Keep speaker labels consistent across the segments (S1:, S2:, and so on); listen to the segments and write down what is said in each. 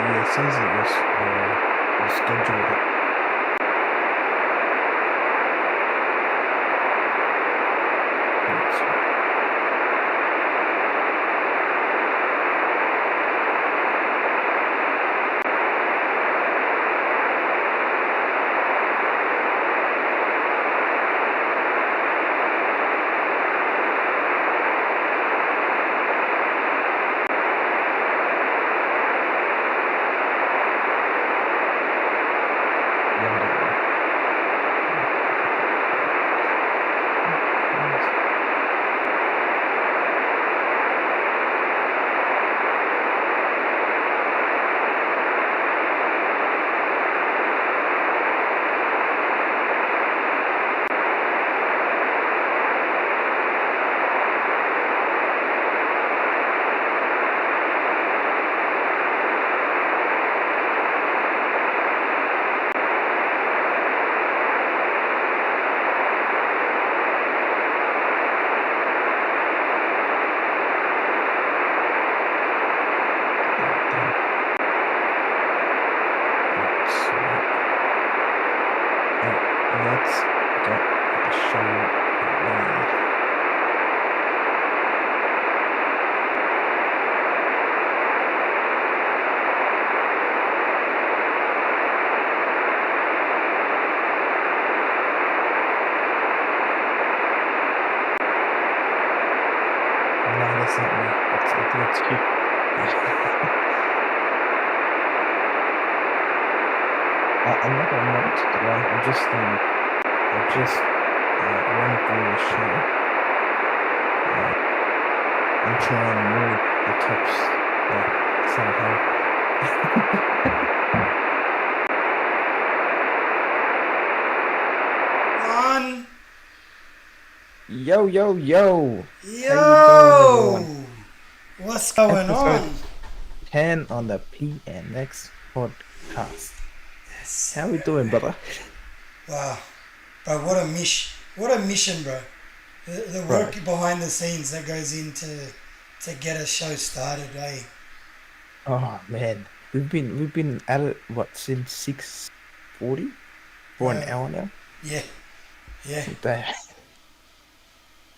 S1: it says that you scheduled it. That's London. Podcast. Damn. Alright, sweet. Alright, let's get the show rolling. No, that's not me. It's you. I'm not gonna mod today. I just run through the show uh, and try and move the tops somehow.
S2: On.
S1: Yo, yo, yo! How you going, everyone?
S2: Yo! What's going
S1: Episode
S2: on?
S1: 10 on the PNX podcast.
S2: Yes.
S1: How we doing, brother?
S2: Wow. Bro, what a mission, bro. The
S1: Bro,
S2: work behind the scenes that goes into to get a show started, eh?
S1: oh man, we've been at it what since 6:40 for an
S2: Bro,
S1: hour now.
S2: yeah, yeah.
S1: Damn,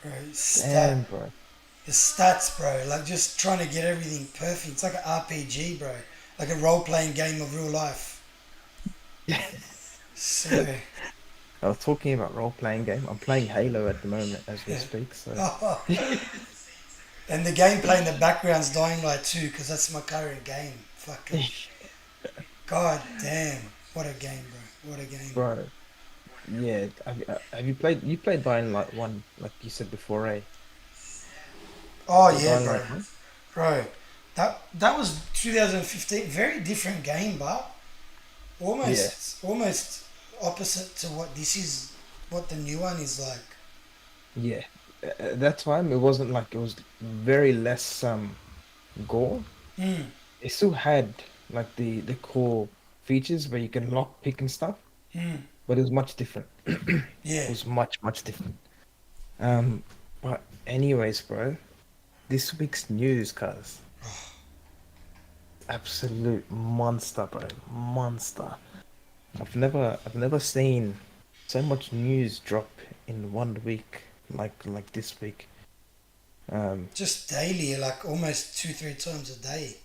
S2: Bro,
S1: damn, bro.
S2: the stats, bro. Like just trying to get everything perfect. It's like an RPG, bro. Like a role-playing game of real life. So,
S1: I was talking about role-playing game. I'm playing Halo at the moment as we
S2: yeah.
S1: speak. So
S2: Oh, and the gameplay in the background's Dying Light 2 because that's my current game. Fucking god damn, what a game, bro! What a game.
S1: bro, yeah. Have you played? You played Dying Light 1, like you said before, eh?
S2: Oh
S1: Or
S2: yeah,
S1: Dying
S2: bro,
S1: Light 1?
S2: bro. That was 2015. Very different game, but
S1: Yeah,
S2: almost opposite to what this is. What the new one is like.
S1: yeah. At that time, it wasn't like it was very less gore.
S2: Mm,
S1: It still had like the core features where you can lock pick and stuff,
S2: mm,
S1: but it was much different. It
S2: yeah.
S1: was much different. Um, but anyways, bro, this week's news, cuz absolute monster, bro, monster. I've never seen so much news drop in one week like this week. Um,
S2: Just daily, like almost 2-3 times a day.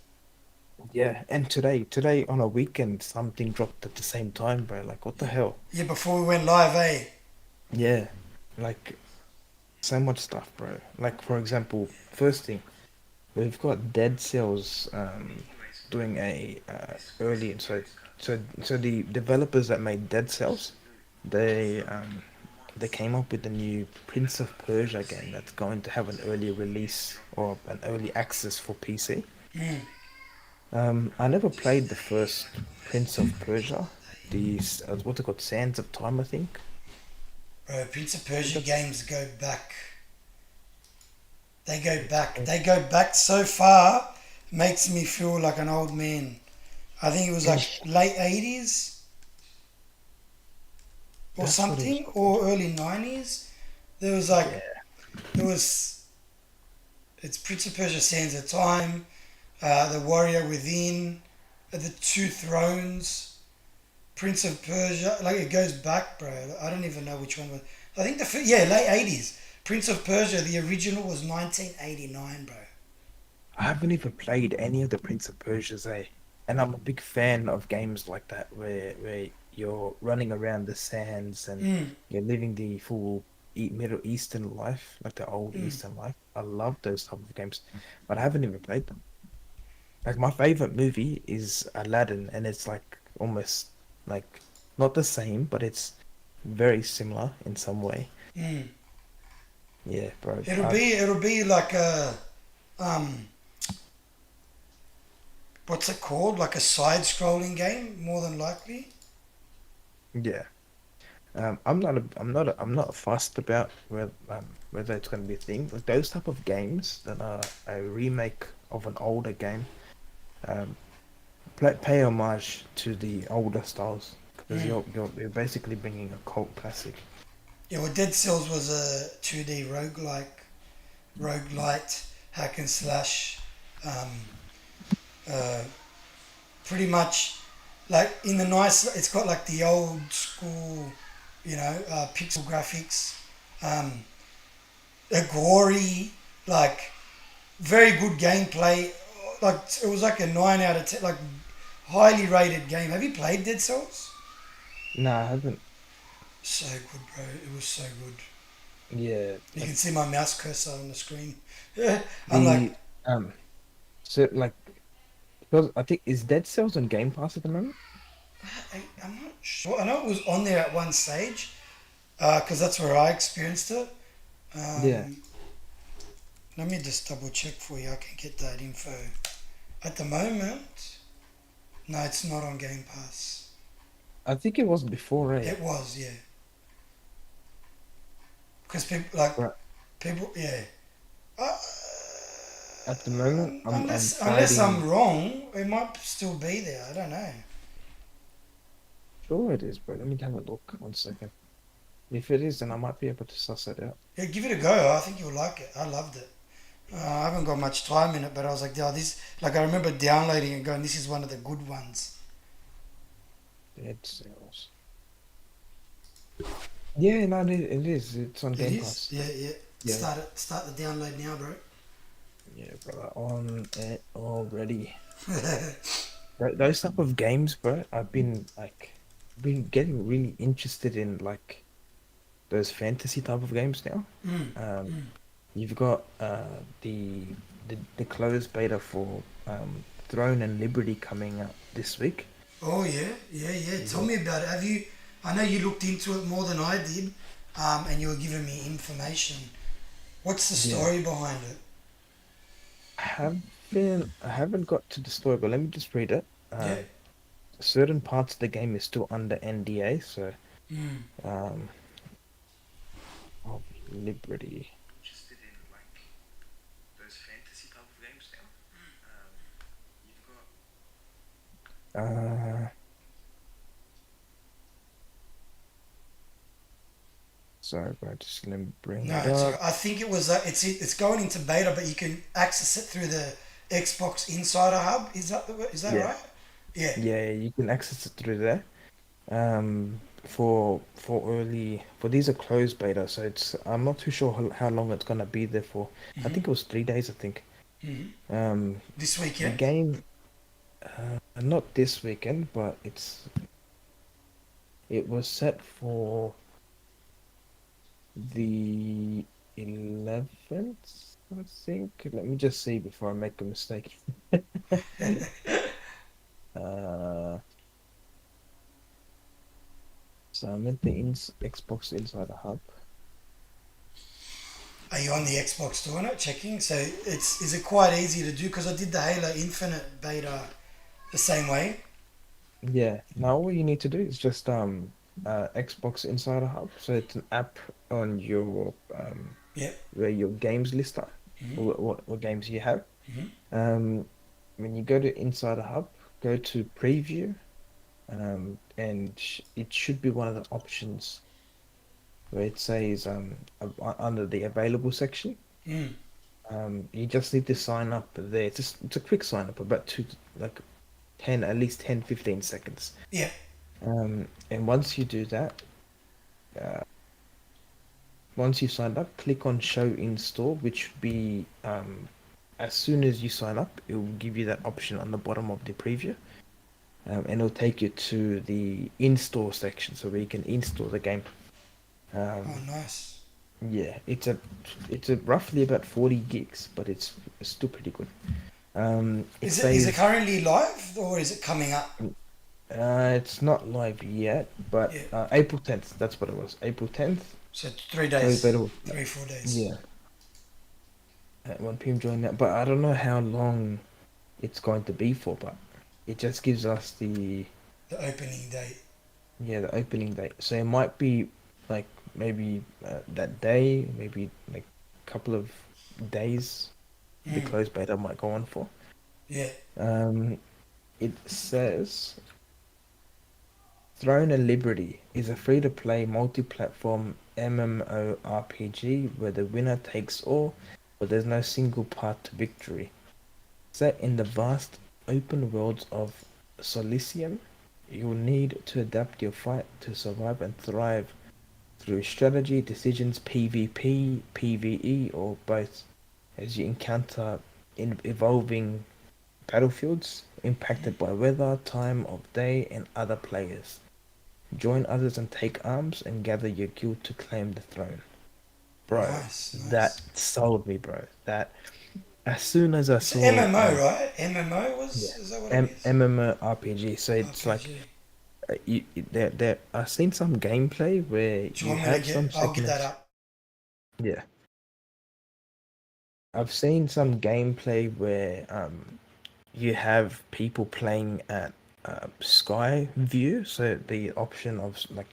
S1: yeah, and today on a weekend, something dropped at the same time, bro. Like, what the hell?
S2: Yeah, before we went live, eh?
S1: Yeah, like so much stuff, bro. Like, for example, first thing, we've got Dead Cells doing a early, so the developers that made Dead Cells, they they came up with a new Prince of Persia game that's going to have an early release or an early access for PC.
S2: Mm.
S1: I never played the first Prince of Persia. What's it called? Sands of Time, I think.
S2: Bro, Prince of
S1: I think
S2: Persia
S1: that's
S2: games go back. They go back. They go back so far, makes me feel like an old man. I think it was like late 80s or
S1: that's what it was
S2: something,
S1: called.
S2: or early 90s. There was like,
S1: Yeah,
S2: there was, it's Prince of Persia Sands of Time, The Warrior Within, The Two Thrones, Prince of Persia. Like it goes back, bro. I don't even know which one was. I think yeah, late 80s. Prince of Persia, the original was 1989, bro.
S1: I haven't even played any of the Prince of Persia's, eh? And I'm a big fan of games like that where you're running around the sands and
S2: Mm,
S1: you're living the full Middle Eastern life, like the old
S2: mm.
S1: Eastern life. I love those type of games, but I haven't even played them. Like my favorite movie is Aladdin, and it's like almost like not the same, but it's very similar in some way.
S2: Mm.
S1: Yeah, bro.
S2: It'll be like a um what's it called? Like a side-scrolling game, more than likely.
S1: Yeah. I'm not fussed about whether it's going to be a thing. Like those type of games that are a remake of an older game, um, pay homage to the older styles because
S2: Mm.
S1: you're basically bringing a cult classic.
S2: Yeah, well, Dead Cells was a 2D roguelite, hack and slash. Um, uh, Pretty much like in the nice. It's got like the old school, pixel graphics, um, a gory, like very good gameplay. Like it was like a 9 out of 10, like highly rated game. Have you played Dead Cells?
S1: No, I haven't.
S2: So good, bro. It was so good.
S1: Yeah,
S2: You
S1: like
S2: can see my mouse cursor on the screen. Yeah, I'm like,
S1: the so like because I think is Dead Cells on Game Pass at the moment.
S2: I'm not sure. I know it was on there at one stage, because that's where I experienced it.
S1: Yeah,
S2: Um, Let me just double check for you. I can get that info. At the moment, no, it's not on Game Pass.
S1: I think it was before, eh?
S2: It was, yeah. Because people, like,
S1: Right.
S2: people, yeah. Uh,
S1: At the moment, I'm
S2: unless I'm
S1: fighting.
S2: wrong, it might still be there. I don't know.
S1: Sure, it is, bro. Let me have a look. 1 second. If it is, then I might be able to suss it out.
S2: Yeah, give it a go. I think you'll like it. I loved it. I haven't got much time in it, but I was like, yeah, this. Like, I remember downloading and going, this is one of the good ones.
S1: Dead Cells. Yeah, no, it is. It's on
S2: It
S1: Game
S2: is.
S1: Pass.
S2: Yeah, yeah.
S1: Yeah,
S2: Start the download now, bro.
S1: yeah, brother. On it already. Those type of games, bro. Been getting really interested in like those fantasy type of games now.
S2: Mm,
S1: Um,
S2: mm.
S1: you've got the closed beta for Throne and Liberty coming out this week.
S2: Oh yeah, yeah, yeah. Tell
S1: Yeah,
S2: me about it. Have you? I know you looked into it more than I did, and you were giving me information. What's the
S1: yeah.
S2: story behind it?
S1: I haven't got to the story, but let me just read it.
S2: Yeah.
S1: Certain parts of the game is still under NDA, so
S2: Mm.
S1: um, of Liberty. Interested in like those fantasy type of games now. You've got sorry, bro, just let me bring
S2: No,
S1: it
S2: it's.
S1: up.
S2: I think it was. It's going into beta, but you can access it through the Xbox Insider Hub. Is that
S1: Yeah,
S2: right? Yeah.
S1: yeah, you can access it through there. For these are closed beta, so it's I'm not too sure how long it's gonna be there for. I
S2: Hmm.
S1: think it was 3 days, I think.
S2: Hmm.
S1: Um,
S2: This week,
S1: the
S2: yeah.
S1: game, not this weekend, but it was set for the 11th, I think. Let me just see before I make a mistake. Uh, so I'm at the Xbox Insider Hub.
S2: Are you on the Xbox doing it, checking? So is it quite easy to do? Because I did the Halo Infinite beta the same way.
S1: Yeah. Now all you need to do is just Xbox Insider Hub. So it's an app on your
S2: Yeah.
S1: where your games list are,
S2: Hmm.
S1: or what games you have.
S2: Hmm.
S1: Um, when you go to Insider Hub, go to Preview, and it should be one of the options where it says under the available section.
S2: Mm.
S1: You just need to sign up there. It's a quick sign up, about two like at least 10, 15 seconds.
S2: Yeah.
S1: And once you do that, uh, once you signed up, click on Show Install, which would be as soon as you sign up, it will give you that option on the bottom of the preview, and it'll take you to the install section, so where you can install the game.
S2: Oh,
S1: Um,
S2: nice.
S1: yeah, it's a roughly about 40 gigs, but it's still pretty good. It
S2: Is it
S1: says
S2: currently live or is it coming up?
S1: it's not live yet, but
S2: Yeah.
S1: April 10th, that's what it was. April 10th.
S2: So 3
S1: So
S2: days,
S1: better,
S2: 3 4 days.
S1: yeah, at 1 p.m. join that. But I don't know how long it's going to be for, but it just gives us
S2: The opening date.
S1: the opening date. So it might be like maybe that day, maybe like a couple of days the
S2: Mm.
S1: closed beta might go on for.
S2: Yeah.
S1: Um, it says Throne and Liberty is a free-to-play multi-platform MMORPG where the winner takes all, but there's no single path to victory. Set in the vast open worlds of Solicium, you'll need to adapt your fight to survive and thrive through strategy, decisions, PvP, PvE, or both, as you encounter evolving battlefields impacted by weather, time of day, and other players. Join others and take arms and gather your guild to claim the throne. Bro,
S2: Nice,
S1: that
S2: nice.
S1: sold me, bro. That as soon as I
S2: It's
S1: saw
S2: MMO, right? MMO
S1: yeah,
S2: is that what it is?
S1: MMORPG, so it's like
S2: RPG.
S1: there I've seen some gameplay where
S2: Do you
S1: you
S2: want me to
S1: have
S2: get?
S1: some
S2: I'll get
S1: second
S2: that up.
S1: yeah. I've seen some gameplay where you have people playing at sky view, so the option of like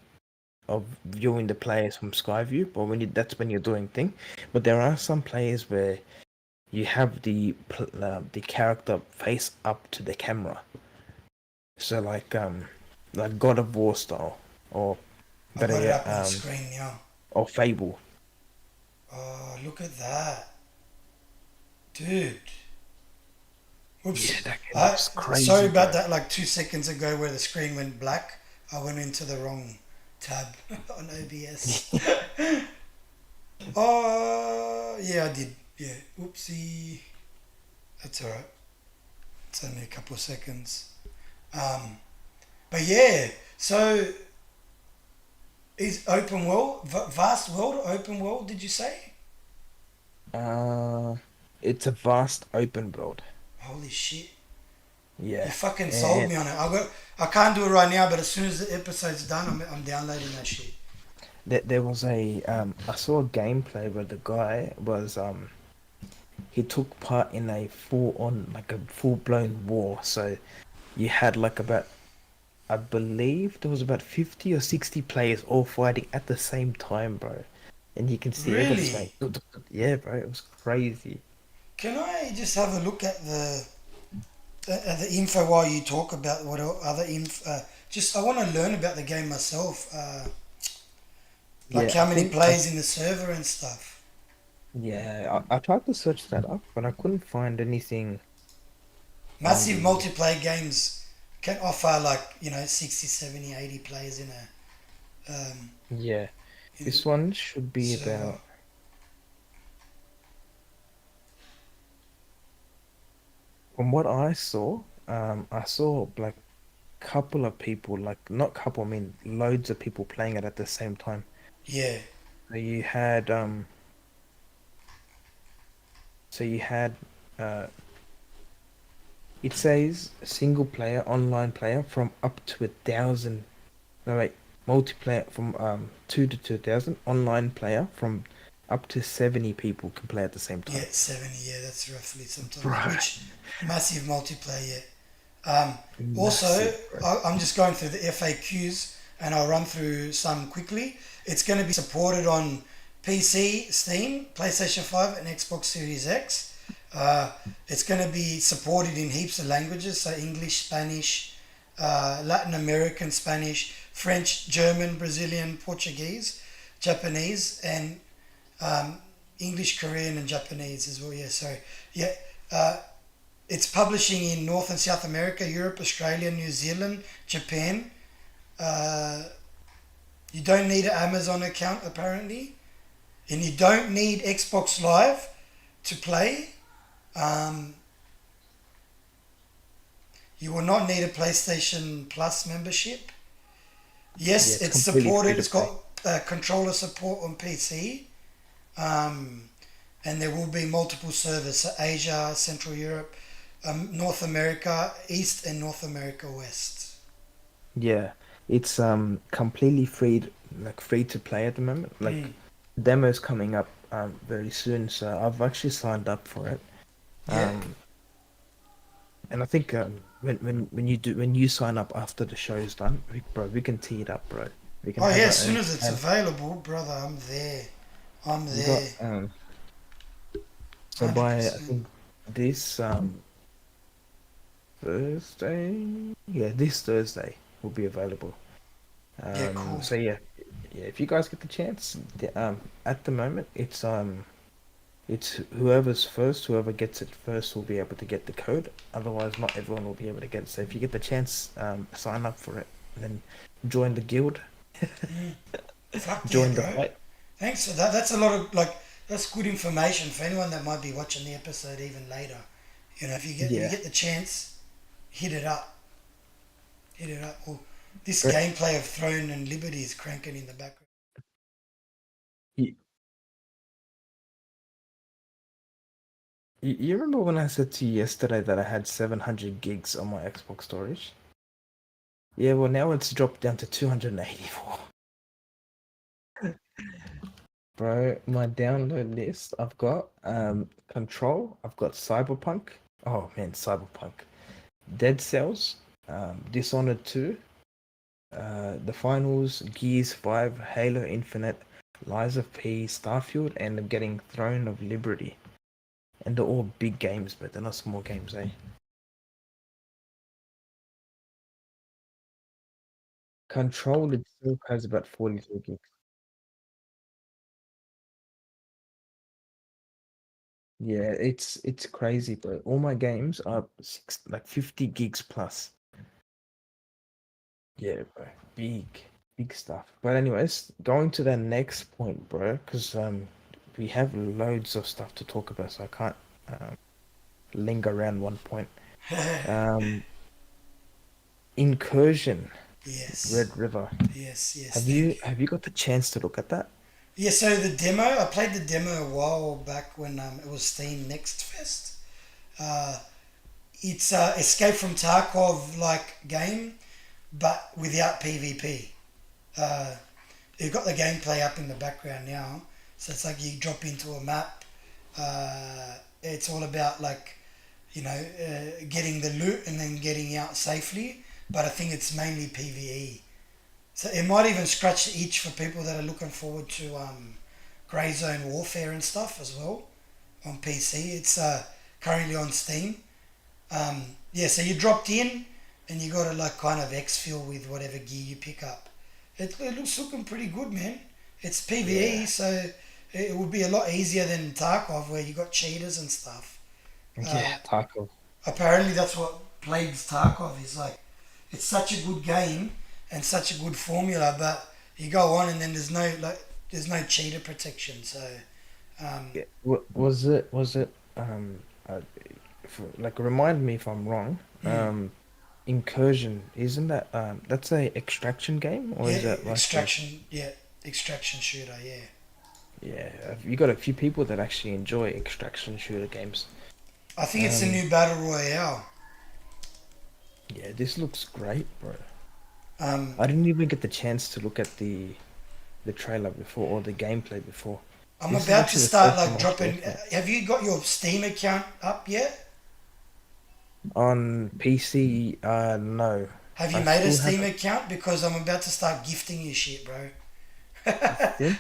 S1: of viewing the players from sky view, but that's when you're doing thing. But there are some players where you have the character face up to the camera, so like God of War style, or
S2: I
S1: better
S2: got it
S1: yet,
S2: up on the screen now.
S1: or Fable.
S2: Oh, look at that, dude.
S1: Yeah,
S2: Whoops.
S1: that game
S2: I
S1: looks
S2: sorry
S1: crazy,
S2: about
S1: bro.
S2: that. Like 2 seconds ago, where the screen went black, I went into the wrong tab on OBS. Oh, yeah, I did. Yeah. Oopsie. That's alright. It's only a couple of seconds. Um, but yeah. So is open world, vast world, or open world? Did you say?
S1: Uh, it's a vast open world.
S2: Holy shit! You
S1: Yeah,
S2: fucking sold
S1: and
S2: me on it. I can't do it right now, but as soon as the episode's done, I'm downloading that shit.
S1: there was a I saw a gameplay where the guy was he took part in a full on like a full blown war. So you had like about I believe there was about 50 or 60 players all fighting at the same time, bro. And you can see everybody's
S2: Really?
S1: going, "Duk, duk, duk." Yeah, bro, it was crazy.
S2: Can I just have a look at the info while you talk about what other info? Just I want to learn about the game myself. Like
S1: Yeah,
S2: how many players in the server and stuff.
S1: I tried to search that up, but I couldn't find anything on
S2: Massive
S1: the
S2: multiplayer games can offer like 60, 70, 80 players
S1: yeah.
S2: in
S1: This one should be
S2: server.
S1: about from what I saw like couple of people, like not couple, I mean loads of people playing it at the same time.
S2: Yeah,
S1: So you had so you had uh it says single player online player from up to 1,000. No wait, multiplayer from 2 to 2,000. Online player from up to 70 people can play at the same
S2: yeah,
S1: time.
S2: 70. Yeah, that's roughly sometimes.
S1: Bro,
S2: Which massive multiplayer. Yeah. Also,
S1: massive, bro.
S2: I'm just going through the FAQs and I'll run through some quickly. It's going to be supported on PC, Steam, PlayStation 5, and Xbox Series X. It's going to be supported in heaps of languages, so English, Spanish, Latin American Spanish, French, German, Brazilian, Portuguese, Japanese, and um, English, Korean, and Japanese as well. Yeah, sorry. Yeah, It's publishing in North and South America, Europe, Australia, New Zealand, Japan. Uh, you don't need an Amazon account apparently, and you don't need Xbox Live to play. Um, you will not need a PlayStation Plus membership.
S1: Yeah,
S2: Yes,
S1: it's
S2: it's
S1: completely free
S2: supported.
S1: to
S2: It's
S1: play.
S2: got controller support on PC. Um, and there will be multiple servers: so Asia, Central Europe, North America East, and North America West.
S1: Yeah, it's completely free, like free to play at the moment. Like
S2: Mm.
S1: demo's coming up very soon, so I've actually signed up for it.
S2: Yeah.
S1: Um, and I think when you sign up after the show's done, bro, we can tee it up, bro. We can
S2: Oh
S1: have
S2: yeah,
S1: our
S2: as soon
S1: own
S2: as it's
S1: and
S2: available, brother, I'm there. I'm
S1: we got
S2: there.
S1: so by I
S2: 100%.
S1: think this Thursday, yeah, this Thursday will be available.
S2: Yeah, cool.
S1: So yeah, yeah, if you guys get the chance, at the moment it's whoever's first, whoever gets it first will be able to get the code. Otherwise, not everyone will be able to get it. So if you get the chance, sign up for it, and then join the guild,
S2: Fuck yeah,
S1: join the
S2: bro.
S1: fight.
S2: Thanks for that. That's a lot of like that's good information for anyone that might be watching the episode even later. You know, if you
S1: Yeah.
S2: get the chance, hit it up. Hit it up. Well, this
S1: But
S2: gameplay of Throne and Liberty is cranking in the background.
S1: you, you remember when I said to you yesterday that I had 700 gigs on my Xbox storage? Yeah, well now it's dropped down to 284. Bro, my download list, I've got Control, I've got Cyberpunk. Oh man, Cyberpunk. Dead Cells, Dishonored 2, The Finals, Gears 5, Halo Infinite, Lies of P, Starfield, and I'm getting Throne of Liberty. And they're all big games, but they're not small games, eh? Control itself has about 42 gigs. Yeah, it's crazy, bro. All my games are like 50 gigs plus. Yeah, bro. Big stuff. But anyways, going to the next point, bro, because we have loads of stuff to talk about, so I can't um linger around one point. Um, Incursion,
S2: Yes.
S1: Red River.
S2: Yes,
S1: Have
S2: thank
S1: you
S2: you.
S1: have you got the chance to look at that?
S2: Yeah, so the demo, I played the demo a while back when it was Steam Next Fest. Uh, it's Escape from Tarkov like game, but without PvP. Uh, you've got the gameplay up in the background now, so it's like you drop into a map. It's all about like getting the loot and then getting out safely. But I think it's mainly PVE. So it might even scratch the itch for people that are looking forward to grey zone warfare and stuff as well on PC. It's currently on Steam. Yeah, so you dropped in and you got to like kind of exfil with whatever gear you pick up. It looks looking pretty good, man. It's PVE,
S1: Yeah.
S2: so it would be a lot easier than Tarkov where you got cheaters and stuff. Uh,
S1: Yeah, Taco.
S2: Apparently, that's what plagues Tarkov is like. It's such a good game and such a good formula, but you go on and then there's no cheater protection. So um,
S1: Yeah. Was it like remind me if I'm wrong.
S2: mm,
S1: Incursion, isn't that that's a extraction game or
S2: yeah,
S1: is that like a
S2: extraction shooter. Yeah,
S1: yeah, you got a few people that actually enjoy extraction shooter games.
S2: I think it's the
S1: Um,
S2: new battle royale.
S1: yeah, this looks great, bro.
S2: Um,
S1: I didn't even get the chance to look at the trailer before or the gameplay before.
S2: I'm
S1: This is
S2: about to
S1: actually the
S2: start
S1: first time
S2: like
S1: I'm actually
S2: dropping.
S1: watching it.
S2: Have you got your Steam account up yet?
S1: On PC, no.
S2: Have you
S1: I
S2: made a
S1: still
S2: Steam
S1: haven't.
S2: account? Because I'm about to start gifting you shit, bro.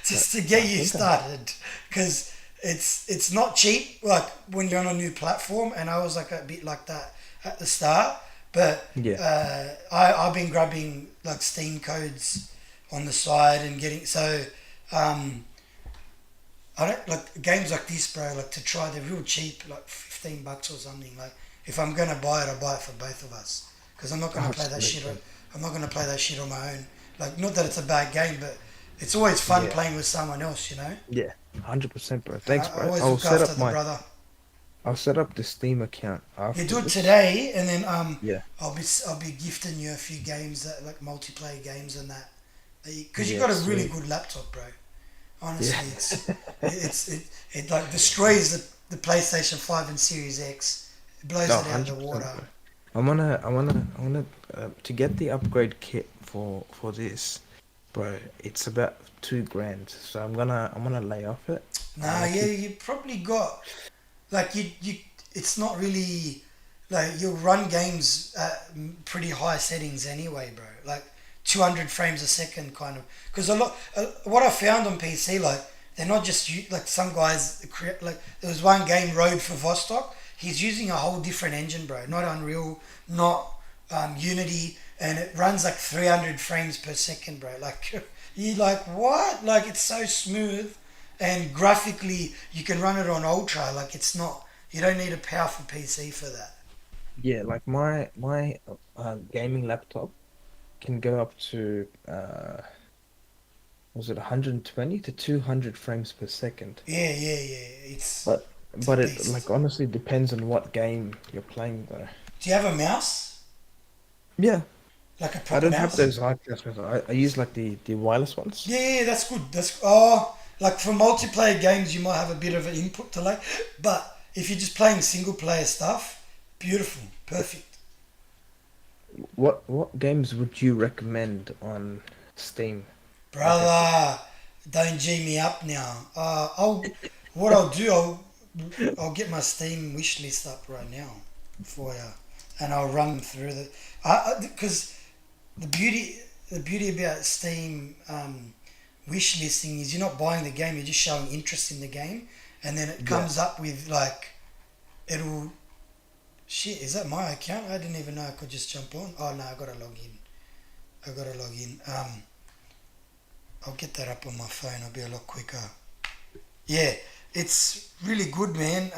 S2: Just to
S1: I
S2: get you
S1: think I
S2: started, because it's not cheap. Like when you're on a new platform, and I was like a bit like that at the start. But
S1: yeah.
S2: I've been grabbing like Steam codes on the side and getting so. Um, I don't like games like this, bro. Like to try, they're real cheap, like $15 or something. Like if I'm gonna buy it, I buy it for both of us. Because I'm not gonna play that shit.
S1: Absolutely.
S2: I'm not gonna play that shit on my own. Like, not that it's a bad game, but it's always fun
S1: Yeah.
S2: playing with someone else, you know.
S1: Yeah. 100%, bro.
S2: And
S1: Thanks,
S2: I
S1: bro.
S2: always look after the brother.
S1: I'll set up the Steam account
S2: You
S1: after
S2: do it
S1: this.
S2: today, and then
S1: Yeah.
S2: I'll be gifting you a few games that like multiplayer games and that. Because you
S1: Yeah,
S2: got a really
S1: sweet.
S2: good laptop, bro.
S1: Yeah.
S2: Honestly, it like destroys the PlayStation 5 and Series X. It blows
S1: No,
S2: it out of the
S1: 100%,
S2: water.
S1: bro. I wanna, to get the upgrade kit for this, bro. It's about 2 grand, so I'm gonna lay off it. I'm
S2: Nah,
S1: gonna
S2: yeah,
S1: keep.
S2: you probably got like you. It's not really like you'll run games at pretty high settings anyway, bro. Like 200 frames a second, kind of. Because a lot, what I found on PC, like they're not just like some guys create. Like there was one game, Road for Vostok. He's using a whole different engine, bro. Not Unreal, not Unity, and it runs like 300 frames per second, bro. Like you like what? Like it's so smooth, and graphically you can run it on ultra. Like it's not. You don't need a powerful PC for that.
S1: Yeah, like my gaming laptop can go up to was it 120 to 200 frames per second.
S2: Yeah, yeah, yeah.
S1: But
S2: It's a
S1: it like
S2: beast.
S1: honestly depends on what game you're playing though.
S2: Do you have a mouse?
S1: Yeah,
S2: Like a
S1: I
S2: proper
S1: don't have
S2: mouse?
S1: those hard customers. I use like the wireless ones.
S2: Yeah, yeah, that's good. Like for multiplayer games, you might have a bit of an input delay, but if you're just playing single player stuff, beautiful, perfect.
S1: What games would you recommend on Steam? Like a
S2: Brother, don't G me up now. What I'll do, I'll get my Steam wish list up right now for you, and I'll run through the, because the beauty, the beauty about Steam wish listing is you're not buying the game, you're just showing interest in the game, and then it
S1: yeah.
S2: comes up with like, it'll, shit, is that my account? I didn't even know I could just jump on. Oh no, I gotta log in. I gotta log in. I'll get that up on my phone. I'll be a lot quicker. Yeah, it's really good, man.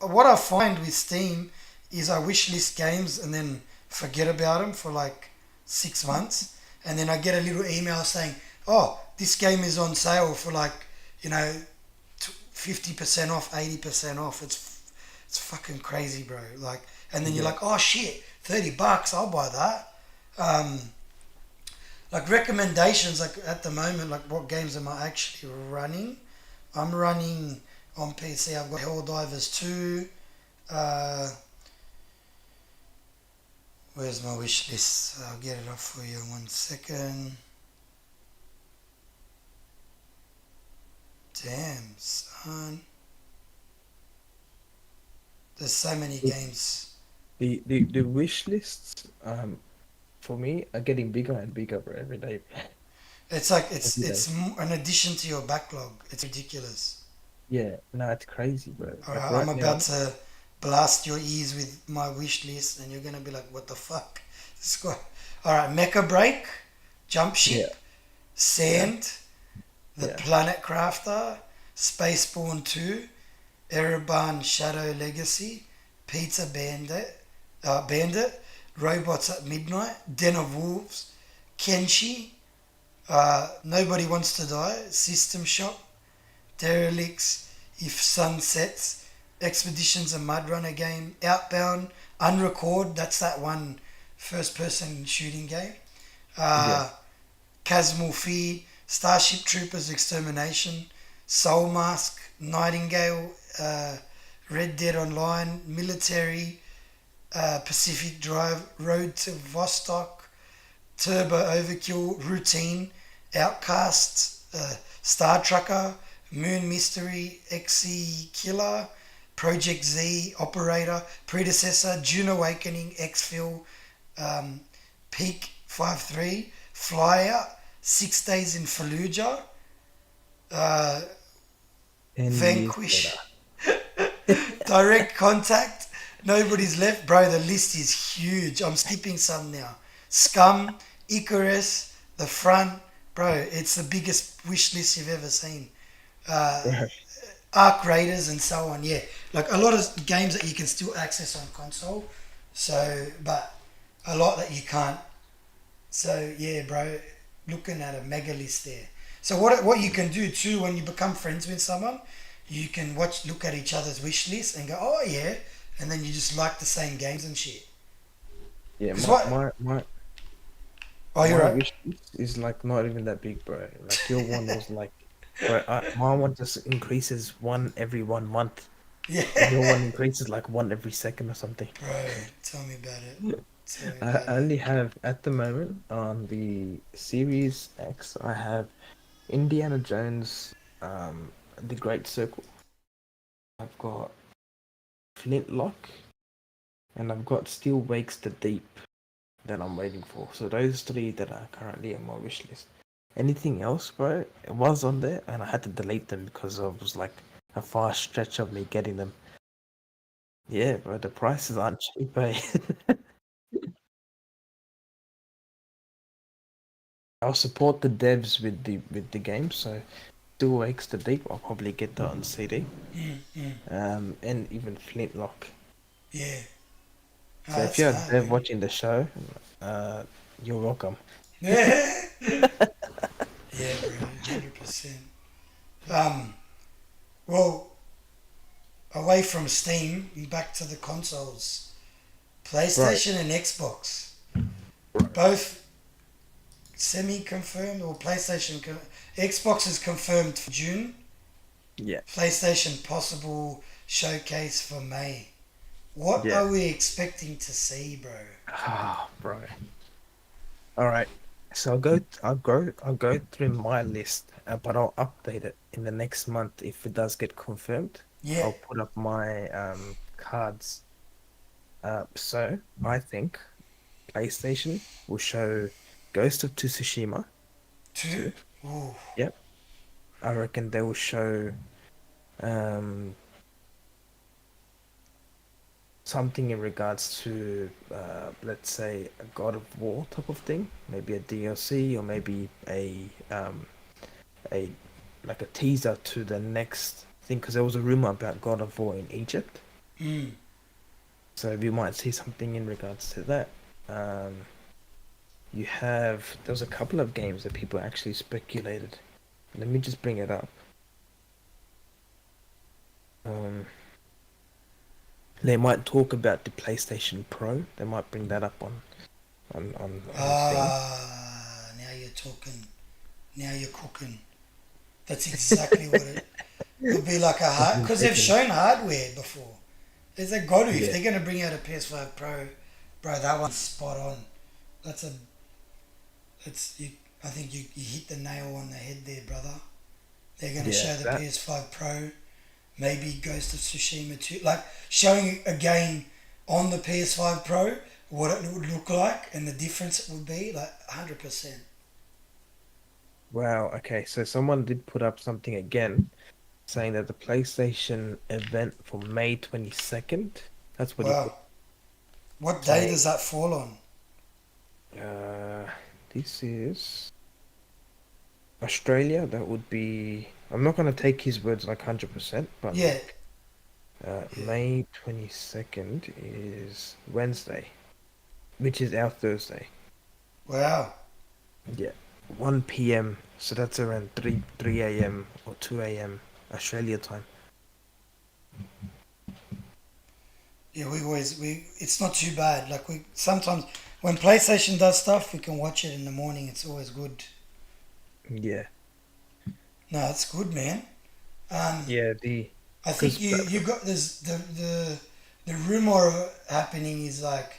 S2: What I find with Steam is I wish list games and then forget about them for like 6 months, and then I get a little email saying, "Oh, this game is on sale for like, you know, 50% off, 80% off." It's fucking crazy, bro. Like, and then you're
S1: Yeah.
S2: like, "Oh shit, $30, I'll buy that." Um, like recommendations, like at the moment, like what games am I actually running? I'm running on PC. I've got Helldivers 2. Uh, where's my wish list? I'll get it up for you in 1 second. Damn, son. There's so many games.
S1: The wish lists for me are getting bigger and bigger, bro, every day.
S2: It's like
S1: Every day.
S2: an addition to your backlog. It's ridiculous.
S1: Yeah, no, it's crazy, bro.
S2: All
S1: Like
S2: right, I'm
S1: right
S2: about
S1: now,
S2: to blast your ears with my wish list, and you're gonna be like, "What the fuck?" This guy. All right, Mecha Break, Jump
S1: yeah,
S2: Ship,
S1: yeah,
S2: Sand, The
S1: yeah,
S2: Planet Crafter, Spaceborne 2, Ereban Shadow Legacy, Pizza Bandit, Robots at Midnight, Den of Wolves, Kenshi, Nobody Wants to Die, System Shock, Derelicts, If Sun Sets, Expeditions a Mud Runner game, Outbound, Unrecord, that's that one first person shooting game,
S1: yeah.
S2: uh, Casmal Fear, Starship Troopers Extermination, Soul Mask, Nightingale, Red Dead Online, Military, Pacific Drive, Road to Vostok, Turbo Overkill, Routine, Outcasts, Star Trucker, Moon Mystery, XE Killer, Project Z, Operator, Predecessor, June Awakening, Exfil, Peak 5-3, Flyer, 6 Days in Fallujah, uh,
S1: 10 years later.
S2: Vanquish, Direct Contact, Nobody's Left. Bro, the list is huge. I'm skipping some now. Scum, Icarus, The Front. Bro, it's the biggest wish list you've ever seen. Uh,
S1: Bro,
S2: Arc Raiders and so on. Yeah, like a lot of games that you can still access on console. So, but a lot that you can't. So yeah, bro, looking at a mega list there. So what you can do too when you become friends with someone, you can look at each other's wish list and go, oh yeah, and then you just like the same games and shit.
S1: Yeah,
S2: Cause
S1: my
S2: what?
S1: my my
S2: Oh, you're
S1: my
S2: right.
S1: wish list is like not even that big, bro. Like your one was like, bro, my one just increases one every 1 month,
S2: Yeah,
S1: and your one increases like one every second or something.
S2: bro. Tell me about it. Tell me
S1: I
S2: about it.
S1: only have at the moment on the Series X, I have Indiana Jones, The Great Circle. I've got Flintlock, and I've got Still Wakes the Deep that I'm waiting for. So those three that are currently on my wish list. Anything else, bro? It was on there, and I had to delete them because it was like a fast stretch of me getting them. Yeah, bro, the prices aren't cheap, eh? I'll support the devs with the game, so Still Wakes the Deep. I'll probably get that on CD. And even Flintlock.
S2: Yeah. Oh,
S1: So if
S2: that's
S1: you're a
S2: hard,
S1: dev
S2: man.
S1: watching the show, uh, you're welcome.
S2: Yeah. Yeah, bro. 100%. Um. Well, away from Steam, back to the consoles.
S1: Right.
S2: PlayStation and Xbox.
S1: Right.
S2: Both semi-confirmed, or Xbox is confirmed for June.
S1: Yeah.
S2: PlayStation possible showcase for May. What
S1: Yeah.
S2: are we expecting to see, bro?
S1: Ah, bro. All right. So I'll go through my list, but I'll update it in the next month if it does get confirmed.
S2: Yeah.
S1: I'll put up my cards. So I think PlayStation will show Ghost of Tsushima
S2: Two.
S1: 2.
S2: Ooh.
S1: Yep. I reckon they will show um something in regards to let's say a God of War type of thing, maybe a DLC or maybe a like a teaser to the next thing because there was a rumor about God of War in Egypt,
S2: Mm.
S1: so we might see something in regards to that. Um, you have there was a couple of games that people actually speculated. Let me just bring it up. Um, they might talk about the PlayStation Pro. They might bring that up on the thing.
S2: Ah, now you're talking. Now you're cooking. That's exactly what it. It'll be like a
S1: I've
S2: hard
S1: been
S2: because they've
S1: taken.
S2: shown hardware before. There's a got to if
S1: Yeah,
S2: they're gonna bring out a PS5 Pro, bro. That one's spot on. That's a. It's you. I think you hit the nail on the head there, brother. They're gonna
S1: yeah,
S2: show the
S1: that.
S2: PS5 Pro, maybe Ghost of Tsushima 2, like showing a game on the PS5 Pro, what it would look like and the difference it would be, like 100%.
S1: Wow. Okay, so someone did put up something again saying that the PlayStation event for May 22nd. That's what he
S2: Wow.
S1: put.
S2: What day
S1: Saying,
S2: does that fall on?
S1: uh, this is Australia. That would be. I'm not gonna take his words like 100%, but
S2: Yeah.
S1: like
S2: Yeah.
S1: May 22nd is Wednesday, which is our Thursday.
S2: Wow.
S1: Yeah, 1 p.m. So that's around 3 a.m. or 2 a.m. Australia time.
S2: Yeah, we it's not too bad. Like we sometimes when PlayStation does stuff, we can watch it in the morning. It's always good.
S1: Yeah,
S2: No, it's good, man. Um,
S1: yeah. The
S2: I think
S1: because
S2: you got this the rumor of it happening is like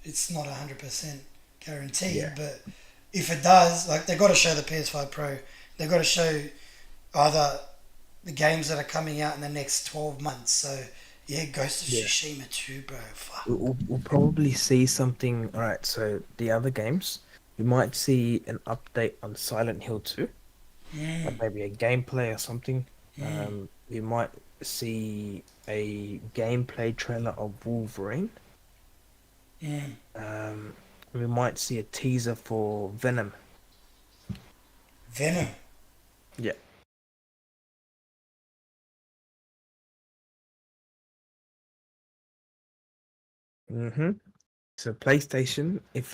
S2: it's not 100%
S1: yeah,
S2: guaranteed, but if it does, like they got to show the PS5 Pro. They got to show either the games that are coming out in the next 12 months. So yeah, Ghost of
S1: yeah.
S2: Tsushima 2, bro. Fuck.
S1: We'll probably see something. All right, so the other games, we might see an update on Silent Hill 2, like
S2: Mm,
S1: maybe a gameplay or something.
S2: mm,
S1: We might see a gameplay trailer of Wolverine.
S2: mm.
S1: Um, we might see a teaser for Venom.
S2: Venom.
S1: Yeah, Mm-hmm. So PlayStation, if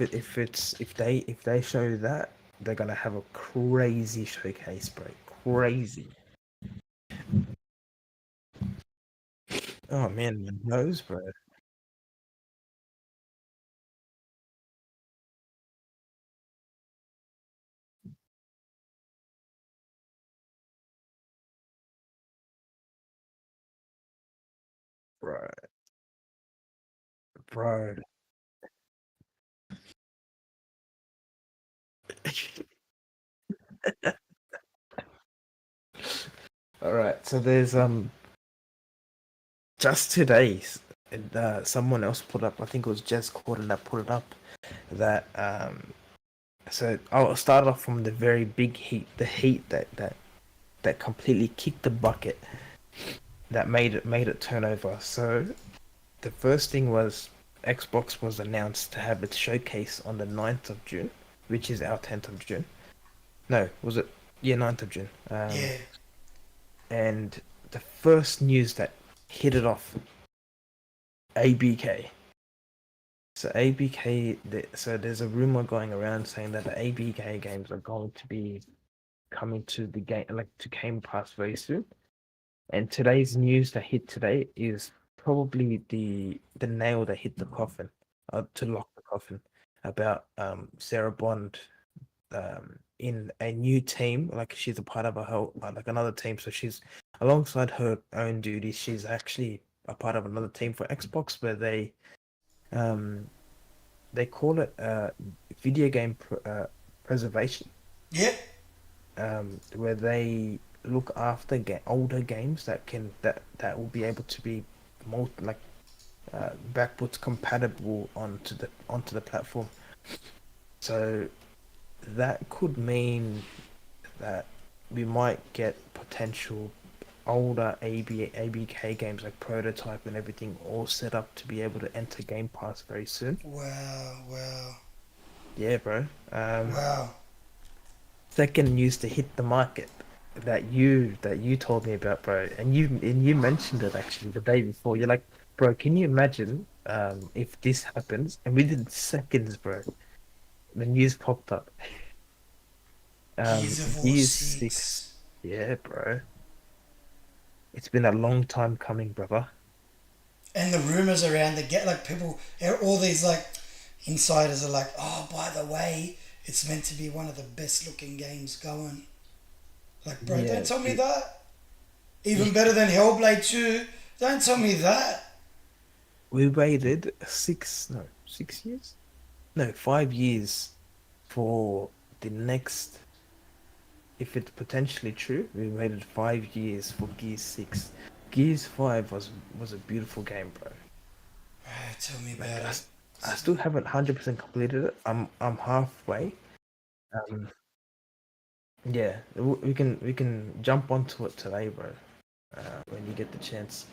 S1: they show that, they're gonna have a crazy showcase, bro. Crazy. Oh man, my nose, bro. Bro, bro. All right. So there's just today, someone else put up. I think it was Jez Corden that put it up. That So I'll start off from the very big heat. The heat that completely kicked the bucket. That made it turn over. So the first thing was Xbox was announced to have its showcase on the 9th of June, which is our 10th of June. No, was it? Yeah, 9th of June.
S2: Yeah.
S1: And the first news that hit it off, ABK. So ABK, so there's a rumor going around saying that the ABK games are going to be coming to the game, like to Game Pass very soon. And today's news that hit today is probably the nail that hit the coffin, to lock the coffin, about Sarah Bond in a new team. Like she's a part of a whole, like another team. So she's alongside her own duties. She's actually a part of another team for Xbox where um they call it video game preservation,
S2: Yeah.
S1: where they look after older games that will be able to be like backwards compatible onto the platform. So that could mean that we might get potential older ABK games like Prototype and everything all set up to be able to enter Game Pass very soon.
S2: Wow. Wow.
S1: Yeah, bro.
S2: Wow.
S1: Second news to hit the market that you told me about, bro, and you mentioned it actually the day before. You're like, bro, can you imagine if this happens? And within seconds, bro, the news popped up.
S2: Gears of War
S1: Gears 6.
S2: 6.
S1: Yeah, bro. It's been a long time coming, brother.
S2: And the rumors around the get like people, all these like insiders are like, oh, by the way, it's meant to be one of the best looking games going. Like, bro,
S1: Yeah,
S2: don't tell me that. Even better than Hellblade 2. Don't tell me that.
S1: we waited 6 years? No, 5 years for the next. If it's potentially true, we waited 5 years for Gears 6. Gears 5 was a beautiful game, bro.
S2: Bro, tell me
S1: Like
S2: about it.
S1: I still haven't 100% completed it. I'm halfway. Um, yeah, we can jump onto it today, bro. When you get the chance.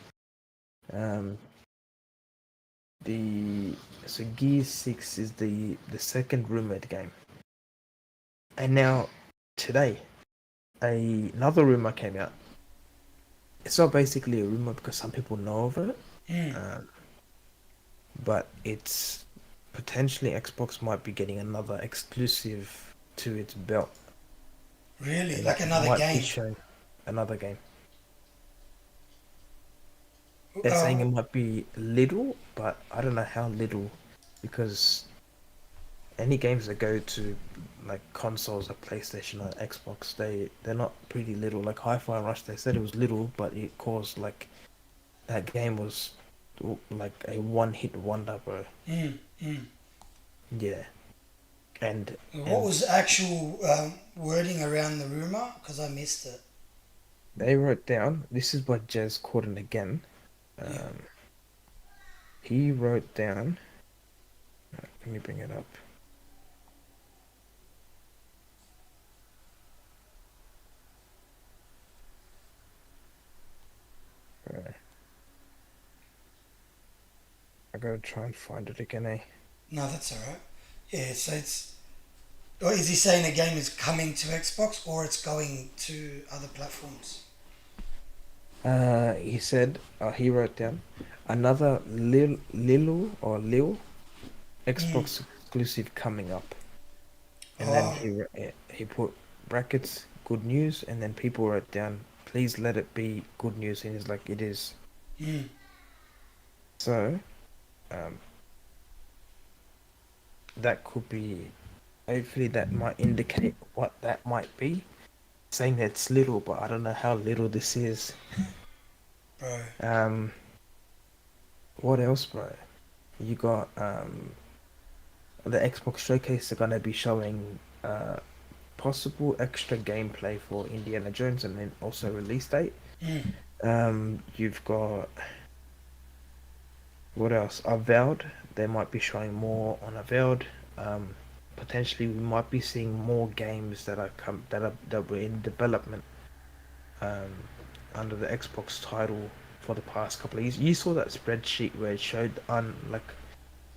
S1: Um, the so Gears 6 is the second rumored game, and now today another rumor came out. It's not basically a rumor because some people know of it,
S2: Mm,
S1: um, but it's potentially Xbox might be getting another exclusive to its belt,
S2: really?
S1: and
S2: Like
S1: that
S2: another
S1: might be
S2: game?
S1: shown another game. They're saying
S2: Uh,
S1: it might be little, but I don't know how little, because any games that go to like consoles like PlayStation or Xbox, they're not pretty little. Like Hi-Fi Rush, they said it was little, but it caused like that game was like a one-hit wonder, bro.
S2: mm, mm.
S1: Yeah, and
S2: What
S1: and
S2: was the actual wording around the rumor? Because I missed it.
S1: they wrote down. This is by Jez Corden again.
S2: Yeah.
S1: Um, he wrote down. Let me bring it up. Uh, I gotta try and find it again, eh?
S2: No, that's alright. Yeah, so it's. Or is he saying a game is coming to Xbox or it's going to other platforms?
S1: He said, he wrote down, another Lil
S2: Mm.
S1: Xbox exclusive coming up, and then
S2: Oh.
S1: he put brackets good news, and then people wrote down, please let it be good news, and he's like, it is.
S2: Mm.
S1: So um, that could be, hopefully that might indicate what that might be. Saying that it's little, but I don't know how little this is.
S2: Bro.
S1: Um, what else, bro? You got the Xbox Showcase are gonna be showing possible extra gameplay for Indiana Jones, and then also release date.
S2: Mm.
S1: You've got what else? Avowed. They might be showing more on Avowed. Um, Potentially, we might be seeing more games that were in development um, under the Xbox title for the past couple of years. You saw that spreadsheet where it showed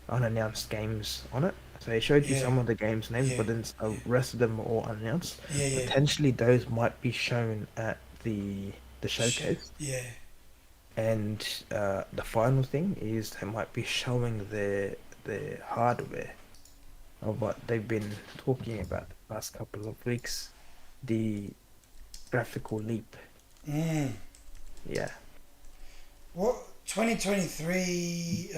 S1: unannounced games on it. So it showed you
S2: Yeah.
S1: some of the games names,
S2: Yeah.
S1: but then the
S2: Yeah.
S1: rest of them were all unannounced.
S2: Yeah. Yeah.
S1: Potentially, those might be shown at the
S2: Shit.
S1: showcase.
S2: Yeah.
S1: And the final thing is they might be showing the hardware of what they've been talking about the past couple of weeks, the graphical leap.
S2: Mm.
S1: Yeah,
S2: What 2023?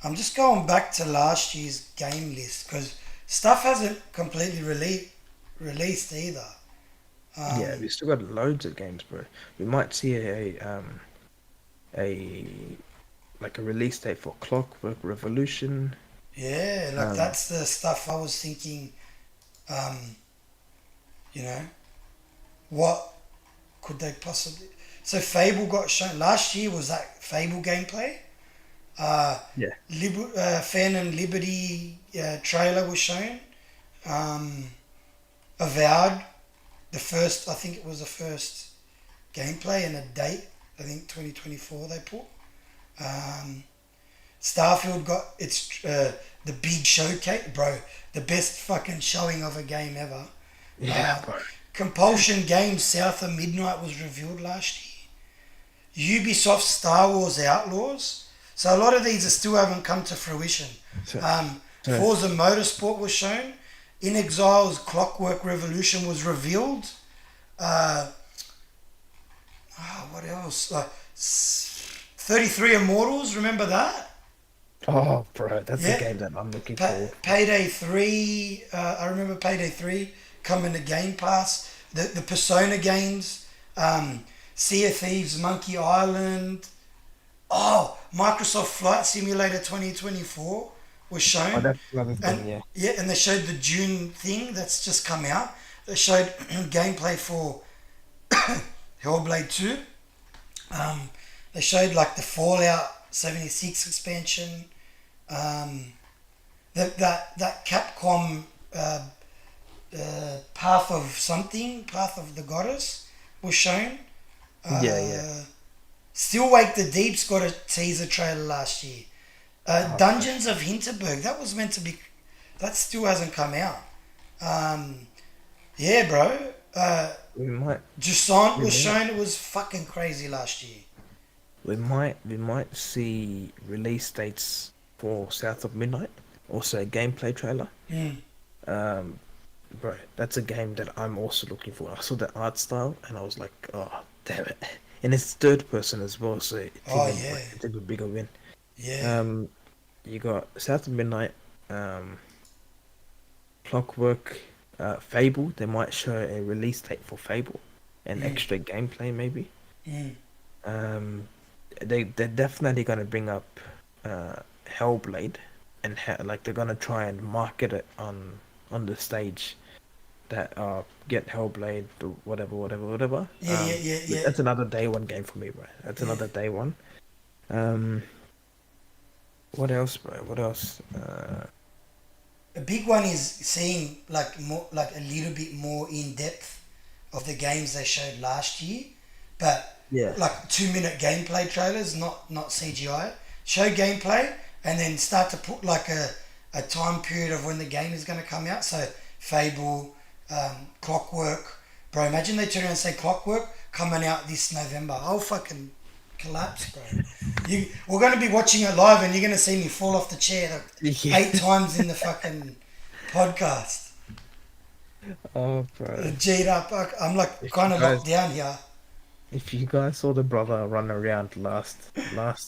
S2: I'm just going back to last year's game list because stuff hasn't completely released either.
S1: yeah,
S2: Um,
S1: we still got loads of games, bro. We might see a like a release date for Clockwork Revolution.
S2: yeah, like
S1: Um,
S2: that's the stuff I was thinking. Um, you know, what could they possibly? So Fable got shown last year. Was that Fable gameplay? Uh,
S1: yeah,
S2: Fan and Liberty trailer was shown. Um, Avowed, the first, I think it was the first gameplay and a date. I think 2024 they put. Um, Starfield got its the big showcase, bro. The best fucking showing of a game ever.
S1: yeah,
S2: Uh,
S1: bro.
S2: Compulsion Games South of Midnight was revealed last year. Ubisoft Star Wars Outlaws. So a lot of these are still haven't come to fruition.
S1: So, so
S2: Forza Motorsport was shown. In Exile's Clockwork Revolution was revealed. Uh, what else? 33 Immortals, remember that?
S1: oh, bro, that's a
S2: Yeah.
S1: game that I'm looking forward for.
S2: Payday 3, I remember Payday 3 coming to Game Pass. The Persona games, Sea of Thieves, Monkey Island. Oh, Microsoft Flight Simulator 2024 was
S1: Oh,
S2: shown.
S1: that's another
S2: And
S1: thing, yeah.
S2: yeah, and they showed the June thing that's just come out. They showed gameplay for Hellblade 2. Um, they showed like the Fallout 76 expansion. Um, that Capcom Path of something, Path of the Goddess was shown.
S1: Yeah, yeah.
S2: Still Wake the Deep's got a teaser trailer last year.
S1: Oh,
S2: Dungeons of Hinterberg, that was meant to be, that still hasn't come out. Um, yeah, bro.
S1: we might,
S2: Jusant
S1: we
S2: was
S1: might,
S2: shown. It was fucking crazy last year.
S1: we might see release dates for South of Midnight. Also, a gameplay trailer.
S2: Mm.
S1: Um, Bro, that's a game that I'm also looking for. I saw the art style and I was like, oh, damn it. And it's third person as well, so
S2: Oh yeah,
S1: it's even bigger win.
S2: yeah.
S1: Um, you got South of Midnight, um, Clockwork, Fable. They might show a release date for Fable and
S2: Mm.
S1: extra gameplay maybe.
S2: Mm.
S1: Um, they're definitely gonna bring up Hellblade and like they're gonna try and market it on the stage that get Hellblade or whatever.
S2: Yeah, yeah, yeah,
S1: But
S2: yeah,
S1: that's another day one game for me, bro. That's
S2: yeah.
S1: another day one. Um, what else, bro? What else?
S2: A big one is seeing like more, like a little bit more in depth of the games they showed last year, but
S1: Yeah,
S2: like 2 minute gameplay trailers, not CGI. Show gameplay and then start to put like a time period of when the game is going to come out. So Fable, Clockwork, bro. Imagine they turn around and say Clockwork coming out this November. I'll fucking collapse, bro. We're going to be watching it live, and you're going to see me fall off the chair
S1: Yeah.
S2: like 8 times in the fucking podcast.
S1: Oh, bro.
S2: G'd up. I'm like
S1: If you
S2: kind of locked
S1: guys,
S2: down here.
S1: if you guys saw the brother run around last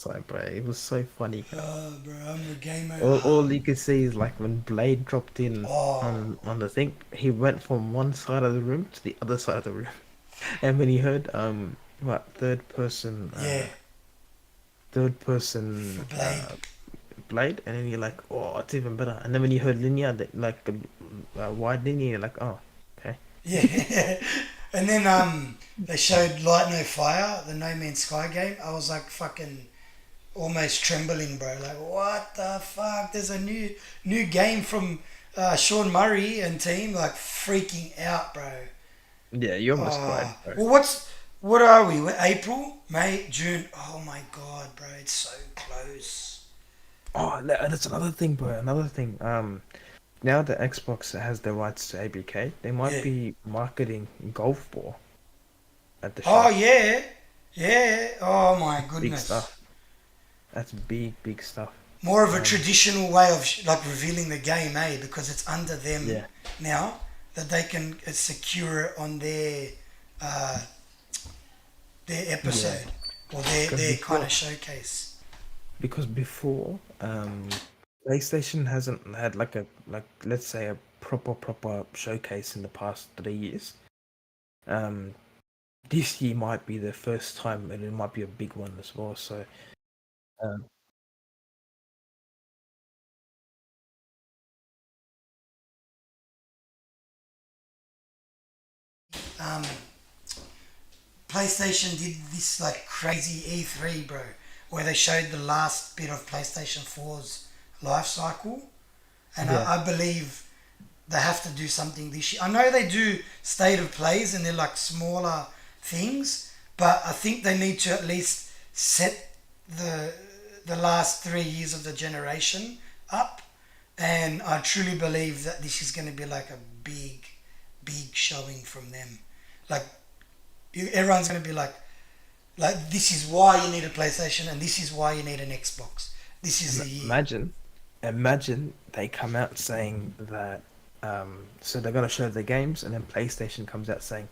S1: time, bro, it was so funny.
S2: Oh, bro, I'm a gamer.
S1: All you could see is like when Blade dropped in
S2: Oh,
S1: on the thing, he went from one side of the room to the other side of the room, and when he heard what
S2: yeah,
S1: third
S2: for
S1: person
S2: Blade.
S1: Blade, and then you're like, oh, it's even better. And then when you heard linear, like wide linear, you're like, oh, okay.
S2: Yeah. And then they showed Light No Fire, the No Man's Sky game. I was like fucking almost trembling, bro. Like, what the fuck? There's a new game from Sean Murray and team. Like freaking out, bro.
S1: Yeah, you almost cried, bro.
S2: Well, what are we? We're April, May, June. Oh my god, bro, it's so close.
S1: Oh, that's another thing, bro. Another thing. Now that Xbox has the rights to ABK, they might
S2: Yeah.
S1: be marketing golf ball at the
S2: Oh
S1: show.
S2: yeah, yeah. Oh my
S1: Big
S2: goodness.
S1: stuff. That's big, big stuff.
S2: More of a
S1: Um,
S2: traditional way of like revealing the game, eh? Because it's under them
S1: yeah,
S2: now that they can secure it on uh, their
S1: yeah.
S2: episode or their
S1: Because
S2: their kind
S1: before,
S2: of showcase.
S1: because before, PlayStation hasn't had like let's say a proper showcase in the past 3 years. Um, this year might be the first time, and it might be a big one as well. So, um,
S2: Um, PlayStation did this like crazy E3, bro, where they showed the last bit of PlayStation 4's life cycle, and
S1: yeah,
S2: I believe they have to do something this year. I know they do state of plays and they're like smaller things, but I think they need to at least set the the last 3 years of the generation up. And I truly believe that this is going to be like a big showing from them. Like everyone's going to be like this is why you need a PlayStation and this is why you need an Xbox. This is the year.
S1: imagine, imagine they come out saying that. So they're gonna show the games, and then PlayStation comes out saying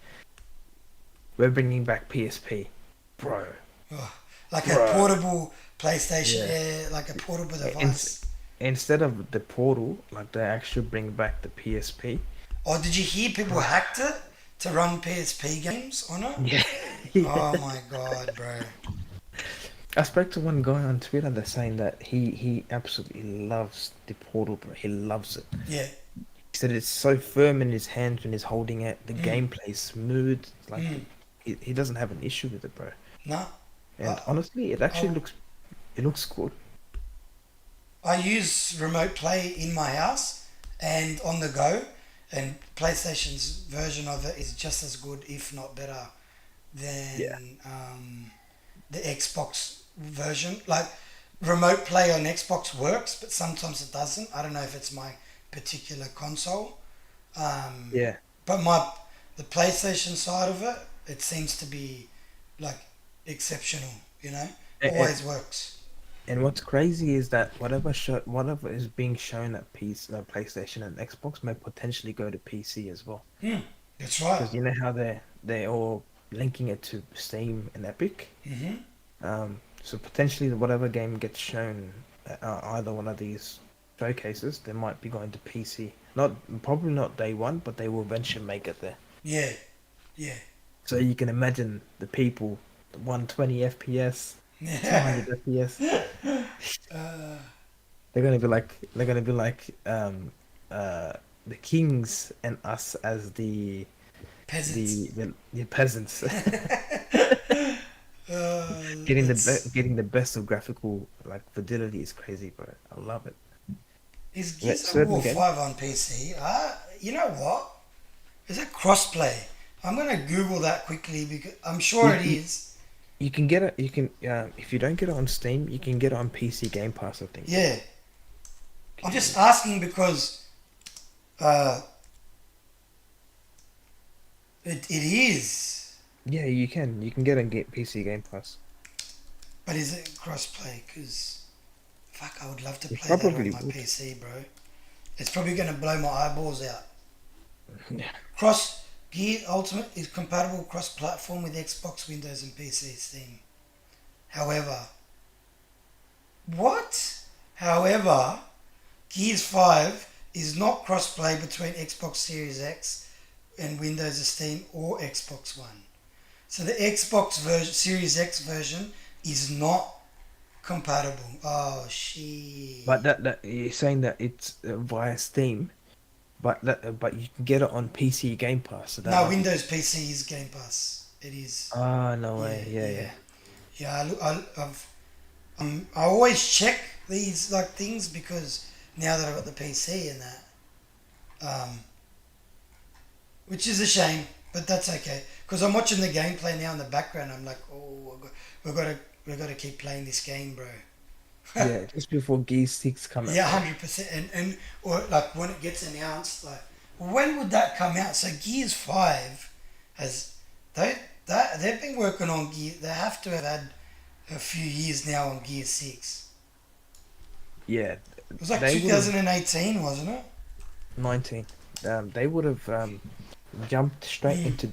S1: we're bringing back PSP, bro,
S2: Oh, like a
S1: bro.
S2: portable PlayStation,
S1: Yeah.
S2: yeah, like a portable
S1: In,
S2: device.
S1: instead of the Portal, like they actually bring back the PSP.
S2: Or did you hear people hacked it to run PSP games on it?
S1: Yeah, yeah.
S2: Oh my god, bro.
S1: I spoke to one guy on Twitter that's saying that he absolutely loves the Portal, bro. He loves it.
S2: Yeah.
S1: He said it's so firm in his hands when he's holding it. The
S2: Mm,
S1: gameplay is smooth. Like
S2: mm.
S1: he doesn't have an issue with it, bro.
S2: No.
S1: And
S2: I,
S1: honestly, it actually
S2: I,
S1: looks good.
S2: I use remote play in my house and on the go, and PlayStation's version of it is just as good, if not better,
S1: Yeah.
S2: than the Xbox version. Like remote play on Xbox works, but sometimes it doesn't. I don't know if it's my particular console. Um,
S1: Yeah.
S2: but the PlayStation side of it, it seems to be like exceptional. You know,
S1: And,
S2: always works.
S1: and what's crazy is that whatever is being shown at PlayStation and Xbox may potentially go to PC as well.
S2: Hmm. That's right.
S1: Because you know how they're all linking it to Steam and Epic.
S2: Mm-hmm.
S1: So potentially whatever game gets shown at either one of these showcases, they might be going to PC. Not probably not day one, but they will eventually make it there.
S2: Yeah, yeah,
S1: So you can imagine the people, the 120 FPS,
S2: yeah.
S1: 200 FPS.
S2: uh,
S1: They're gonna be like the kings and us as
S2: peasants.
S1: the peasants
S2: It's
S1: getting the best of graphical like fidelity is crazy, bro. I love it.
S2: is
S1: Yeah,
S2: Gears of
S1: certain
S2: War
S1: game
S2: 5 on PC. You know what? Is it crossplay? I'm gonna Google that quickly because I'm sure
S1: you,
S2: it
S1: you,
S2: is.
S1: you can get it. You can if you don't get it on Steam, you can get it on PC Game Pass, I think.
S2: Yeah, I'm
S1: Okay.
S2: just asking because uh, it is.
S1: Yeah, you can. You can get it on PC Game Pass.
S2: But is it crossplay? Because fuck, I would love to
S1: It
S2: play that on
S1: probably
S2: my
S1: would.
S2: PC, bro. It's probably gonna blow my eyeballs out.
S1: Yeah.
S2: Cross Gear Ultimate is compatible cross-platform with Xbox, Windows, and PC Steam. However, what? However, Gears 5 is not crossplay between Xbox Series X and Windows Steam or Xbox One. So the Xbox version, Series X version, is not compatible. Oh
S1: But
S2: shit.
S1: that you're saying that it's via Steam, but you can get it on PC Game Pass, so that
S2: No,
S1: might be.
S2: Windows PC is Game Pass. It is.
S1: Ah, no
S2: Yeah,
S1: way. Yeah,
S2: yeah,
S1: yeah.
S2: yeah. I always check these like things because now that I've got the PC and that, um, which is a shame, but that's okay. Because I'm watching the gameplay now in the background. I'm like, oh, we've got to keep playing this game, bro.
S1: Yeah, just before Gears 6 come out,
S2: Yeah,
S1: bro.
S2: 100%. And or like when it gets announced, like when would that come out? So Gears 5 has they that they've been working on Gear. They have to have had a few years now on Gear 6.
S1: Yeah,
S2: It was like
S1: they would have
S2: 2018, wasn't it?
S1: 19. They would have jumped straight into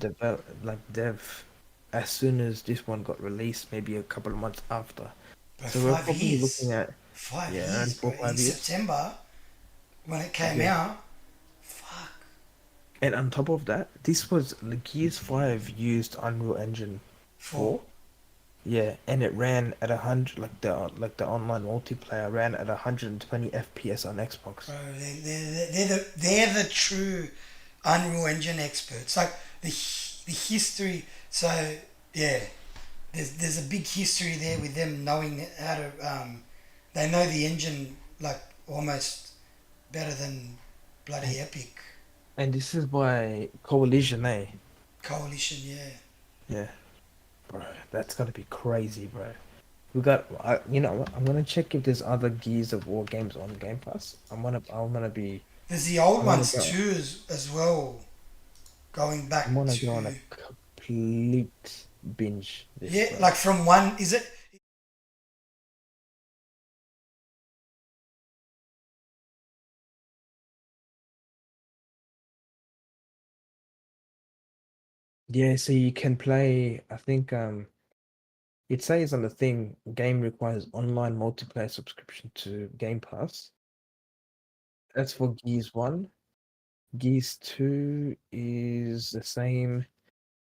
S1: dev as soon as this one got released, maybe a couple of months after.
S2: Bro,
S1: So we're
S2: five
S1: probably
S2: years.
S1: looking at,
S2: Five
S1: yeah,
S2: years,
S1: around
S2: bro.
S1: four,
S2: In
S1: 5 years.
S2: September, when it came
S1: Yeah.
S2: out, fuck.
S1: And on top of that, this was the Gears 5 used Unreal Engine
S2: Four.
S1: 4. Yeah, and it ran at 100, like the online multiplayer ran at 120 FPS on Xbox.
S2: Bro, they're the true Unreal Engine experts. Like the history. So yeah, there's a big history there with them knowing how to. They know the engine like almost better than bloody
S1: And
S2: Epic
S1: and this is by Coalition, eh?
S2: Coalition. Yeah.
S1: Yeah, bro, that's gonna be crazy, bro. We got, you know what? I'm gonna check if there's other Gears of War games on Game Pass.
S2: There's the old
S1: I'm gonna
S2: ones
S1: go,
S2: too as well. Going
S1: I'm
S2: back
S1: gonna
S2: to
S1: go on a complete binge this,
S2: yeah,
S1: bro.
S2: like from one. Is it?
S1: Yeah, so you can play. I think it says on the thing, game requires online multiplayer subscription to Game Pass. That's for Gears 1. Gears 2 is the same.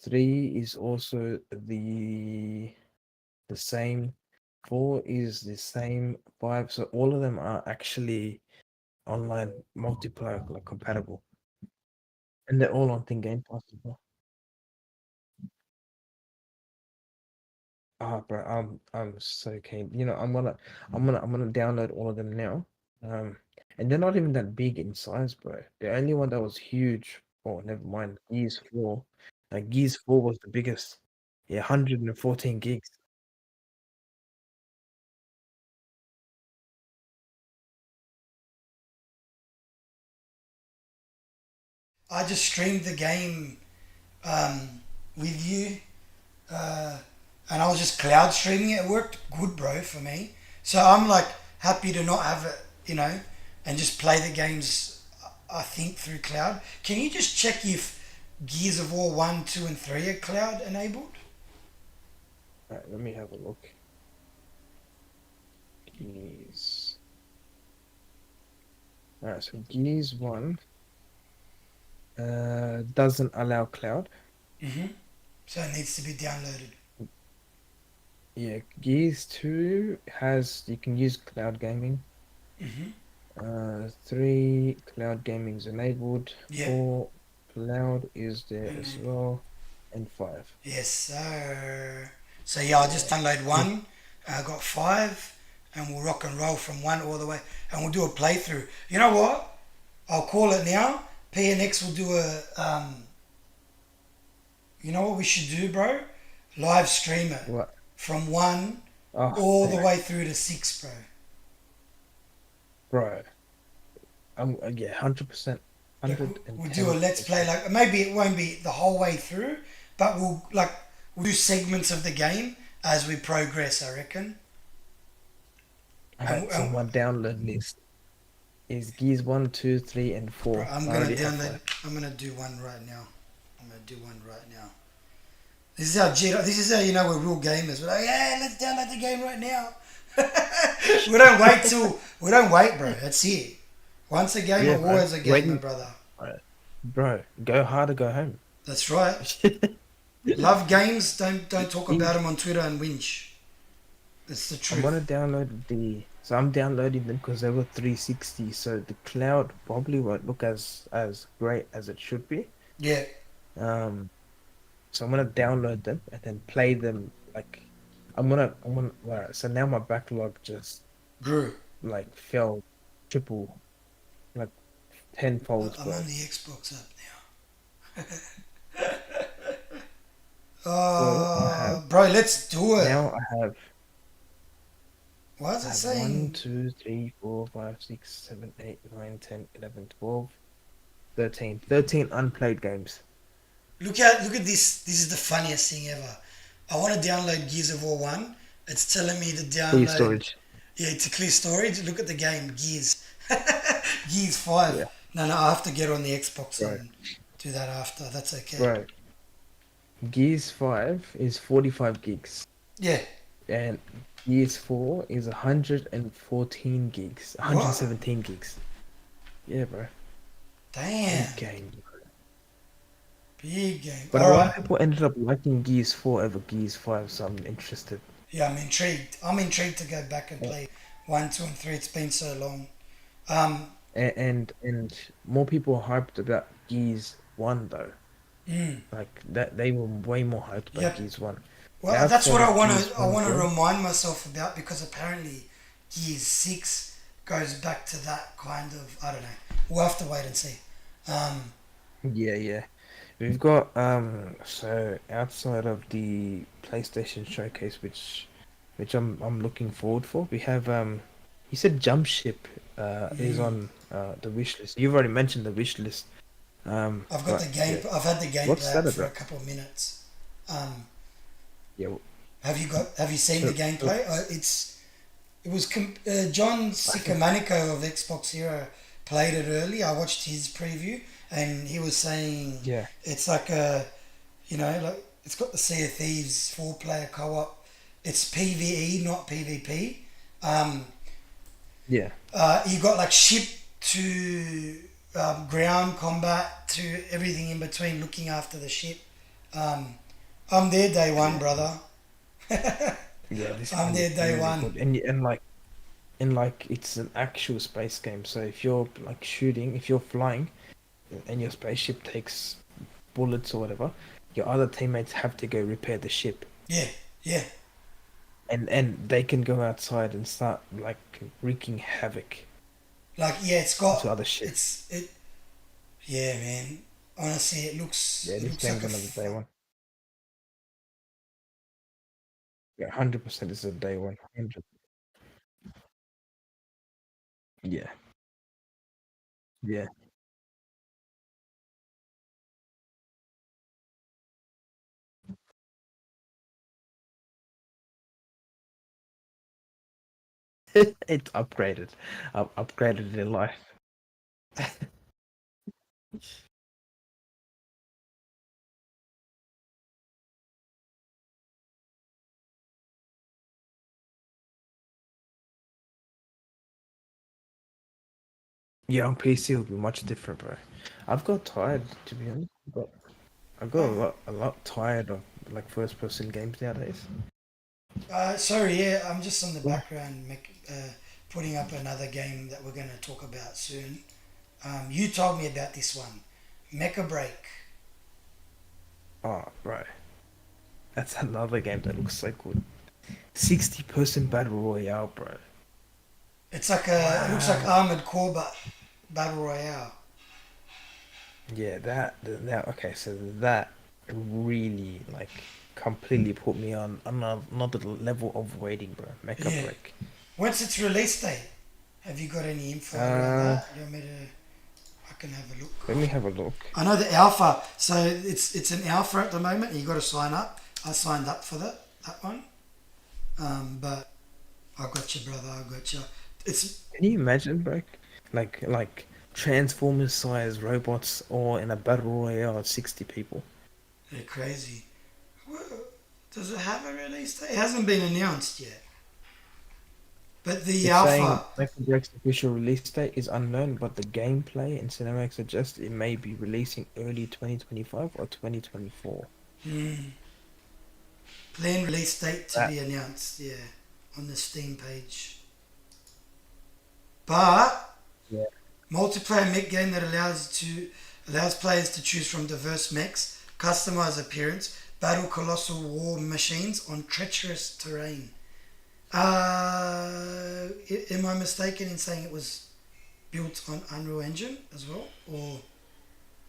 S1: 3 is also the same. 4 is the same. 5, so all of them are actually online multiplayer like compatible. And they're all on Thing Game Pass as well. Ah, bro, I'm so keen. You know, I'm gonna download all of them now. Um, and they're not even that big in size, bro. The only one that was huge, oh, never mind, Gears 4. Like Gears 4 was the biggest. Yeah, 114 gigs.
S2: I just streamed the game with you, uh, and I was just cloud streaming it. It worked good, bro, for me. So I'm like happy to not have it, and just play the games. I think through cloud. Can you just check if Gears of War 1, 2, and 3 are cloud enabled?
S1: All right, let me have a look. Gears. All right, so Gears 1 doesn't allow cloud.
S2: Mm-hmm. So it needs to be downloaded.
S1: Yeah, Gears 2 has, you can use cloud gaming.
S2: Mm-hmm.
S1: 3 cloud gaming is enabled.
S2: Yep.
S1: 4 cloud is there as
S2: Enabled.
S1: well. And 5.
S2: Yes, sir. So yeah, I just
S1: Yeah.
S2: download one. I got five, and we'll rock and roll from one all the way, and we'll do a playthrough. You know what? I'll call it now. PNX will do a. You know what we should do, bro? Live stream it
S1: What?
S2: from one
S1: Oh,
S2: all the
S1: bro.
S2: way through to six, bro.
S1: Bro. Yeah, 100%.
S2: Like we'll do a let's play.
S1: 110%.
S2: Like maybe it won't be the whole way through, but we'll do segments of the game as we progress, I reckon. And,
S1: Alright, so
S2: and
S1: my download list is Gears 1, 2, 3, and
S2: bro,
S1: 4.
S2: I'm
S1: I
S2: gonna
S1: already have
S2: download.
S1: 5.
S2: I'm gonna do one right now. I'm gonna do one right now. This is how This is how you know we're real gamers. We're like, yeah, let's download the game right now. We don't wait, bro. That's it. Once a gamer,
S1: Yeah, bro.
S2: always a gamer,
S1: Waiting.
S2: brother.
S1: Alright. Bro, go hard or go home.
S2: That's right. Love games. Don't talk
S1: In-
S2: about them on Twitter and whinge. It's the
S1: I'm gonna
S2: truth.
S1: download so I'm downloading them because they were 360, so the cloud probably won't look as great as it should be.
S2: Yeah,
S1: Um, so I'm gonna download them and then play them like right, so now my backlog just
S2: grew.
S1: like fell triple like tenfolds,
S2: I'm
S1: bro.
S2: on the Xbox app now.
S1: So I have
S2: Bro, let's do it.
S1: now
S2: Why is
S1: I
S2: it
S1: have one,
S2: saying?
S1: 2, 3, 4, 5, 6, 7, 8, 9, 10, 11, 12, 13. 13 unplayed games.
S2: Look at this. This is the funniest thing ever. I want to download Gears of War 1. It's telling me to
S1: Please
S2: download.
S1: storage.
S2: Yeah, to clear storage. Look at the game, Gears. Gears 5.
S1: Yeah,
S2: No, I have to get on the Xbox
S1: right.
S2: and do that after. That's okay.
S1: Right. Gears 5 is 45 gigs.
S2: Yeah.
S1: And Gears 4 is 114 gigs.
S2: What?
S1: 117 gigs. Yeah, bro.
S2: Damn.
S1: Big game.
S2: Big game.
S1: But a
S2: All
S1: lot of
S2: right.
S1: people ended up liking Gears 4 over Gears 5, so I'm interested.
S2: Yeah, I'm intrigued. I'm intrigued to go back and
S1: Yeah.
S2: play 1, 2, and 3. It's been so long.
S1: And more people are hyped about Gears 1 though.
S2: Mm,
S1: Like that they were way more hyped about
S2: yep.
S1: Gears 1.
S2: Well, that's
S1: Outside
S2: what
S1: of Gears
S2: I
S1: 1,
S2: want to
S1: bro.
S2: remind myself about because apparently Gears 6 goes back to that kind of I don't know. We'll have to wait and see. Um,
S1: Yeah, yeah. We've got so outside of the PlayStation showcase which I'm looking forward for, we have you said Jump Ship is
S2: mm,
S1: on the wish list. You've already mentioned the wish list.
S2: I've got the
S1: But
S2: game.
S1: yeah.
S2: I've had the
S1: What's
S2: gameplay
S1: that
S2: up for a
S1: about?
S2: couple of minutes. Um,
S1: Yeah,
S2: have you seen the
S1: so, so
S2: gameplay? It was John
S1: I think
S2: Sicamanico of Xbox Hero played it early. I watched his preview and he was saying
S1: yeah,
S2: it's like a like it's got the Sea of Thieves 4 player co-op. It's PVE, not PvP. Um,
S1: yeah.
S2: you got like ship to ground combat to everything in between, looking after the ship. Um, I'm there day one,
S1: Yeah.
S2: brother.
S1: Yeah, this
S2: I'm
S1: game
S2: there
S1: looks
S2: day
S1: really
S2: one.
S1: good. And like it's an actual space game. So if you're like shooting, if you're flying and your spaceship takes bullets or whatever, your other teammates have to go repair the ship.
S2: Yeah, yeah.
S1: And they can go outside and start like wreaking havoc
S2: Like yeah,
S1: to other ships.
S2: it's it. Yeah, man. Honestly,
S1: Yeah,
S2: it
S1: this
S2: looks like
S1: game's another day one. Yeah, 100% is a day one. 100. Yeah, yeah. It's upgraded. I've upgraded in life. Yeah, on PC it'll be much different, bro. I've got tired, to be honest. I got
S2: oh,
S1: a lot tired of like first person games nowadays.
S2: sorry. Yeah, I'm just on the
S1: Yeah.
S2: background, putting up another game that we're going to talk about soon. You told me about this one, Mecha Break.
S1: Oh, bro. That's another game that looks so good. 60-person battle royale, bro.
S2: It looks like
S1: Wow.
S2: Armored Core but Battle Royale.
S1: Yeah, that okay, so that really like completely put me on another level of waiting, bro. Mecha
S2: Yeah.
S1: break.
S2: When's its release date? Have you got any info around
S1: Uh,
S2: that? You want me to? I can have a look.
S1: Let me have a look.
S2: I know the alpha. So it's an alpha at the moment. And you got to sign up. I signed up for that one. But I got you, brother. I got you. It's
S1: Can you imagine, bro? Like Transformers size robots or in a battle royale of 60 people.
S2: they're crazy. Well, does it have a release date? It hasn't been announced yet. But the
S1: It's
S2: alpha,
S1: saying Michael Jack's official release date is unknown, but the gameplay and cinematics suggest it may be releasing early 2025 or 2024.
S2: planned release date to
S1: That
S2: be announced. Yeah, on the Steam page. But
S1: yeah,
S2: multiplayer mech game that allows players to choose from diverse mechs, customized appearance, battle colossal war machines on treacherous terrain. Am I mistaken in saying it was built on Unreal Engine as well, or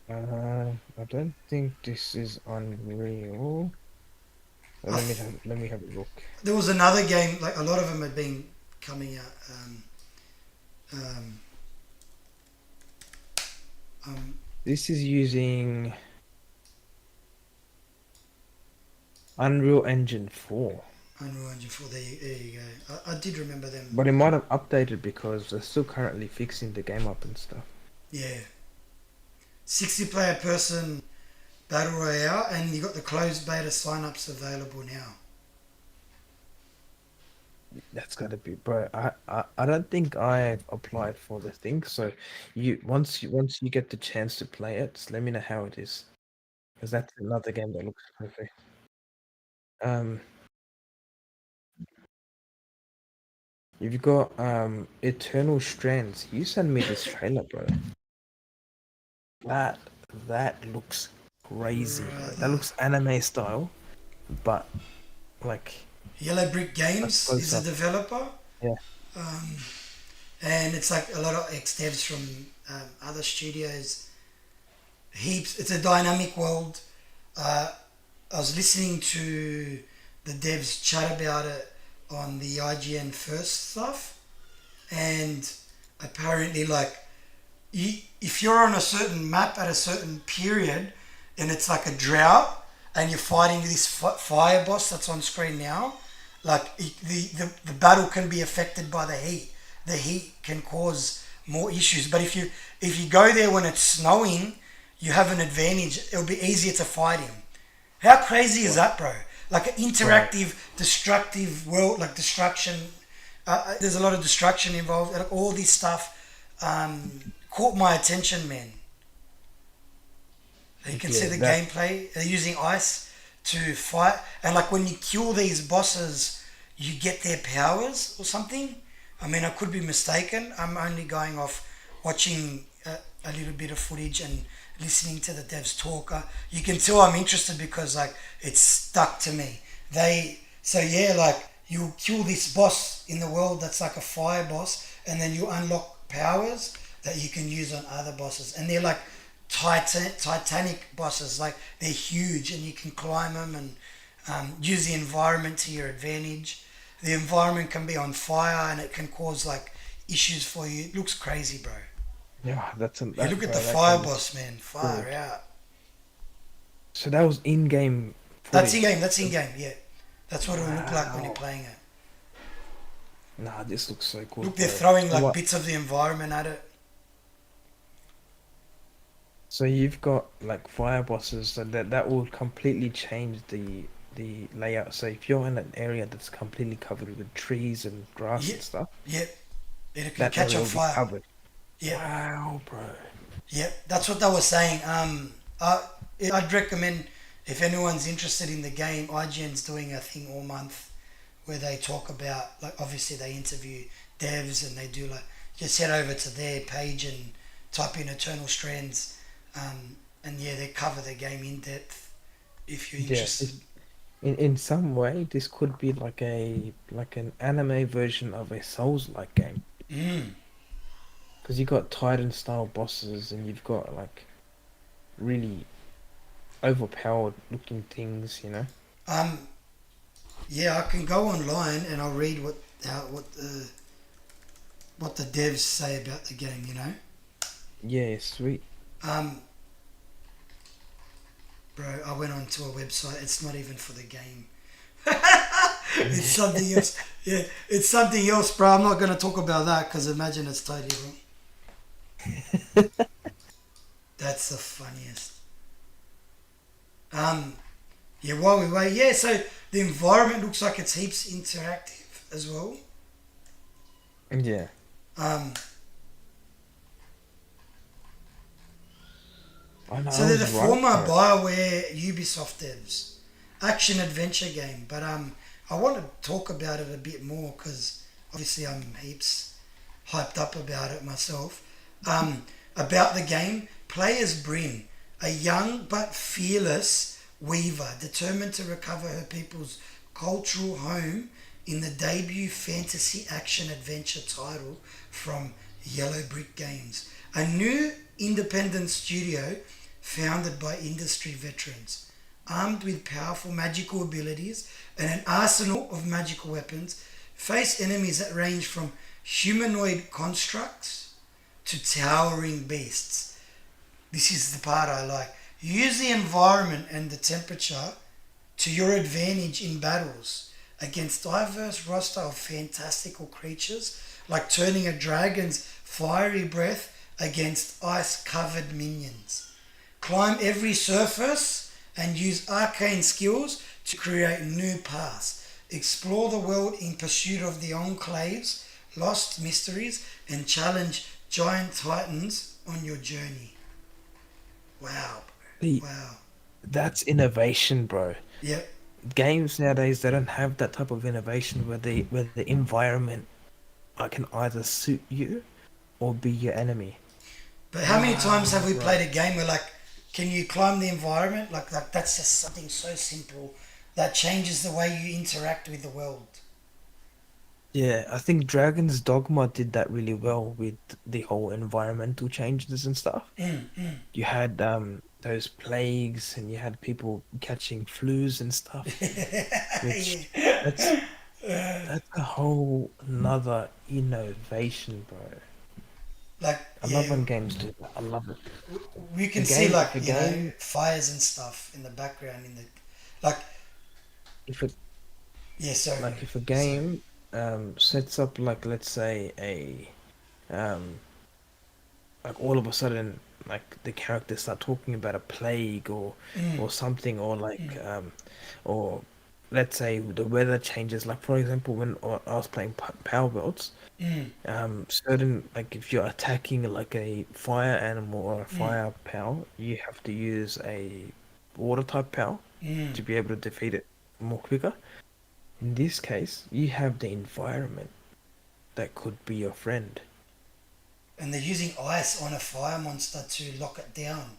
S1: I don't think this is Unreal.
S2: I
S1: Let me have a look.
S2: there was another game like a lot of them had been coming out. Um, um,
S1: This is using Unreal Engine 4,
S2: Unreal Engine 4. There you go. I did remember them.
S1: but it might have updated because they're still currently fixing the game up and stuff.
S2: Yeah, 60-player person battle royale, and you got the closed beta sign-ups available now.
S1: That's gotta be, bro. I don't think I applied for the thing. So once you get the chance to play it, just let me know how it is, because that's another game that looks perfect. Um, you've got Eternal Strands. You sent me this trailer, bro. That that looks crazy, bro. That
S2: Brother.
S1: looks anime style, but like
S2: Yellow Brick
S1: a
S2: Games is
S1: close
S2: the
S1: up.
S2: developer,
S1: Yeah,
S2: and it's like a lot of ex devs from other studios. Heaps. It's a dynamic world. Uh, I was listening to the devs chat about it on the IGN first stuff, and apparently, like, if you're on a certain map at a certain period, and it's like a drought, and you're fighting this fire boss that's on screen now, like the battle can be affected by the heat. The heat can cause more issues. But if you go there when it's snowing, you have an advantage. It'll be easier to fight him. How crazy is
S1: bro,
S2: that, bro? Like an
S1: bro.
S2: interactive, destructive world, like destruction. There's a lot of destruction involved. Like all this stuff caught my attention, man. You can see
S1: Yeah,
S2: the
S1: that
S2: gameplay. They're using ice to fight, and like when you kill these bosses, you get their powers or something. I mean, I could be mistaken. I'm only going off watching a little bit of footage and listening to the devs talk. You can tell I'm interested because like it's stuck to me. So yeah, like you kill this boss in the world that's like a fire boss, and then you unlock powers that you can use on other bosses, and they're like titanic bosses. Like they're huge, and you can climb them and use the environment to your advantage. The environment can be on fire, and it can cause like issues for you. It looks crazy, bro.
S1: yeah,
S2: You look at the
S1: bro. That
S2: fire
S1: game looks
S2: boss, man. Fire
S1: good.
S2: out.
S1: So that was in-game
S2: That's in
S1: footage.
S2: game. That's in game. Yeah, that's what it will look like when you're
S1: Wow.
S2: playing it.
S1: Nah, this looks so
S2: Look,
S1: good,
S2: they're
S1: bro.
S2: throwing
S1: So
S2: like
S1: what?
S2: bits of the environment at it.
S1: So you've got like fire bosses, so that will completely change the layout. So if you're in an area that's completely covered with trees and grass and
S2: Yep,
S1: stuff,
S2: yep. It can
S1: that
S2: catch
S1: area
S2: on
S1: will be
S2: fire.
S1: covered.
S2: Yep,
S1: Wow, bro.
S2: yep. That's what they were saying. I, I'd recommend if anyone's interested in the game, IGN's doing a thing all month where they talk about like obviously they interview devs and they do like just head over to their page and type in Eternal Strands, and yeah, they cover the game in depth if you're
S1: Yeah,
S2: interested.
S1: in some way this could be like an anime version of a Souls-like game
S2: Mm.
S1: because you got Titan style bosses and you've got like really overpowered looking things, you know?
S2: Um, yeah, I can go online and I'll read what the devs say about the game.
S1: Yeah, sweet.
S2: Um, bro, I went onto a website. It's not even for the game. It's something else. Yeah, it's something else, bro. I'm not gonna talk about that because imagine it's totally wrong. That's the funniest. Um, yeah. While we wait, yeah. So the environment looks like it's heaps interactive as well.
S1: Yeah,
S2: Um,
S1: I know
S2: so
S1: I
S2: they're the
S1: was right,
S2: former
S1: bro.
S2: Bioware Ubisoft devs, action adventure game. But I want to talk about it a bit more because obviously I'm heaps hyped up about it myself. Um, about the game, play as Bryn, a young but fearless weaver determined to recover her people's cultural home in the debut fantasy action adventure title from Yellow Brick Games, a new independent studio founded by industry veterans. Armed with powerful magical abilities and an arsenal of magical weapons, face enemies that range from humanoid constructs to towering beasts. This is the part I like. Use the environment and the temperature to your advantage in battles against diverse roster of fantastical creatures, like turning a dragon's fiery breath against ice-covered minions. Climb every surface and use arcane skills to create new paths. Explore the world in pursuit of the enclaves, lost mysteries, and challenge giant titans on your journey. Wow.
S1: See,
S2: Wow.
S1: that's innovation, bro.
S2: Yep.
S1: Games nowadays they don't have that type of innovation where the environment can either suit you or be your enemy.
S2: But how many times have
S1: Wow,
S2: we
S1: bro.
S2: played a game where, like, can you climb the environment? Like that's just something so simple that changes the way you interact with the world.
S1: Yeah, I think Dragon's Dogma did that really well with the whole environmental changes and stuff. You had those plagues and you had people catching flus and stuff, which that's
S2: Yeah.
S1: that's a whole another innovation, bro.
S2: Like,
S1: I love
S2: yeah,
S1: when games do that. I love it.
S2: we
S1: A
S2: can see,
S1: game,
S2: like,
S1: if a
S2: you know,
S1: game,
S2: fires and stuff in the background in the, like,
S1: if a
S2: yeah, sorry,
S1: like if a
S2: sorry.
S1: game sets up like let's say a um like all of a sudden like the characters start talking about a plague or something or like or let's say the weather changes like for example when I was playing Power Worlds certain like if you're attacking like a fire animal or a fire power you have to use a water type power to be able to defeat it more quicker. In this case you have the environment that could be your friend.
S2: And they're using ice on a fire monster to lock it down.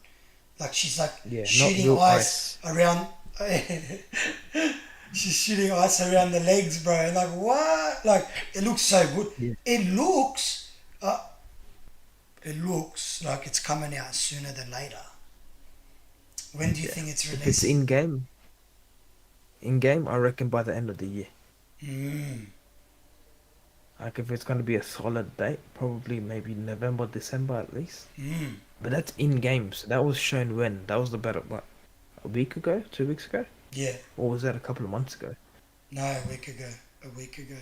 S2: Like, she's like
S1: Yeah, not
S2: shooting
S1: real
S2: ice
S1: ice.
S2: around. She's shooting ice around the legs, bro. And like, what? Like, it looks so good.
S1: Yeah.
S2: It looks, uh, it looks like it's coming out sooner than later. When do you
S1: Yeah.
S2: think it's
S1: If it's
S2: releasing?
S1: in game, I reckon by the end of the year.
S2: Mm,
S1: Like if it's gonna be a solid date, probably maybe November, December at least.
S2: mm.
S1: But that's in game, so that was shown when? That was about what, a week ago, 2 weeks ago?
S2: Yeah.
S1: Or was that a couple of months ago?
S2: No, a week ago. A week ago.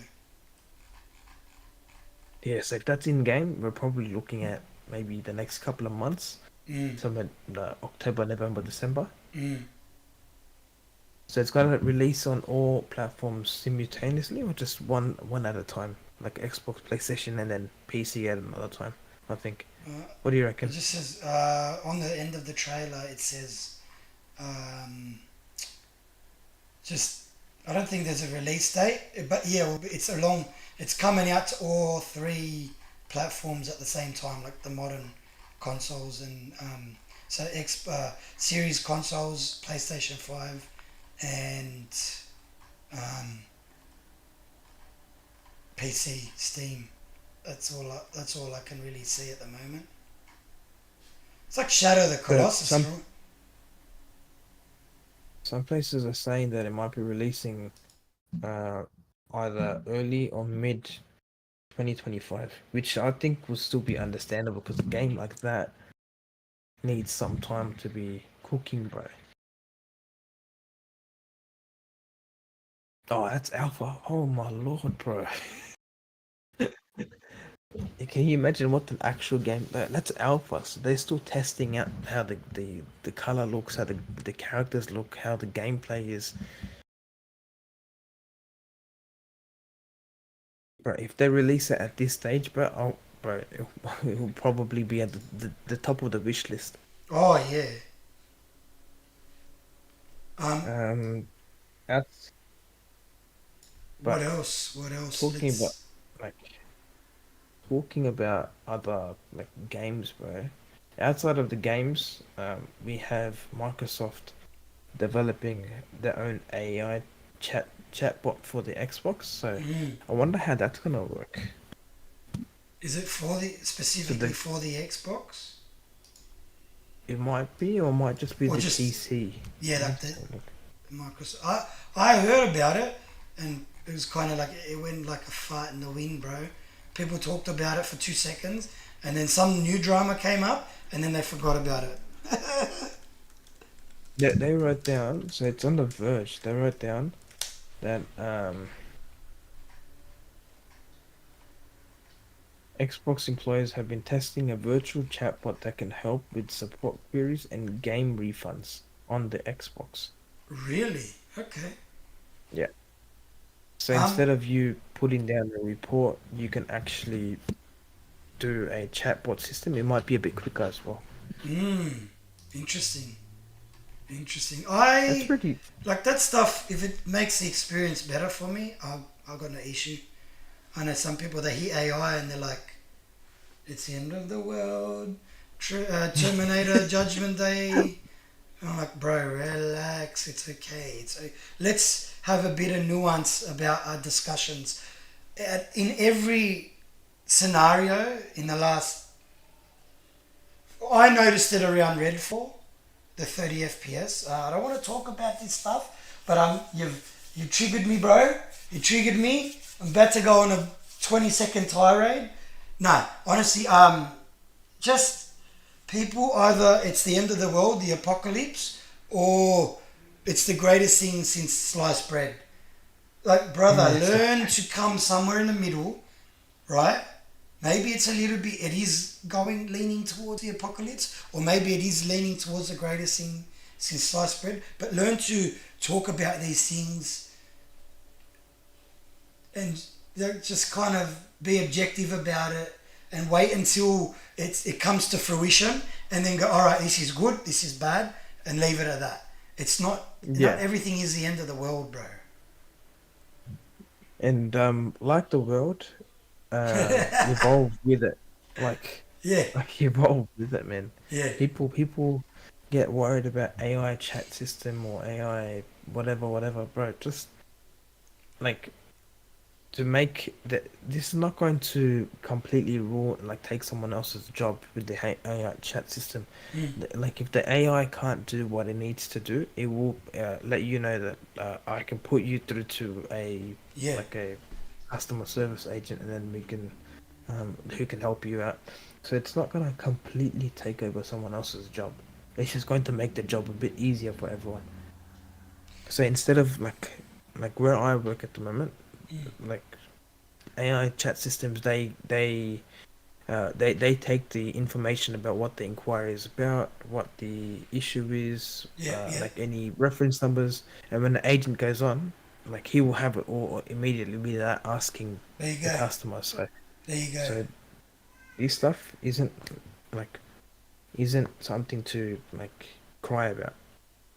S1: Yeah, so if that's in game, we're probably looking at maybe the next couple of months,
S2: Mm,
S1: somewhere October, November, December.
S2: mm.
S1: So it's gonna release on all platforms simultaneously or just one at a time, like Xbox, PlayStation, and then PC at another time. I think.
S2: Uh,
S1: What do you
S2: it
S1: reckon?
S2: just says on the end of the trailer. It says um, just. I don't think there's a release date, but yeah, it's along. It's coming out to all three platforms at the same time, like the modern consoles and so series consoles, PlayStation 5, and um, PC, Steam. That's all I can really see at the moment. It's like Shadow of the
S1: But
S2: Colossus,
S1: some
S2: bro.
S1: some places are saying that it might be releasing uh either early or mid 2025, which I think will still be understandable because a game like that needs some time to be cooking, bro. Oh, that's alpha. Oh my lord, bro. Can you imagine what the actual game? That's alpha. So they're still testing out how the color looks, how the characters look, how the gameplay is. Bro, if they release it at this stage, bro, bro, it'll probably be at the top of the wish list.
S2: Oh yeah. Um,
S1: Um, that's
S2: what
S1: but
S2: else? What else?
S1: talking about
S2: Let's.
S1: like talking about other like games, bro. Outside of the games, we have Microsoft developing their own AI chatbot for the Xbox. So
S2: Mm,
S1: I wonder how that's gonna work.
S2: is it for the
S1: So
S2: specifically for the Xbox
S1: it might be, or it might just be
S2: or
S1: the
S2: just
S1: PC.
S2: yeah,
S1: Yeah.
S2: like the
S1: So, like,
S2: Microsoft? I heard about it, and it was kind of like it went like a fart in the wind, bro. People talked about it for 2 seconds, and then some new drama came up, and then they forgot about it.
S1: they wrote down. So it's on the Verge. They wrote down that Xbox employees have been testing a virtual chatbot that can help with support queries and game refunds on the Xbox.
S2: Really? Okay.
S1: Yeah. So
S2: Um.
S1: instead of you putting down a report, you can actually do a chatbot system. It might be a bit quicker as well.
S2: Mm, interesting. Interesting.
S1: That's
S2: I
S1: pretty.
S2: like that stuff. If it makes the experience better for me, I've got no issue. I know some people they hear AI and they're like, "It's the end of the world." Terminator Judgment Day. I'm like, bro, relax. It's okay. Let's have a bit of nuance about our discussions. In every scenario in the last, I noticed it around Redfall, the 30 FPS. I don't want to talk about this stuff, but you triggered me, bro. You triggered me. I'm about to go on a 20-second tirade. No, honestly, just people either it's the end of the world, the apocalypse, or it's the greatest thing since sliced bread. Like, brother,
S1: Yes.
S2: learn to come somewhere in the middle, right? Maybe it's a little bit, it is going, leaning towards the apocalypse, or maybe it is leaning towards the greatest thing since sliced bread. But learn to talk about these things and just kind of be objective about it and wait until it comes to fruition and then go, all right, this is good, this is bad, and leave it at that. It's not
S1: Yeah.
S2: everything is the end of the world, bro.
S1: And like the world, evolve with it. Like
S2: Yeah,
S1: like evolve with it, man.
S2: yeah,
S1: People get worried about AI chat system or AI whatever, bro. Just like to make that this is not going to completely rule like take someone else's job with the AI chat system.
S2: mm,
S1: Like if the AI can't do what it needs to do, it will let you know that I can put you through to a
S2: yeah.
S1: like a customer service agent, and then we can who can help you out. So it's not gonna completely take over someone else's job. It's just going to make the job a bit easier for everyone. So instead of like where I work at the moment, like AI chat systems, they take the information about what the inquiry is about, what the issue is,
S2: Yeah, yeah.
S1: like any reference numbers, and when the agent goes on, like he will have it all immediately without asking
S2: There you
S1: the
S2: go.
S1: customer. So
S2: There you go.
S1: so this stuff like isn't something to like cry about.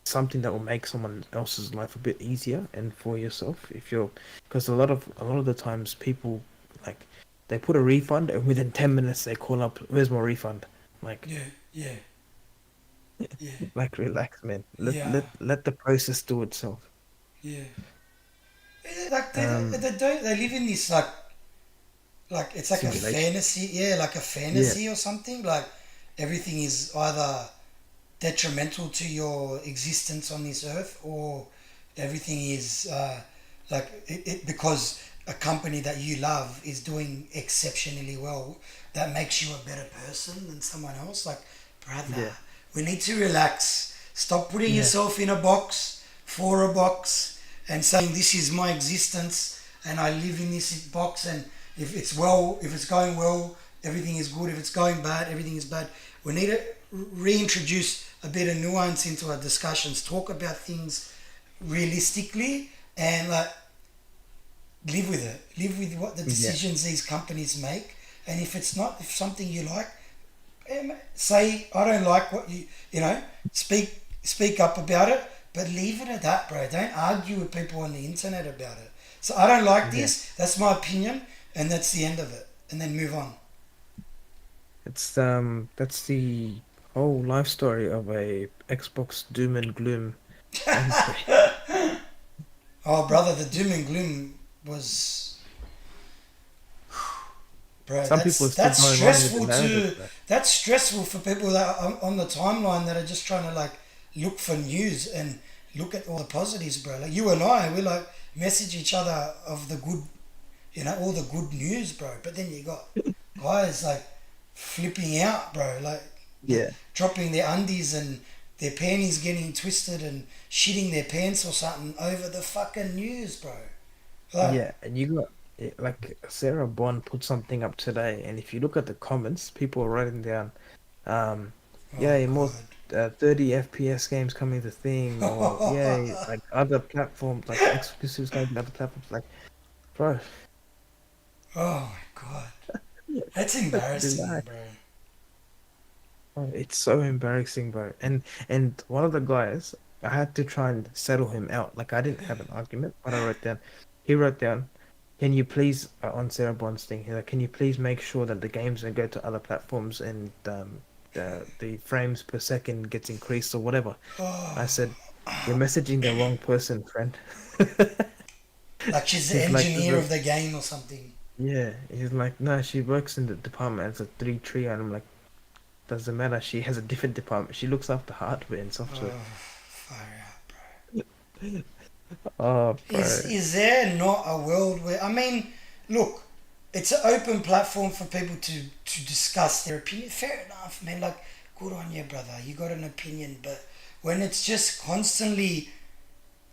S1: Something that will make someone else's life a bit easier and for yourself if you're because a lot of the times people like they put a refund and within 10 minutes they call up, where's my refund? like
S2: Yeah, yeah, yeah,
S1: like relax, man. let
S2: yeah,
S1: let let the process do itself.
S2: yeah. Like
S1: um
S2: they don't they live in this like it's like a
S1: Simulation.
S2: fantasy, yeah, like a
S1: Yeah.
S2: fantasy or something. Like everything is either detrimental to your existence on this earth, or everything is because a company that you love is doing exceptionally well, that makes you a better person than someone else. Like, brother,
S1: Yeah.
S2: we need to relax. Stop putting
S1: Yeah.
S2: yourself in a box, for a box, and saying this is my existence and I live in this box, and if it's going well, everything is good. If it's going bad, everything is bad. We need to reintroduce a bit of nuance into our discussions. Talk about things realistically and like live with it. Live with what the
S1: Yeah,
S2: decisions these companies make. And if something you like, say I don't like what you know. Speak up about it, but leave it at that, bro. Don't argue with people on the internet about it. So I don't like
S1: yeah.
S2: this. That's my opinion, and that's the end of it. And then move on.
S1: That's the whole life story of a Xbox doom and gloom fanboy.
S2: Oh, brother, the doom and gloom was, bro.
S1: Some people are still
S2: That's
S1: going on with the
S2: stressful
S1: narrative,
S2: to.
S1: bro.
S2: That's stressful for people that are on the timeline that are just trying to like look for news and look at all the positives, bro. Like you and I, we like message each other of the good, all the good news, bro. But then you got guys like flipping out, bro. Like
S1: Yeah,
S2: dropping their undies and their panties getting twisted and shitting their pants or something over the fucking news, bro. Like,
S1: yeah, and you got like Sarah Bond put something up today, and if you look at the comments, people are writing down, um,
S2: oh
S1: yay, more
S2: god.
S1: 30 FPS games coming to thing, or yay, like other platforms, like exclusives going to other platforms, like, bro,
S2: Oh my god. That's embarrassing,
S1: relax.
S2: bro.
S1: Oh, it's so embarrassing, bro. And one of the guys, I had to try and settle him out. Like I didn't have an argument, but I wrote down. He wrote down, "Can you please on Sarah Bond's thing? He's like, can you please make sure that the games that go to other platforms and the frames per second gets increased or whatever?" I said, "You're messaging the wrong person, friend."
S2: Like she's the
S1: He's like,
S2: engineer of the game or something.
S1: yeah. He's like, no, she works in the department as a three tree, and I'm like, doesn't matter. She has a different department. She looks after hardware and software.
S2: Oh, far out, bro.
S1: Oh,
S2: Is
S1: bro.
S2: is there not a world where I mean, look, it's an open platform for people to discuss their opinion. Fair enough, man. Like, good on you, brother. You got an opinion, but when it's just constantly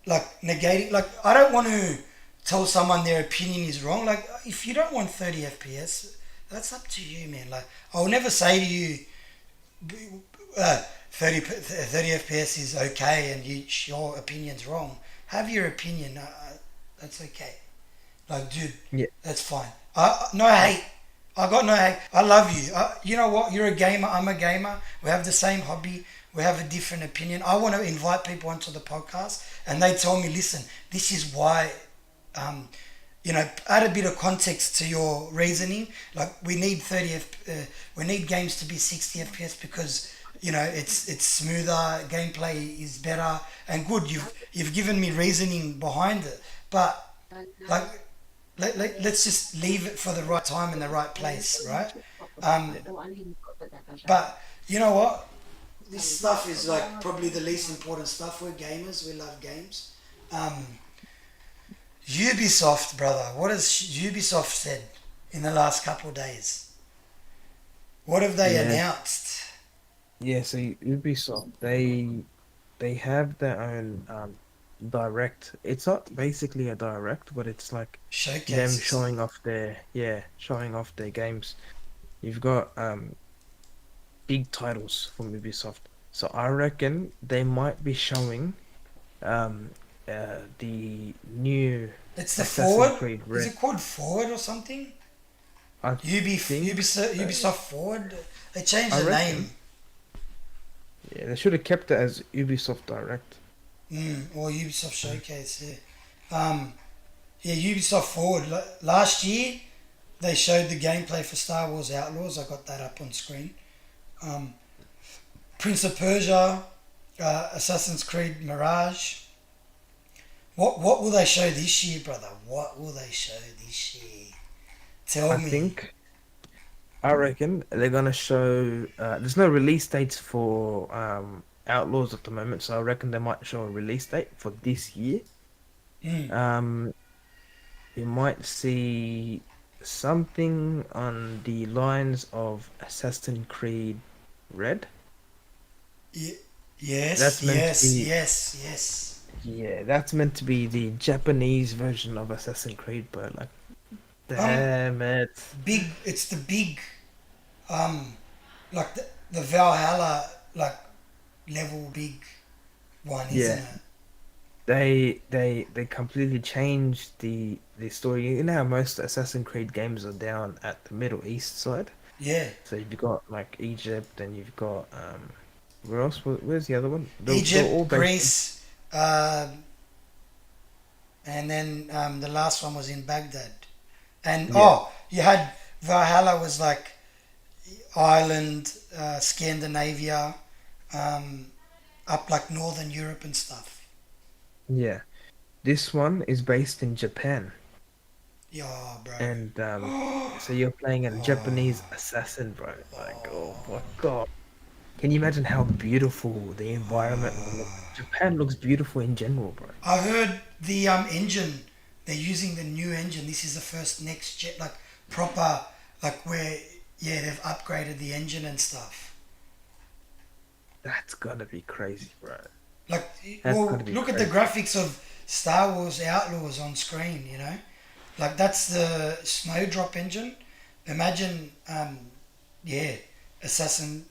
S2: like negating, like I don't want to tell someone their opinion is wrong. Like, if you don't want 30 FPS, that's up to you, man. Like, I'll never say to you, 30 FPS is okay and your opinion's wrong. Have your opinion. That's okay. Like, dude,
S1: Yeah,
S2: that's fine. No hate. I got no hate. I love you. You know what? You're a gamer. I'm a gamer. We have the same hobby. We have a different opinion. I want to invite people onto the podcast, and they tell me, listen, this is why. Um, add a bit of context to your reasoning. Like we need we need games to be 60 FPS because it's smoother, gameplay is better and good. You've given me reasoning behind it, but like let's just leave it for the right time and the right place, right? Um, but you know what? This stuff is like probably the least important stuff. We're gamers. We love games. Um, Ubisoft, brother. What has Ubisoft said in the last couple of days? What have they
S1: yeah,
S2: announced?
S1: yeah. So Ubisoft, they have their own direct. It's not basically a direct, but it's like them
S2: Showcases.
S1: showing off showing off their games. You've got big titles from Ubisoft. So I reckon they might be showing um the new
S2: It's the
S1: Assassin's
S2: Forward.
S1: Creed
S2: Is
S1: Red.
S2: it called Forward or something?
S1: I think so.
S2: Ubisoft Forward. They changed
S1: I
S2: the
S1: reckon.
S2: name.
S1: Yeah, they should have kept it as Ubisoft Direct.
S2: Or Ubisoft Showcase. Yeah. Yeah. Ubisoft Forward. Last year they showed the gameplay for Star Wars Outlaws. I got that up on screen. Um, Prince of Persia, Assassin's Creed Mirage. What will they show this year, brother? What will they show this year? Tell
S1: I
S2: me.
S1: think I reckon they're gonna show. There's no release dates for Outlaws at the moment, so I reckon they might show a release date for this year.
S2: Mm.
S1: Um, you might see something on the lines of Assassin's Creed Red.
S2: Yes,
S1: That's meant to
S2: yes,
S1: be
S2: yes, yes.
S1: Yeah, that's meant to be the Japanese version of Assassin's Creed, bro. Like,
S2: Um,
S1: damn it.
S2: it's the big, um, like the Valhalla, like level big one, isn't
S1: Yeah,
S2: it?
S1: they completely changed the story. You know how most Assassin's Creed games are down at the Middle East side.
S2: Yeah,
S1: So you've got like Egypt, and you've got where else? Where's the other one? They're all
S2: Egypt,
S1: based in,
S2: Greece, and then the last one was in Baghdad. And
S1: yeah,
S2: you had Valhalla was like Ireland, Scandinavia, um, up like Northern Europe and stuff.
S1: yeah. This one is based in Japan,
S2: Yeah, bro.
S1: and so you're playing a Japanese
S2: Oh,
S1: assassin, bro. Like, oh my
S2: oh,
S1: God. Can you imagine how beautiful the environment will look?
S2: oh.
S1: Japan looks beautiful in general, bro.
S2: I heard the engine. They're using the new engine. This is the first next jet, like proper, like where yeah they've upgraded the engine and stuff.
S1: That's gotta be crazy, bro.
S2: Like,
S1: That's gotta
S2: well,
S1: be
S2: look at the
S1: crazy.
S2: graphics of Star Wars Outlaws on screen. You know, like that's the Snowdrop engine. Imagine, yeah, Assassin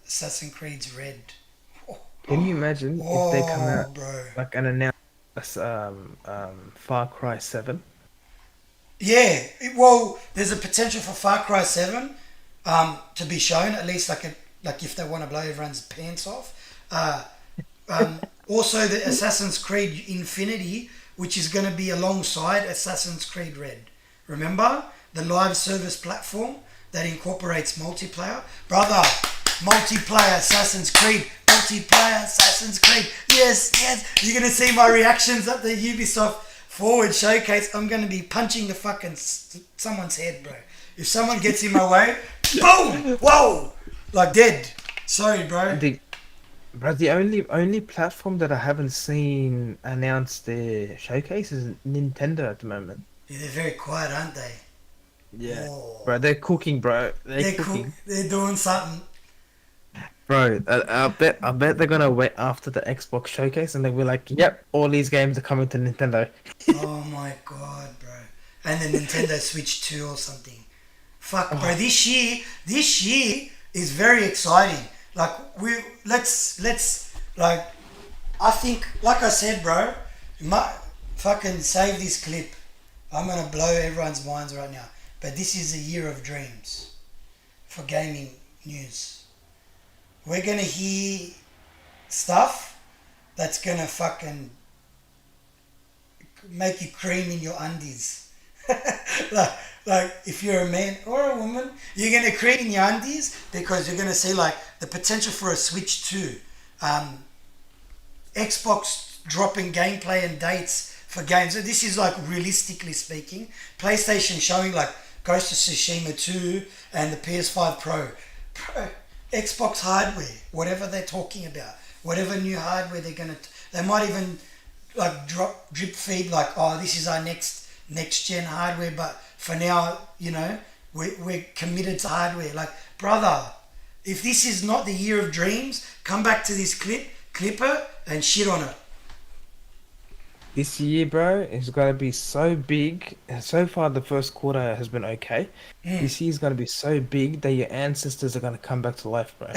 S2: Creed's Red.
S1: Can you imagine if they come out
S2: Oh, bro.
S1: like and announce Far Cry 7?
S2: Yeah, well, there's a potential for Far Cry 7 to be shown, at least like if they want to blow everyone's pants off. Also, the Assassin's Creed Infinity, which is going to be alongside Assassin's Creed Red. Remember? The live service platform that incorporates multiplayer. Brother, multiplayer Assassin's Creed. Multiplayer Assassin's Creed. Yes, yes. You're going to see my reactions at the Ubisoft Forward Showcase. I'm going to be punching the fucking someone's head, bro. If someone gets in my way, boom! Whoa! Like dead. Sorry, bro.
S1: The But the only platform that I haven't seen announce their showcase is Nintendo at the moment.
S2: Yeah, they're very quiet, aren't they?
S1: Yeah.
S2: Oh.
S1: Bro, they're cooking, bro. They're
S2: They're cook.
S1: cooking.
S2: They're doing something.
S1: Bro, I bet they're gonna wait after the Xbox showcase and they'll be like, "Yep, all these games are coming to Nintendo."
S2: Oh my god, bro! And the Nintendo Switch 2 or something. Fuck, bro!
S1: Oh,
S2: This year is very exciting. Like let's like I think like I said, bro. You might fucking save this clip. I'm gonna blow everyone's minds right now. But this is a year of dreams for gaming news. We're gonna hear stuff that's gonna fucking make you cream in your undies. like, like if you're a man or a woman, you're gonna cream in your undies because you're gonna see like the potential for a Switch 2. Xbox dropping gameplay and dates for games. So this is like realistically speaking, PlayStation showing like Ghost of Tsushima 2 and the PS5 Pro. Xbox hardware, whatever they're talking about, whatever new hardware they might even like drip feed like, oh, this is our next gen hardware, but for now, we're committed to hardware. Like, brother, if this is not the year of dreams, come back to this clipper and shit on it.
S1: this year, bro, is gonna be so big. And so far, the first quarter has been okay.
S2: Mm.
S1: This year's gonna be so big that your ancestors are gonna come back to life, bro.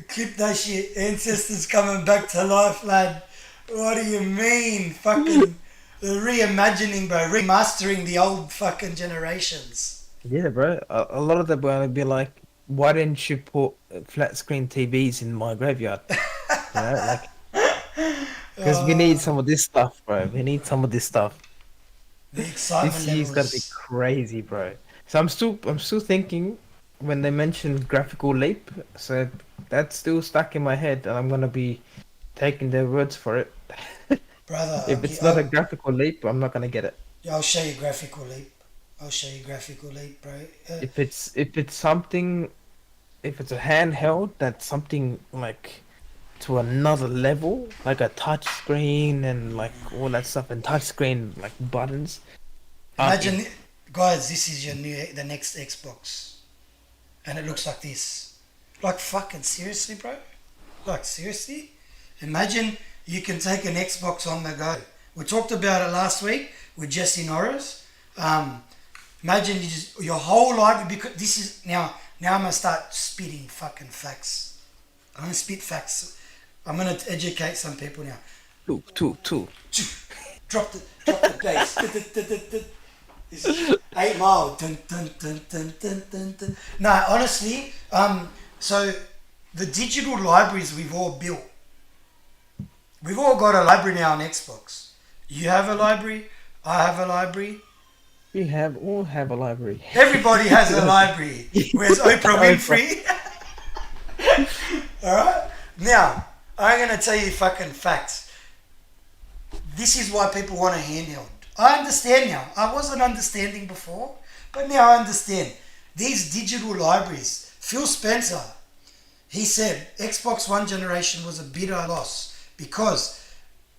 S2: Clip that shit. Ancestors coming back to life, lad. What do you mean? Fucking reimagining, bro. Remastering the old fucking generations.
S1: Yeah, bro. A lot of them will be like, "Why didn't you put flat screen TVs in my graveyard?" Like because we need
S2: Uh,
S1: some of this stuff, bro. We need some of this stuff.
S2: the excitement
S1: This year's gonna be
S2: levels.
S1: crazy, bro. So I'm still thinking when they mentioned graphical leap, so that's still stuck in my head, and I'm gonna be taking their words for it.
S2: Brother,
S1: If it's not a graphical leap, I'm not gonna get it.
S2: I'll show you graphical leap. I'll show you graphical leap, bro.
S1: If it's something, if it's a handheld, that's something like to another level, like a touch screen and like all that stuff, and touch screen like buttons. I'm in.
S2: Imagine, guys, this is the next Xbox, and it looks like this. Like fucking seriously, bro. Like seriously, Imagine you can take an Xbox on the go. We talked about it last week with Jesse Norris. Imagine your whole library, because this is now I'm gonna start spitting fucking facts. I'm gonna spit facts. I'm gonna educate some people now.
S1: Two.
S2: Drop the bass. This is 8 Mile. Dun, dun, dun, dun, dun, dun, dun. No, honestly, so the digital libraries we've all built. We've all got a library now on Xbox. You have a library. I have a library.
S1: We all have a library.
S2: Everybody has a library. Where's Oprah Winfrey? Alright? Now, I'm going to tell you fucking facts. This is why people want a handheld. I understand now. I wasn't understanding before, but now I understand. These digital libraries, Phil Spencer, he said Xbox One generation was a bitter loss because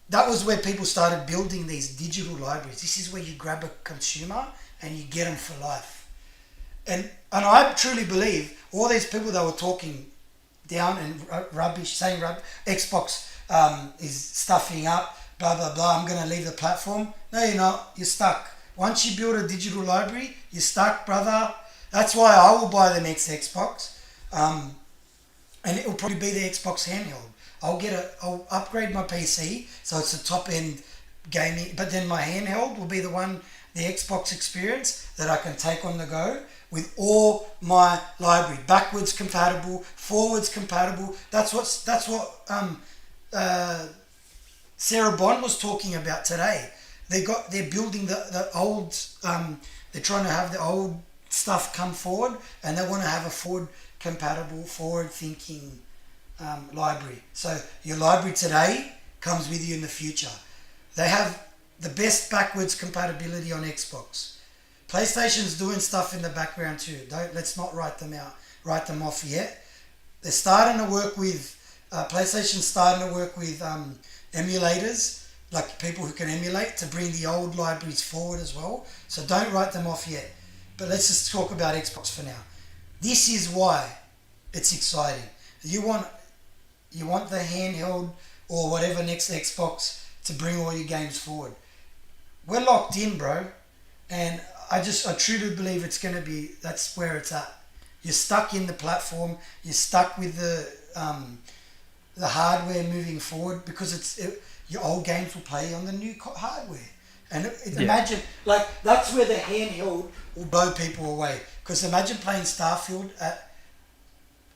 S2: that was where people started building these digital libraries. This is where you grab a consumer and you get them for life. And I truly believe all these people that were talking down and rubbish, saying Xbox is stuffing up, blah, blah, blah, I'm going to leave the platform. No, you're not. You're stuck. Once you build a digital library, you're stuck, brother. That's why I will buy the next Xbox. And it will probably be the Xbox handheld. I'll upgrade my PC so it's a top end gaming, but then my handheld will be the Xbox experience that I can take on the go with all my library, backwards compatible, forwards compatible. That's what Sarah Bond was talking about today. They're building the old. They're trying to have the old stuff come forward, and they want to have a forward compatible, forward thinking library. So your library today comes with you in the future. They have the best backwards compatibility on Xbox. PlayStation's doing stuff in the background too. Let's not write them off yet. They're starting to work with PlayStation's starting to work with emulators, like people who can emulate to bring the old libraries forward as well. So don't write them off yet. But let's just talk about Xbox for now. This is why it's exciting. You want the handheld or whatever next Xbox to bring all your games forward. We're locked in, bro. And I truly believe that's where it's at. You're stuck in the platform. You're stuck with the hardware moving forward because your old games will play on the new hardware. And imagine, that's where the handheld will blow people away. Because imagine playing Starfield at,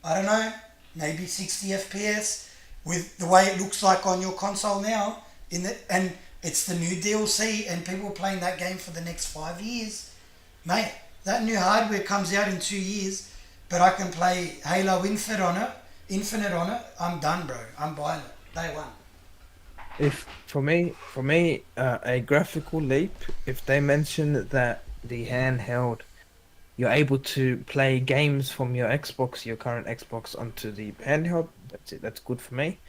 S2: I don't know, maybe 60 FPS with the way it looks like on your console now. And it's the new DLC and people are playing that game for the next 5 years. Mate, that new hardware comes out in 2 years, but I can play Halo Infinite on it. I'm done, bro. I'm buying it. Day one.
S1: If for me, a graphical leap. If they mention that the handheld, you're able to play games from your current Xbox, onto the handheld. That's it. That's good for me.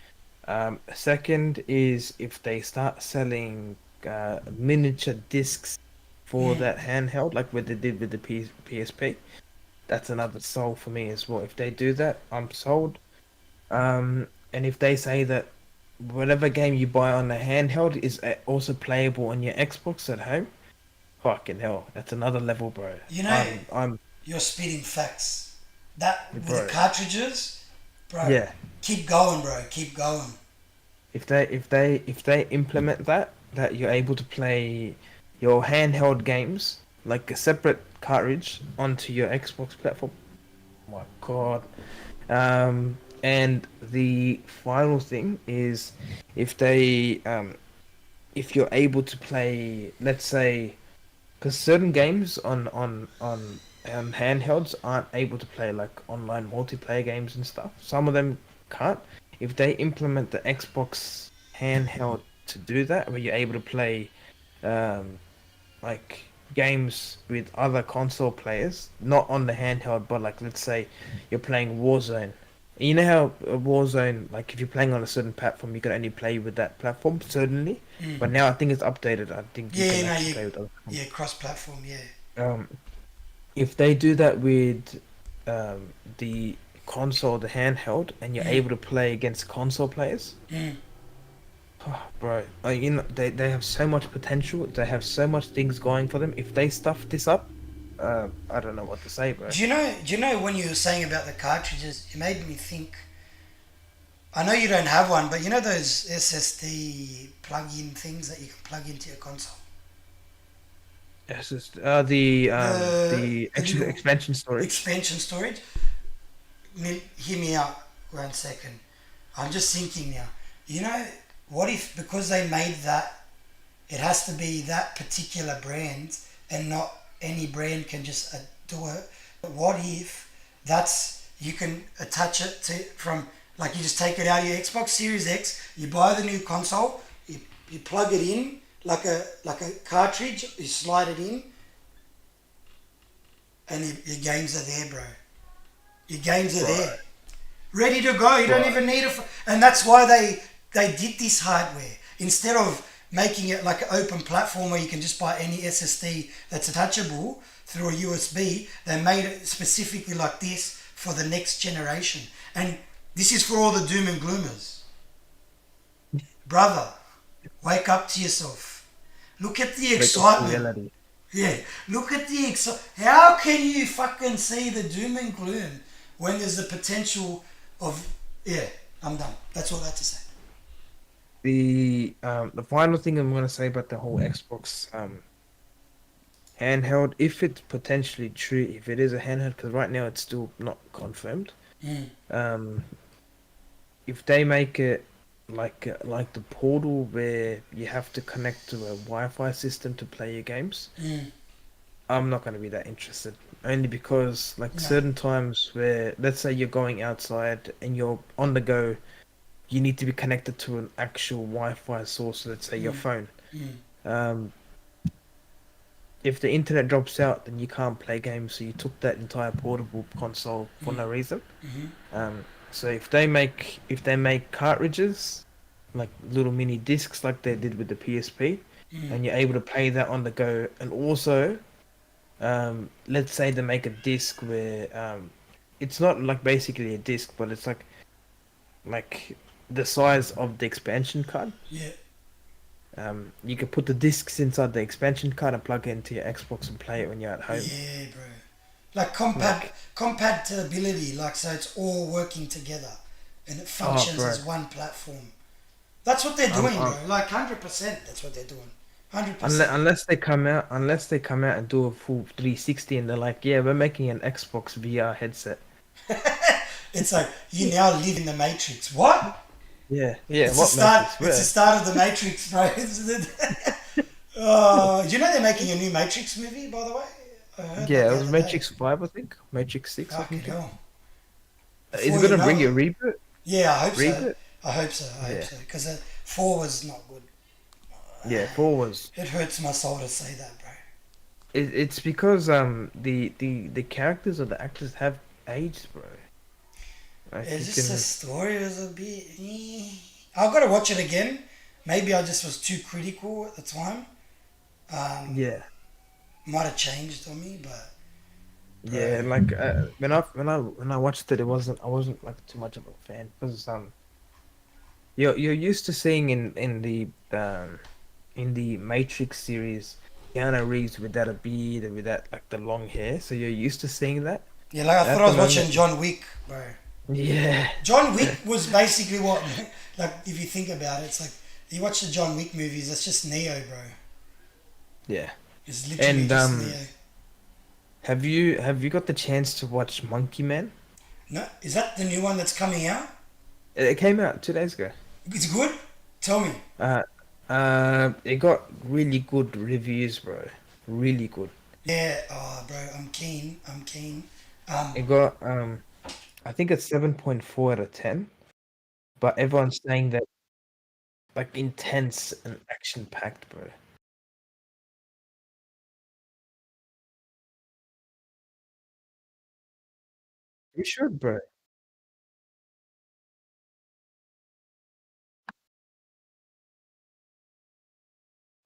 S1: Second is if they start selling miniature discs for that handheld, like what they did with the PSP. That's another sold for me as well. If they do that, I'm sold. And if they say that whatever game you buy on the handheld is also playable on your Xbox at home, fucking hell, that's another level, bro.
S2: You're spitting facts. That with
S1: bro.
S2: The cartridges, bro.
S1: Yeah.
S2: Keep going, bro. Keep going.
S1: If they implement that you're able to play your handheld games like a separate cartridge onto your Xbox platform, oh my god. And the final thing is if you're able to play, let's say, because certain games on handhelds aren't able to play, like online multiplayer games and stuff. Some of them can't. If they implement the Xbox handheld to do that, where you're able to play like games with other console players, not on the handheld, but like let's say you're playing Warzone. You know how Warzone, like if you're playing on a certain platform, you can only play with that platform, certainly. But now I think it's updated. I think you can actually play with other platforms.
S2: Yeah, cross-platform, yeah.
S1: If they do that with the console, the handheld, and you're
S2: Mm,
S1: able to play against console players.
S2: mm.
S1: Oh, bro, they have so much potential. They have so much things going for them. If they stuff this up, I don't know what to say, bro.
S2: Do you know when you were saying about the cartridges, it made me think. I know you don't have one, but you know those SSD plug-in things that you can plug into your console.
S1: It's just
S2: The
S1: the
S2: the
S1: extra
S2: little
S1: expansion storage.
S2: expansion storage. Hear me out 1 second. I'm just thinking now. You know, what if because they made that, it has to be that particular brand and not any brand can just do it. But what if that's you can attach it to from like you just take it out of your Xbox Series X, you buy the new console, you plug it in like a cartridge, you slide it in, and your games are there, bro. Your games are there,
S1: Right,
S2: ready to go. You don't
S1: right.
S2: even need and that's why they did this hardware instead of making it like an open platform where you can just buy any SSD that's attachable through a USB. They made it specifically like this for the next generation, and this is for all the doom and gloomers, brother. Wake up to yourself. Look at the
S1: Wake up to
S2: excitement.
S1: reality.
S2: Yeah, look at the How can you fucking see the doom and gloom when there's the potential of? Yeah, I'm done. That's all I have to say.
S1: The final thing I'm gonna say about the whole Xbox handheld, if it's potentially true, if it is a handheld, because right now it's still not confirmed.
S2: Mm,
S1: Um, if they make it like the Portal where you have to connect to a Wi-Fi system to play your games,
S2: mm,
S1: I'm not gonna be that interested. Only because like
S2: no.
S1: certain times where let's say you're going outside and you're on the go, you need to be connected to an actual Wi-Fi source, let's say your
S2: Mm,
S1: phone.
S2: mm,
S1: Um, if the internet drops out, then you can't play games. So you took that entire portable console for
S2: mm,
S1: no reason.
S2: mm,
S1: So if they make cartridges, like little mini discs, like they did with the PSP,
S2: mm.
S1: and you're able to play that on the go, and also, let's say they make a disc where it's not like basically a disc, but it's like the size of the expansion card.
S2: Yeah,
S1: You can put the discs inside the expansion card and plug it into your Xbox and play it when you're at home.
S2: yeah, bro. Like
S1: Like,
S2: compatibility, like so it's all working together, and it
S1: oh,
S2: functions
S1: bro,
S2: as one platform. That's what they're
S1: I'm,
S2: doing,
S1: I'm
S2: bro. Like 100%. That's what they're doing.
S1: unless
S2: 100%.
S1: unless they come out and do a full 360 and they're like, yeah, we're making an Xbox VR headset.
S2: It's like you now live in the Matrix. What?
S1: Yeah, yeah.
S2: It's the
S1: What
S2: start.
S1: Matrix?
S2: It's the
S1: Where?
S2: start of the Matrix, bro. Do you know they're making a new Matrix movie? By the way, I heard that
S1: Yeah, it
S2: the
S1: was
S2: other day.
S1: Matrix 5, I think. Matrix 6 or
S2: Fucking
S1: something.
S2: hell!
S1: Is it
S2: Before you
S1: gonna
S2: know
S1: bring
S2: it,
S1: a reboot?
S2: yeah, I hope so.
S1: Reboot?
S2: I hope so. I hope
S1: Yeah,
S2: so. Because four was not good.
S1: yeah. 4 was.
S2: It hurts my soul to say that, bro.
S1: It's because the characters or the actors have aged, bro. Like
S2: It's
S1: you
S2: just the
S1: can.
S2: story was a bit. I've got to watch it again. Maybe I just was too critical at the time. Um,
S1: Yeah,
S2: Might have changed on me, but bro,
S1: yeah. Like when I watched it, I wasn't like too much of a fan because you're used to seeing in the Matrix series Keanu Reeves without a beard and without like the long hair, so you're used to seeing that.
S2: yeah, like I thought
S1: At
S2: I
S1: the
S2: was watching
S1: moment,
S2: John Wick, bro.
S1: yeah,
S2: John Wick was basically what, like, if you think about it, it's like you watch the John Wick movies. That's just Neo, bro.
S1: yeah.
S2: It's literally
S1: And
S2: just Neo.
S1: have you got the chance to watch Monkey Man?
S2: No, is that the new one that's coming out?
S1: It came out 2 days ago.
S2: It's good. Tell me.
S1: Uh, it got really good reviews, bro. Really good.
S2: Yeah, oh, bro, I'm keen. I'm keen. Um,
S1: It got I think it's 7.4 out of 10, but everyone's saying that like intense and action packed, bro. You should, bro.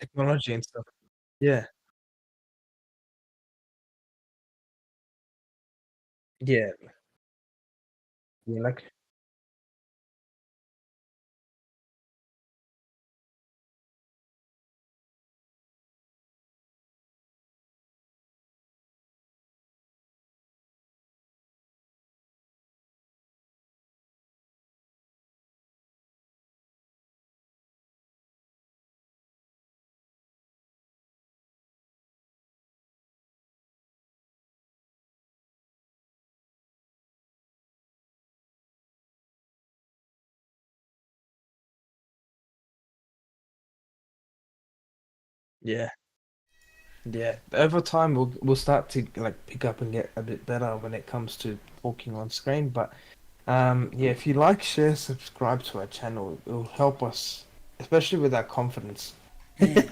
S1: Technology and stuff. Yeah, yeah. Yeah, like yeah, yeah. Over time, we'll start to like pick up and get a bit better when it comes to talking on screen. But yeah, if you like, share, subscribe to our channel, it'll help us, especially with our confidence.
S2: Mm.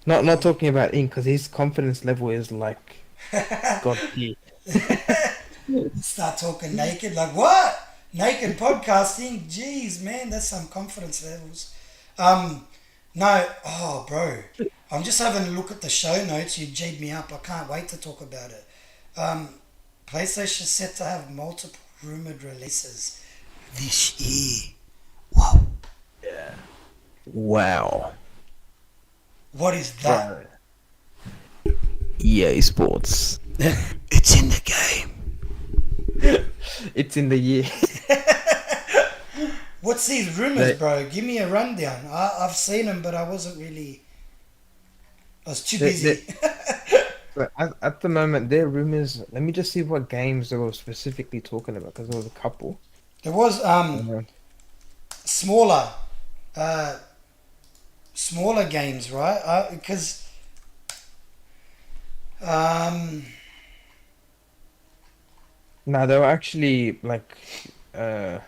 S1: Not talking about Ink because his confidence level is like God tier.
S2: Start talking naked. Like, what? Naked podcasting? Jeez, man, that's some confidence levels. Um, no, oh, bro. I'm just having a look at the show notes. You G'd me up. I can't wait to talk about it. Um, PlayStation set to have multiple rumored releases this year. Whoa.
S1: Yeah. Wow,
S2: What is that?
S1: bro. EA Sports.
S2: It's in the game.
S1: It's in the year.
S2: What's these rumors,
S1: They,
S2: bro? Give me a rundown. I've seen them, but I wasn't really. I was too
S1: they,
S2: busy.
S1: so at the moment, there are rumors. Let me just see what games they were specifically talking about because there was a couple.
S2: There was
S1: Uh,
S2: smaller, uh, smaller games, right? Because um,
S1: no, they were actually like uh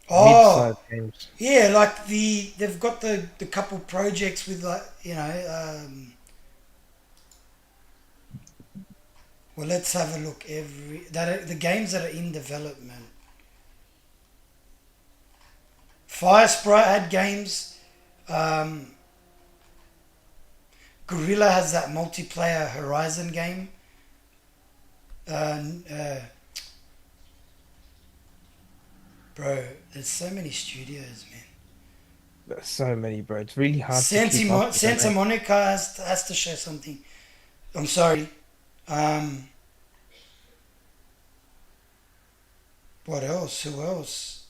S2: oh
S1: mid-sized games.
S2: yeah, like they've got the couple projects with like well, let's have a look. The games that are in development. Fire Sprite had games. Um, Gorilla has that multiplayer Horizon game. Uh, uh, Bro, there's so many studios, man.
S1: There's so many, bro. It's really hard to keep up with them,
S2: Santa
S1: eh?
S2: Monica has to show something. I'm sorry. Um, what else? Who else?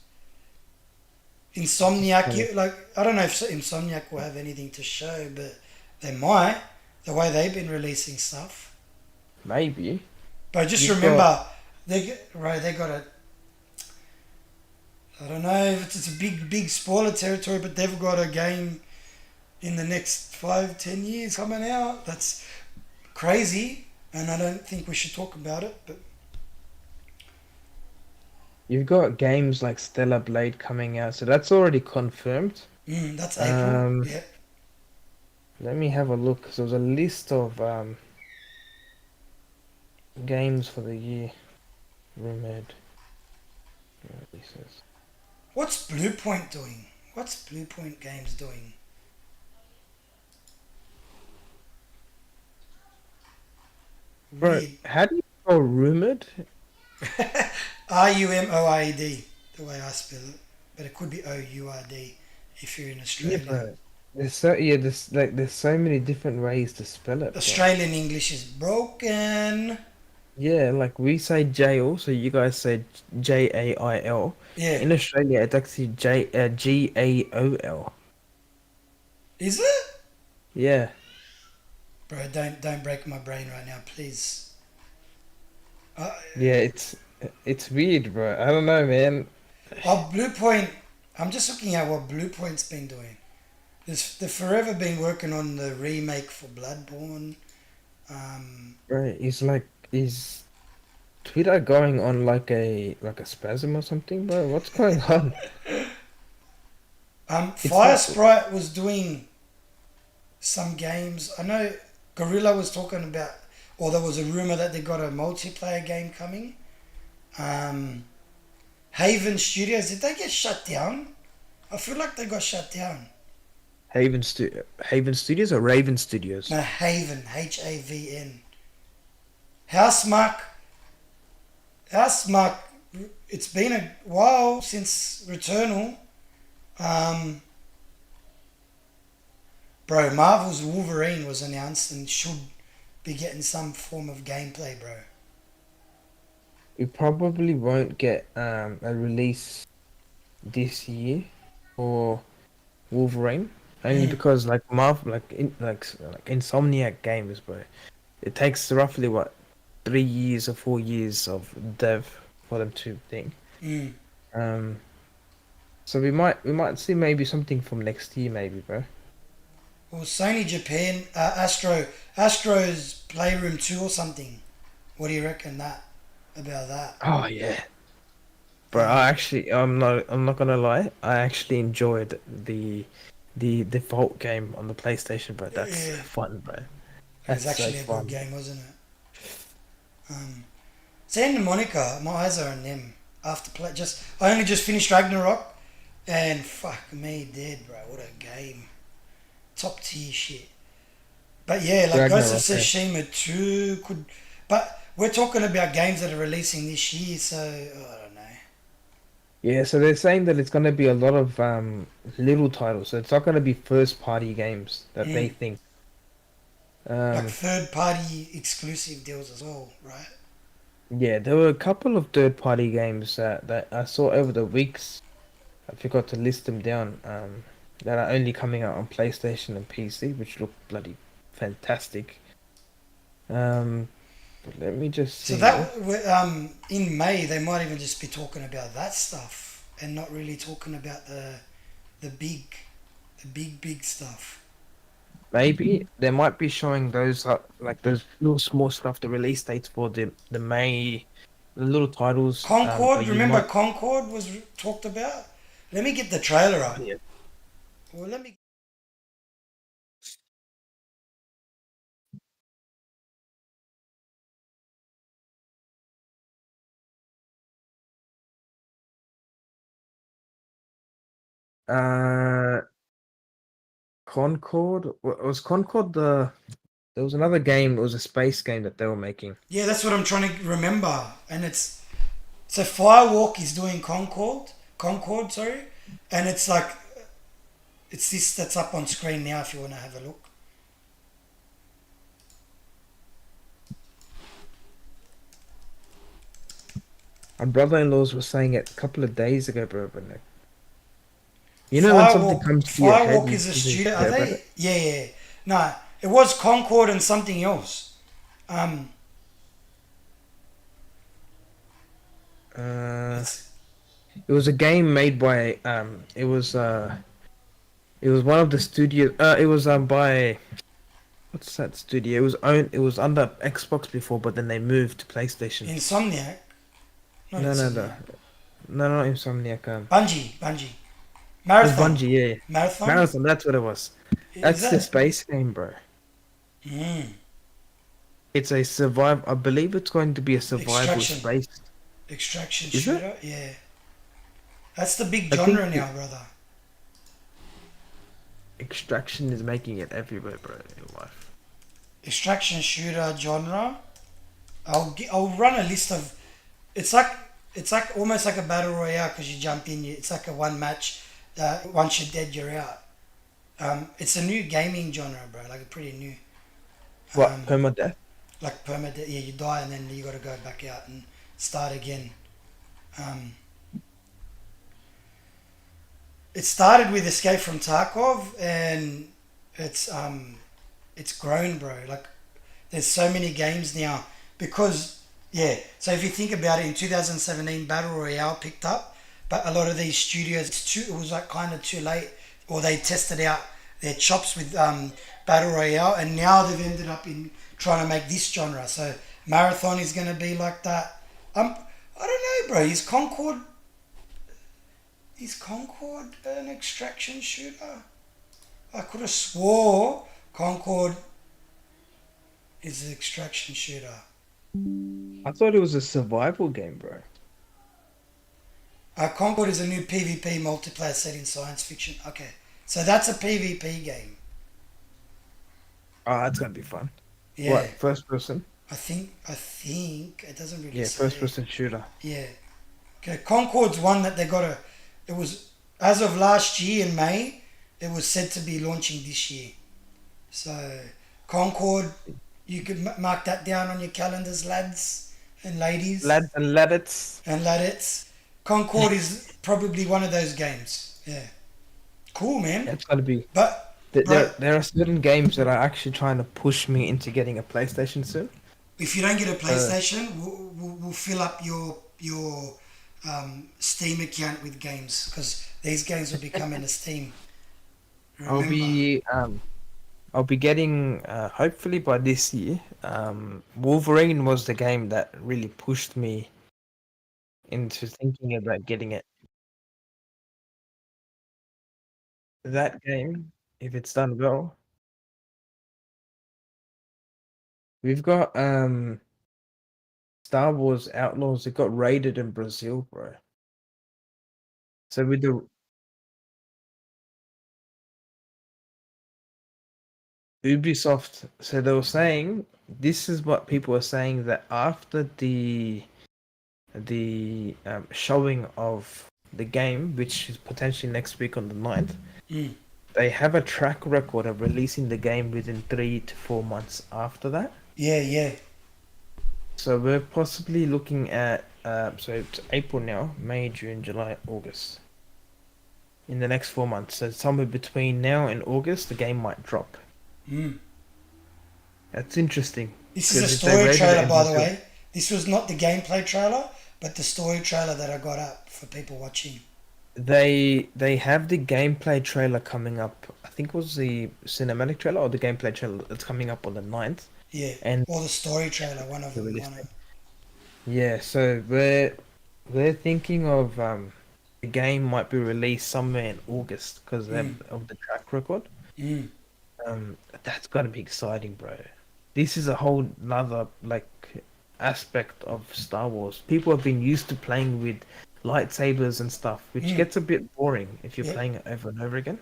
S1: Just
S2: Insomniac.
S1: kind of
S2: Like, I don't know if Insomniac will have anything to show, but they might. The way they've been releasing stuff.
S1: maybe
S2: But just
S1: you've got.
S2: remember, they got a. I don't know if it's a big spoiler territory, but they've got a game in the next 5-10 years coming out. That's crazy, and I don't think we should talk about it. But
S1: You've got games like Stellar Blade coming out, so that's already confirmed.
S2: that's April.
S1: Um,
S2: Yeah.
S1: Let me have a look. 'Cause there was a list of games for the year rumored releases.
S2: What's Bluepoint doing? What's Bluepoint Games doing?
S1: Bro,
S2: Weird.
S1: how do you spell rumored?
S2: Rumoid, the way I spell it, but it could be Ourd if you're in
S1: Yeah,
S2: Australia.
S1: bro. There's so many different ways to spell it, bro.
S2: Australian English is broken.
S1: Yeah, like we say jail, so you guys say Jail.
S2: Yeah,
S1: In Australia, it's actually Gaol.
S2: is it?
S1: Yeah,
S2: Bro, don't break my brain right now, please. Uh,
S1: yeah, it's weird, bro. I don't know, man.
S2: Bluepoint. I'm just looking at what Bluepoint's been doing. They've forever been working on the remake for Bloodborne. Um,
S1: Bro, is Twitter going on like a spasm or something, bro? What's going on? It's
S2: Fire
S1: not.
S2: Sprite was doing some games. I know Gorilla was talking about, or there was a rumor that they got a multiplayer game coming. Um, Haven Studios, did they get shut down? I feel like they got shut down.
S1: Haven Studios or Raven Studios?
S2: No, Haven, Havn. Housemark, Housemark It's been a while since Returnal. Um, bro, Marvel's Wolverine was announced and should be getting some form of gameplay, bro.
S1: We probably won't get a release this year for Wolverine, only
S2: Mm,
S1: because like Marvel, like Insomniac games, bro. It takes roughly what 3 years or 4 years of dev for them to think.
S2: mm.
S1: Um, so we might see maybe something from next year, maybe, bro.
S2: Well, Sony Japan, Astro's Playroom 2 or something. What do you reckon about that?
S1: Oh yeah, bro.
S2: Um,
S1: I'm not gonna lie. I actually enjoyed the default game on the PlayStation, bro. That's
S2: yeah,
S1: fun, bro.
S2: it was
S1: That's so
S2: actually a good
S1: fun.
S2: game, wasn't it? Santa Monica, my eyes are on them. After play, I only just finished Ragnarok, and fuck me dead, bro. What a game, top tier shit. But yeah, like Ghost of
S1: Ragnarok, yeah.
S2: Tsushima 2 could, but we're talking about games that are releasing this year, so I don't know.
S1: Yeah, so they're saying that it's gonna be a lot of little titles. So it's not gonna be first party games that they
S2: Mm.
S1: think.
S2: Like
S1: Um,
S2: third party exclusive deals as well, right?
S1: yeah, there were a couple of third party games that I saw over the weeks. I forgot to list them down. That are only coming out on PlayStation and PC, which look bloody fantastic. Um, but let me just
S2: So
S1: see.
S2: in May they might even just be talking about that stuff and not really talking about the big big stuff.
S1: Maybe they might be showing those like those little small stuff, the release dates for the May, the little titles.
S2: Concord,
S1: But you
S2: remember
S1: might.
S2: Concord was talked about? Let me get the trailer
S1: Oh,
S2: up.
S1: yeah.
S2: Well, let me.
S1: Uh, Concord was Concord the. There was another game. It was a space game that they were making.
S2: Yeah, that's what I'm trying to remember. And it's so Firewalk is doing Concord, sorry, and it's like it's this that's up on screen now if you want to have a look.
S1: My brother-in-laws was saying it a couple of days ago, bro. But like, when something
S2: Firewalk,
S1: comes to your head,
S2: Firewalk
S1: you
S2: is a
S1: usually
S2: studio. Are
S1: forget about
S2: they?
S1: it.
S2: Yeah, yeah. No, it was Concord and something else. Um,
S1: Uh,
S2: it's
S1: it was a game made by it was one of the studios. It was by what's that studio? It was under Xbox before, but then they moved to PlayStation.
S2: Insomniac, not
S1: No, no,
S2: Insomniac.
S1: no, no, not Insomniac.
S2: Bungie,
S1: It was
S2: Marathon,
S1: Bungie, yeah.
S2: Marathon.
S1: Marathon, that's what it was.
S2: Is
S1: That's the
S2: that?
S1: space game, bro.
S2: Mm.
S1: It's a survive. I believe it's going to be a survival
S2: Extraction,
S1: space.
S2: extraction
S1: Is it?
S2: shooter. Yeah, that's the big
S1: I think
S2: genre now, brother.
S1: Extraction is making it everywhere, bro. In life.
S2: Extraction shooter genre. I'll run a list of. It's like it's like almost like a battle royale because you jump in. It's like a one match. Once you're dead, you're out. It's a new gaming genre, bro. Like pretty new.
S1: What
S2: Um,
S1: permadeath?
S2: like permadeath. Yeah, you die and then you got to go back out and start again. Um, it started with Escape from Tarkov, and it's um, it's grown, bro. Like there's so many games now because yeah. So if you think about it, in 2017, Battle Royale picked up, but a lot of these studios, it was like kind of too late, or they tested out their chops with Battle Royale, and now they've ended up in trying to make this genre. So Marathon is going to be like that. I don't know, bro. Is Concord an extraction shooter? I could have swore Concord is an extraction shooter.
S1: I thought it was a survival game, bro.
S2: Concord is a new PvP multiplayer set in science fiction. Okay, so that's a PvP game.
S1: Oh, that's gonna be fun.
S2: Yeah,
S1: What? First person?
S2: I think it doesn't really
S1: Yeah, first
S2: say.
S1: person shooter.
S2: Yeah, Okay, Concord's one that they got a. It was as of last year in May. It was said to be launching this year. So Concord, you could mark that down on your calendars, lads and ladies
S1: Lads and ladettes.
S2: and ladettes. Concord is probably one of those games. Yeah, cool, man.
S1: It's gotta be.
S2: But bro,
S1: There are certain games that are actually trying to push me into getting a PlayStation soon.
S2: if you don't get a
S1: Uh,
S2: PlayStation, we'll fill up your Steam account with games because these games will be coming to Steam.
S1: I'll
S2: Remember?
S1: be I'll be getting hopefully by this year. Wolverine was the game that really pushed me into thinking about getting it. That game, if it's done well, we've got Star Wars Outlaws. It got raided in Brazil, bro. So with the Ubisoft, so they were saying this is what people were saying that after the showing of the game, which is potentially next week on the 9th,
S2: Mm.
S1: they have a track record of releasing the game within 3 to 4 months after that.
S2: Yeah, yeah.
S1: So we're possibly looking at so it's April now, May, June, July, August. In the next 4 months, so somewhere between now and August, the game might drop.
S2: Mm.
S1: That's interesting
S2: This is a
S1: because if they
S2: story
S1: rated it
S2: trailer,
S1: in
S2: by the
S1: Brazil,
S2: way. This was not the gameplay trailer, but the story trailer that I got up for people watching.
S1: they have the gameplay trailer coming up. I think it was the cinematic trailer or the gameplay trailer that's coming up on the 9th,
S2: Yeah,
S1: and
S2: or the story trailer, one of
S1: the
S2: them.
S1: release
S2: One
S1: date.
S2: of,
S1: Yeah, so we're thinking of the game might be released somewhere in August because
S2: mm,
S1: of the track record.
S2: mm.
S1: That's gotta be exciting, bro. This is a whole another like aspect of Star Wars. People have been used to playing with lightsabers and stuff, which
S2: Mm.
S1: gets a bit boring if you're
S2: Yep.
S1: playing it over and over again.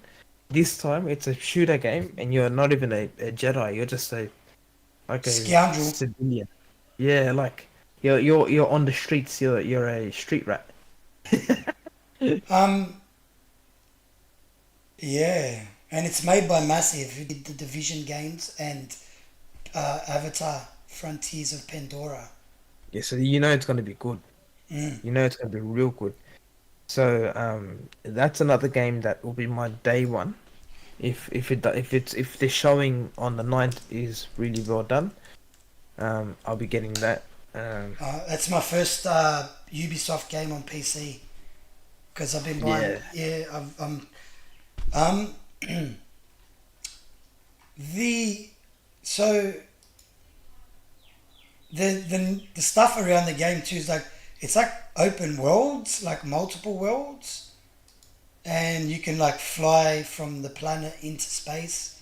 S1: This time it's a shooter game and you're not even a Jedi, you're just a
S2: Scoundrel.
S1: civilian. Yeah, like you're on the streets, you're a street rat.
S2: Um, yeah, and it's made by Massive, who did the Division games and Avatar: Frontiers of Pandora.
S1: Yeah, so you know it's gonna be good.
S2: Mm.
S1: You know it's gonna be real good. So that's another game that will be my day one. If the showing on the 9th is really well done, I'll be getting that. Um,
S2: That's my first Ubisoft game on PC because I've been buying.
S1: yeah,
S2: Yeah, um the so the stuff around the game too is like it's like open worlds, like multiple worlds, and you can like fly from the planet into space.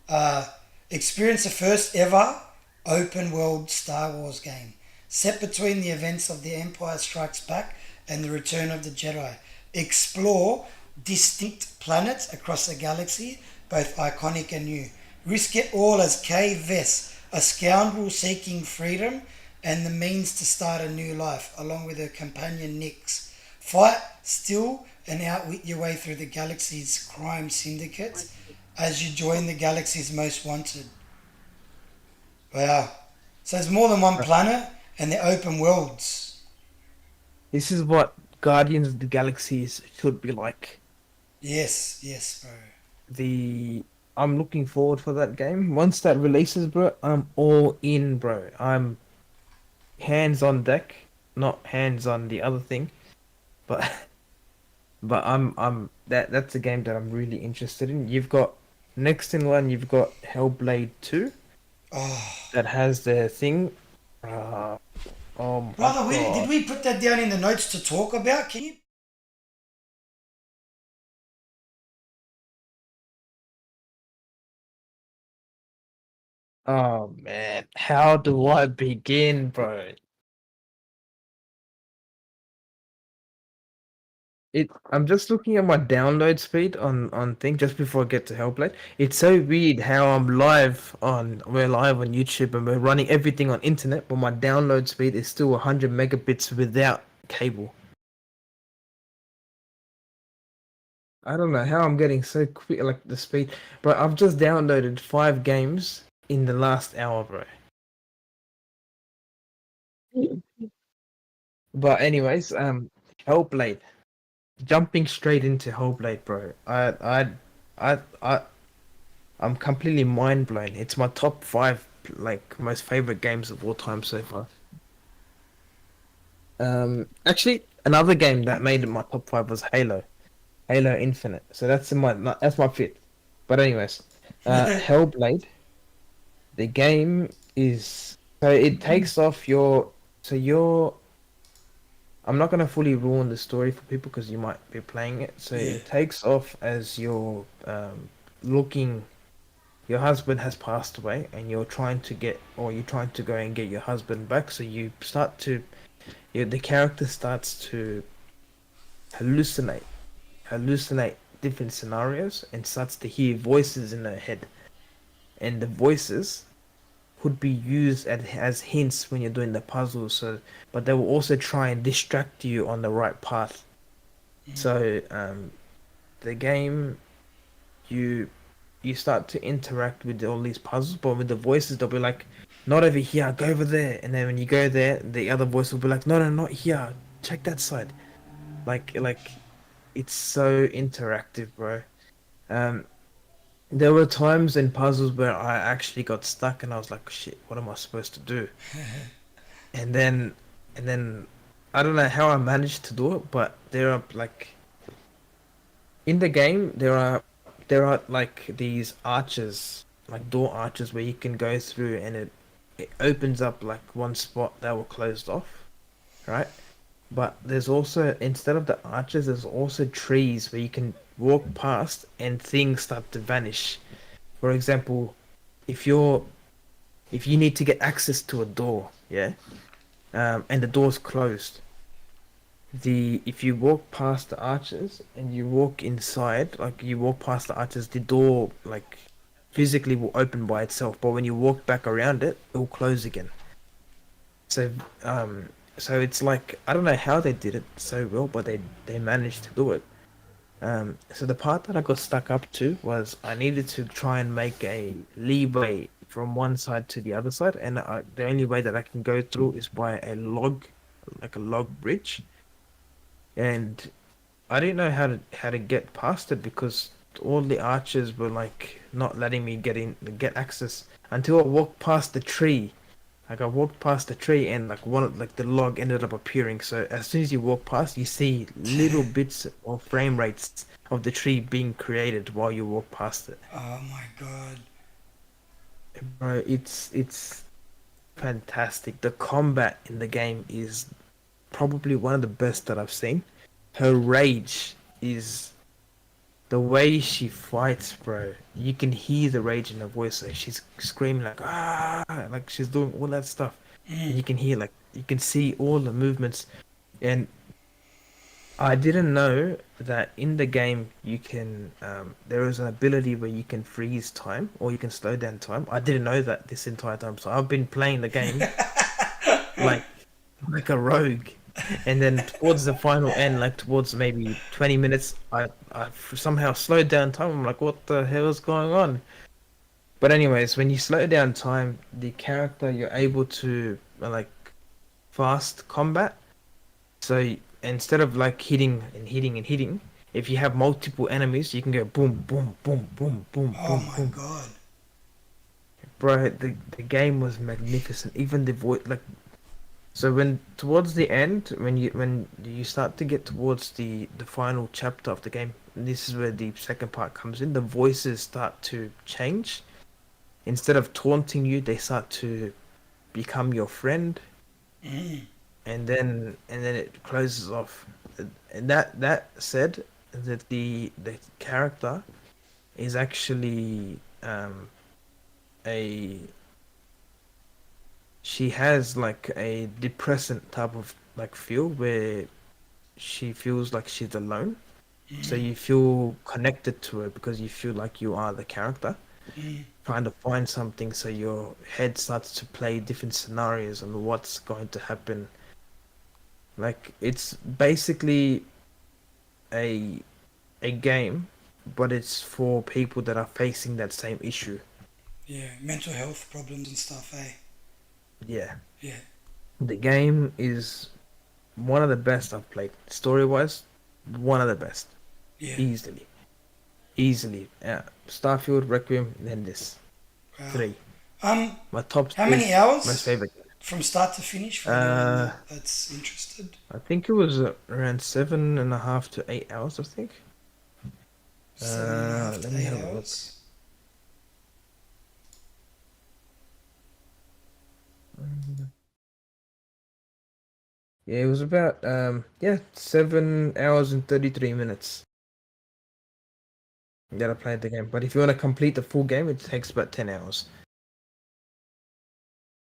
S2: Uh, Experience the first ever open world Star Wars game set between the events of The Empire Strikes Back and The Return of the Jedi. Explore distinct planets across the galaxy, both iconic and new. Risk it all as Kay Vess, a scoundrel seeking freedom and the means to start a new life, along with her companion Nyx. Fight, steal, and outwit your way through the galaxy's crime syndicates as you join the galaxy's most wanted. Wow. So there's more than one planet and they're open worlds.
S1: this is what Guardians of the Galaxies should be like.
S2: Yes, yes, bro.
S1: The I'm looking forward for that game. Once that releases, bro, I'm all in, bro. I'm hands on deck, not hands on the other thing, but but that's a game that I'm really interested in. You've got next in line, you've got Hellblade 2
S2: Oh,
S1: that has the thing. Uh, oh my
S2: brother, did
S1: god.
S2: we put that down in the notes to talk about? Can you?
S1: Oh man, how do I begin, bro? I'm just looking at my download speed on thing just before I get to Hellblade. It's so weird how we're live on YouTube and we're running everything on internet, but my download speed is still 100 megabits without cable. I don't know how I'm getting so quick, like the speed. Bro, I've just downloaded 5 games in the last hour, bro. But anyways, Hellblade. Jumping straight into Hellblade, bro. I, I'm completely mind blown. It's my top five, like, most favorite games of all time so far. Actually, another game that made it my top five was Halo. Halo Infinite. So that's my fifth. But anyways, Hellblade. The game is so it takes off your so your. I'm not gonna fully ruin the story for people because you might be playing it. So
S2: Yeah.
S1: it takes off as you're looking. Your husband has passed away, and you're trying to get, or you're trying to go and get your husband back. So you start to, the character starts to hallucinate, hallucinate different scenarios, and starts to hear voices in her head, and the voices could be used as hints when you're doing the puzzle. So, but they will also try and distract you on the right path. So, the game, you you start to interact with all these puzzles, but with the voices, they'll be like, "Not over here, go over there." And then when you go there, the other voice will be like, "No, no, not here. Check that side." Like it's so interactive, bro. Um, there were times in puzzles where I actually got stuck, and I was like, "Shit, what am I supposed to do?" And then, and then, I don't know how I managed to do it, but there are like in the game, there are like these arches, like door arches where you can go through, and it opens up like one spot that were closed off, right? But there's also, instead of the arches, there's also trees where you can walk past and things start to vanish. For example, if you're if you need to get access to a door, yeah, and the door's closed, the if you walk past the arches and you walk inside, like you walk past the arches, the door like physically will open by itself, but when you walk back around it, it will close again. So um so it's like I don't know how they did it so well, but they managed to do it. So the part that I got stuck up to was I needed to try and make a leeway from one side to the other side, and the only way that I can go through is by a log, like a log bridge. And I didn't know how to get past it because all the archers were like not letting me get access until I walked past the tree. Like I walked past the tree and like the log ended up appearing. So as soon as you walk past, you see little bits or frame rates of the tree being created while you walk past it.
S2: Oh my god.
S1: Bro, it's fantastic. The combat in the game is probably one of the best that I've seen. Her rage is the way she fights, bro. You can hear the rage in her voice. Like she's screaming like ah, like she's doing all that stuff, and you can hear like you can see all the movements. And I didn't know that in the game you can there is an ability where you can freeze time or you can slow down time. I didn't know that this entire time, so I've been playing the game like like a rogue. And then towards the final end, like towards maybe 20 minutes, I somehow slowed down time. I'm like, what the hell is going on? But anyways, when you slow down time, the character you're able to like fast combat. So instead of like hitting and hitting and hitting, if you have multiple enemies, you can go boom, boom, boom, boom, boom,
S2: Oh
S1: boom,
S2: my
S1: boom.
S2: god.
S1: Bro, the game was magnificent. Even the voice, like so when towards the end, when you start to get towards the final chapter of the game, this is where the second part comes in. The voices start to change. Instead of taunting you, they start to become your friend, and then it closes off. And that said, that the character is actually a she has like a depressant type of like feel where she feels like she's alone. So you feel connected to her because you feel like you are the character trying to find something. So your head starts to play different scenarios on what's going to happen. Like it's basically a a game, but it's for people that are facing that same issue.
S2: Yeah, mental health problems and stuff, eh?
S1: Yeah,
S2: Yeah,
S1: the game is one of the best I've played. Story wise, one of the best,
S2: yeah.
S1: easily, easily. Starfield, Requiem, then this
S2: Wow.
S1: three.
S2: Um,
S1: My top
S2: how
S1: three
S2: many
S1: most
S2: hours
S1: favorite.
S2: from start to finish for anyone
S1: Uh,
S2: that's interested?
S1: I think it was around 7.5 to 8 hours. I think.
S2: Seven and a half
S1: Let
S2: to
S1: me
S2: eight
S1: have a look.
S2: hours.
S1: Yeah, it was about 7 hours and 33 minutes that I played the game. But if you want to complete the full game, it takes about 10 hours.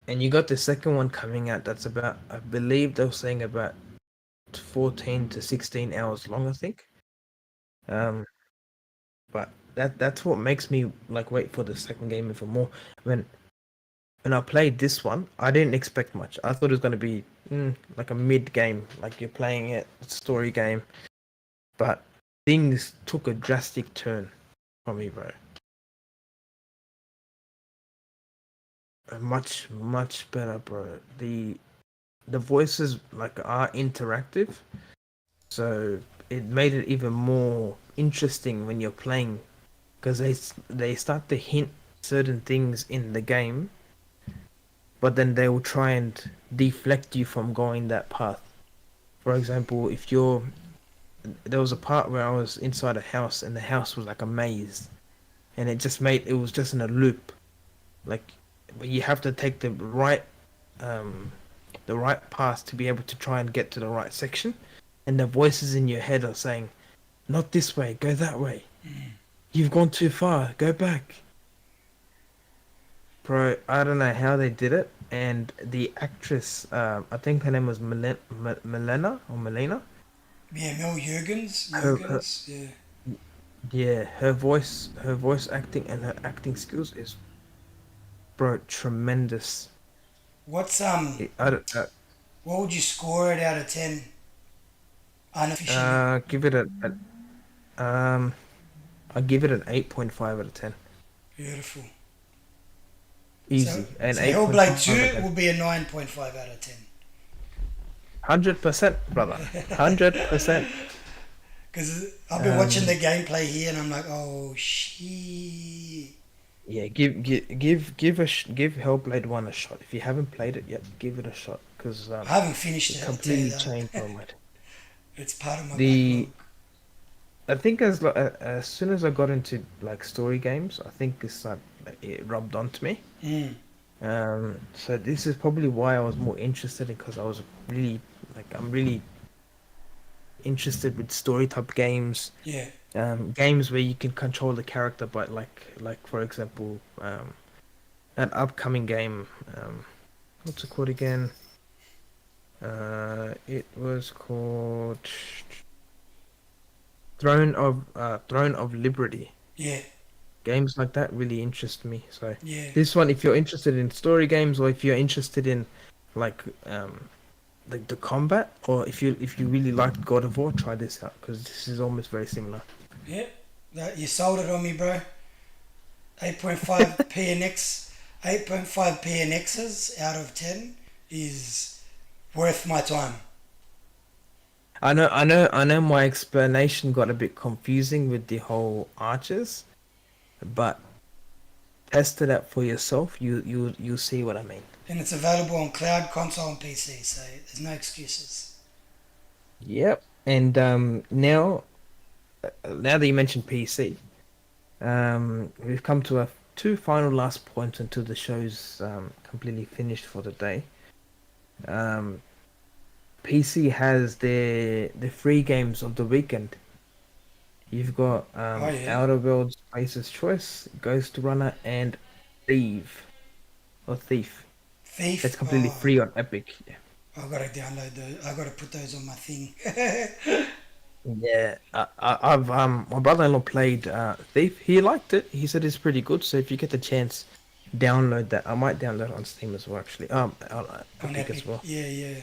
S1: And you got the second one coming out. That's about, I believe they were saying about 14 to 16 hours long. I think. Um, but that's what makes me like wait for the second game even more. When when I played this one, I didn't expect much. I thought it was going to be like a mid game, like you're playing it, a story game. But things took a drastic turn for me, bro. Much better, bro. The voices like are interactive, so it made it even more interesting when you're playing because they start to hint certain things in the game, but then they will try and deflect you from going that path. For example, if you're there was a part where I was inside a house and the house was like a maze, and it was just in a loop, like but you have to take um the right path to be able to try and get to the right section, and the voices in your head are saying, "Not this way, go that way. You've gone too far, go back." Bro, I don't know how they did it, and the actress, I think her name was Milena or Melina.
S2: Yeah, Mel Jurgens.
S1: Her
S2: Jurgens. Yeah.
S1: yeah, her voice acting and her acting skills is bro tremendous.
S2: What's
S1: I don't,
S2: what would you score it out of 10 unofficially?
S1: give it um, I give it an 8.5 out of 10.
S2: Beautiful. So
S1: Easy. An
S2: so
S1: eight point
S2: Hellblade
S1: five out
S2: 2
S1: of
S2: will be a 9.5 out of 10.
S1: 100%, brother. 100%.
S2: Because I've been watching
S1: Um,
S2: the gameplay here and I'm like, oh shit.
S1: yeah, give Hellblade 1 a shot. If you haven't played it yet, give it a shot because
S2: I haven't finished
S1: it
S2: it, I'll tell you
S1: completely
S2: that.
S1: changed my mind.
S2: It's part of my backlog.
S1: The I think as soon as I got into like story games, I think it rubbed onto me.
S2: Mm,
S1: So this is probably why I was more interested in because I was really I'm really interested with story type games,
S2: yeah.
S1: games where you can control the character, but like for example, an upcoming game, what's it called again? It was called Throne of Liberty.
S2: Yeah.
S1: Games like that really interest me. So
S2: Yeah.
S1: this one, if you're interested in story games, or if you're interested in like the combat, or if you really like God of War, try this out because this is almost very similar.
S2: Yeah. That, you sold it on me, bro. 8.5 PNX. 8.5 PNXs out of 10 is worth my time.
S1: I know. My explanation got a bit confusing with the whole archers, but test it out for yourself. You see what I mean.
S2: And it's available on cloud, console, and PC, so there's no excuses.
S1: Yep. And now that you mentioned PC, we've come to our two final last points until the show's completely finished for the day. Um, PC has the free games of the weekend. You've got
S2: Oh, yeah.
S1: Outer Worlds, Space's Choice, Ghost Runner, and Thief. That's
S2: Thief.
S1: completely
S2: Oh,
S1: free on Epic. Yeah.
S2: I gotta download those. I gotta put those on my thing.
S1: Yeah, I've my brother-in-law played Thief. He liked it. He said it's pretty good. So if you get the chance, download that. I might download it on Steam as well, actually. On
S2: On
S1: Epic as
S2: Epic.
S1: well.
S2: Yeah, yeah.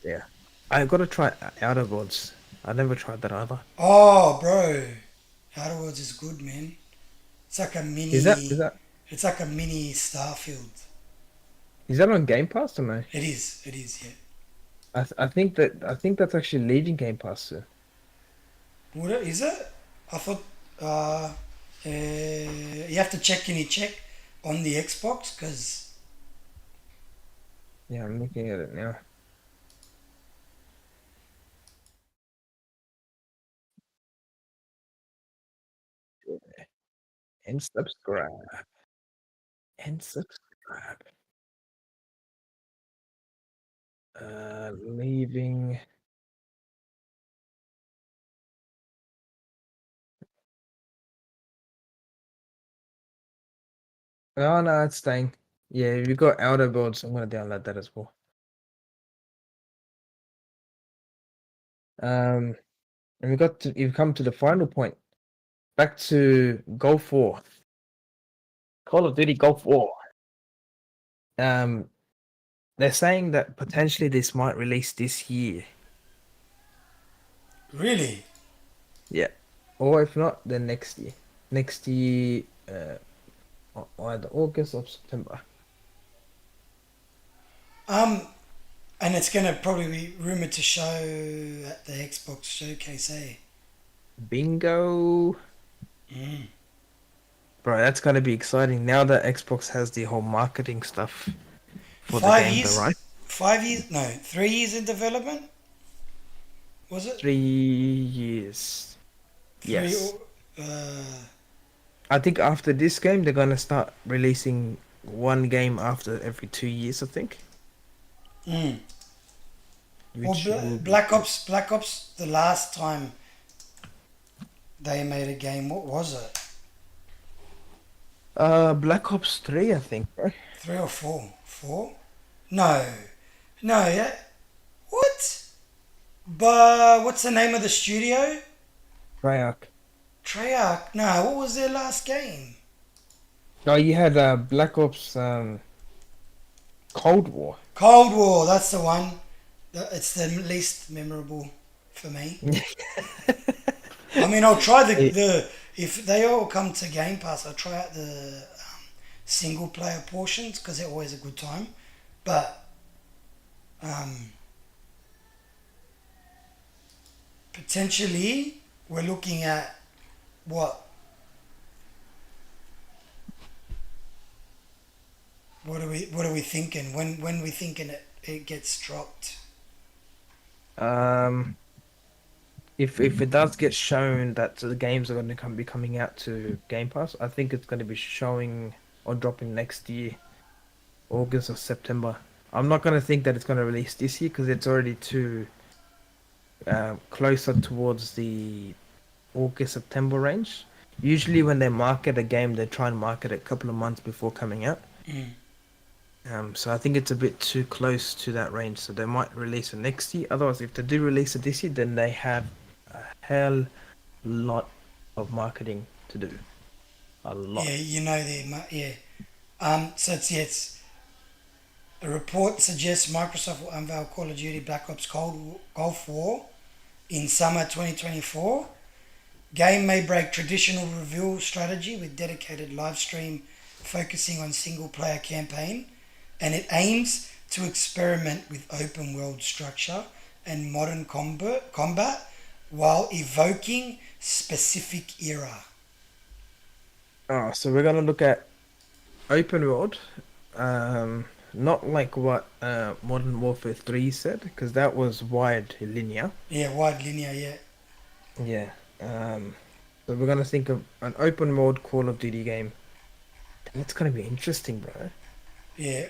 S1: Yeah, I got to try Outer Worlds. I never tried that either.
S2: Oh, bro. Outer Worlds is good, man. It's like a
S1: Is that is
S2: mini.
S1: that
S2: It's like a mini Starfield.
S1: is that on Game Pass or no?
S2: It is. It is. Yeah.
S1: I think that's actually leaving Game Pass soon.
S2: Would it? Is it? I thought. You have to check. Can you check on the Xbox? Because
S1: Yeah, I'm looking at it now. And subscribe. And subscribe. Leaving. Oh no, it's staying. Yeah, if you got Outer Worlds, I'm gonna download that as well. Um, and you've come to the final point. Back to Gulf War. Call of Duty Gulf War. Um, they're saying that potentially this might release this year.
S2: really,
S1: Yeah. Or if not, then next year. Next year, either August or September.
S2: um, and it's gonna probably be rumored to show at the Xbox showcase, eh?
S1: Bingo.
S2: Mm.
S1: Bro, that's gonna be exciting now that Xbox has the whole marketing stuff for the
S2: Five
S1: game, though,
S2: years,
S1: right?
S2: 5 years, no, 3 years in development. Was it
S1: 3 years.
S2: three?
S1: Yes.
S2: Uh,
S1: I think after this game, they're gonna start releasing one game after every 2 years, I think.
S2: mm. Well,
S1: Which will be
S2: Black
S1: good.
S2: Ops, Black Ops. The last time they made a game, what was it?
S1: Black Ops 3, I think, bro.
S2: 3 or 4? 4? No, no. Yeah. What? But what's the name of the studio?
S1: Treyarch.
S2: Treyarch. No, what was their last game?
S1: Oh, you had Black Ops Cold War.
S2: Cold War. That's the one. It's the least memorable for me. I mean, I'll try
S1: It-
S2: the if they all come to Game Pass, I'll try out the single player portions because they're always a good time. But um, potentially, we're looking at what what are we thinking when we thinking it gets dropped?
S1: um, if it does get shown that the games are going to be coming out to Game Pass, I think it's going to be showing or dropping next year, August or September. I'm not going to think that it's going to release this year because it's already too closer towards the August September range. Usually, when they market a game, they try and market it a couple of months before coming out.
S2: Mm.
S1: So I think it's a bit too close to that range. So they might release it next year. Otherwise, if they do release it this year, then they have a hell lot of marketing to do. A lot.
S2: Yeah, you know yeah. So it's a report suggests Microsoft will unveil Call of Duty Black Ops Gulf War in summer 2024. Game may break traditional reveal strategy with dedicated live stream focusing on single player campaign, and it aims to experiment with open world structure and modern combat while evoking specific era.
S1: So we're gonna look at open world. Not like what Modern Warfare 3 said, because that was wide linear.
S2: Yeah, wide linear, yeah.
S1: Yeah. So we're gonna think of an open world Call of Duty game. And it's gonna be interesting, bro.
S2: Yeah.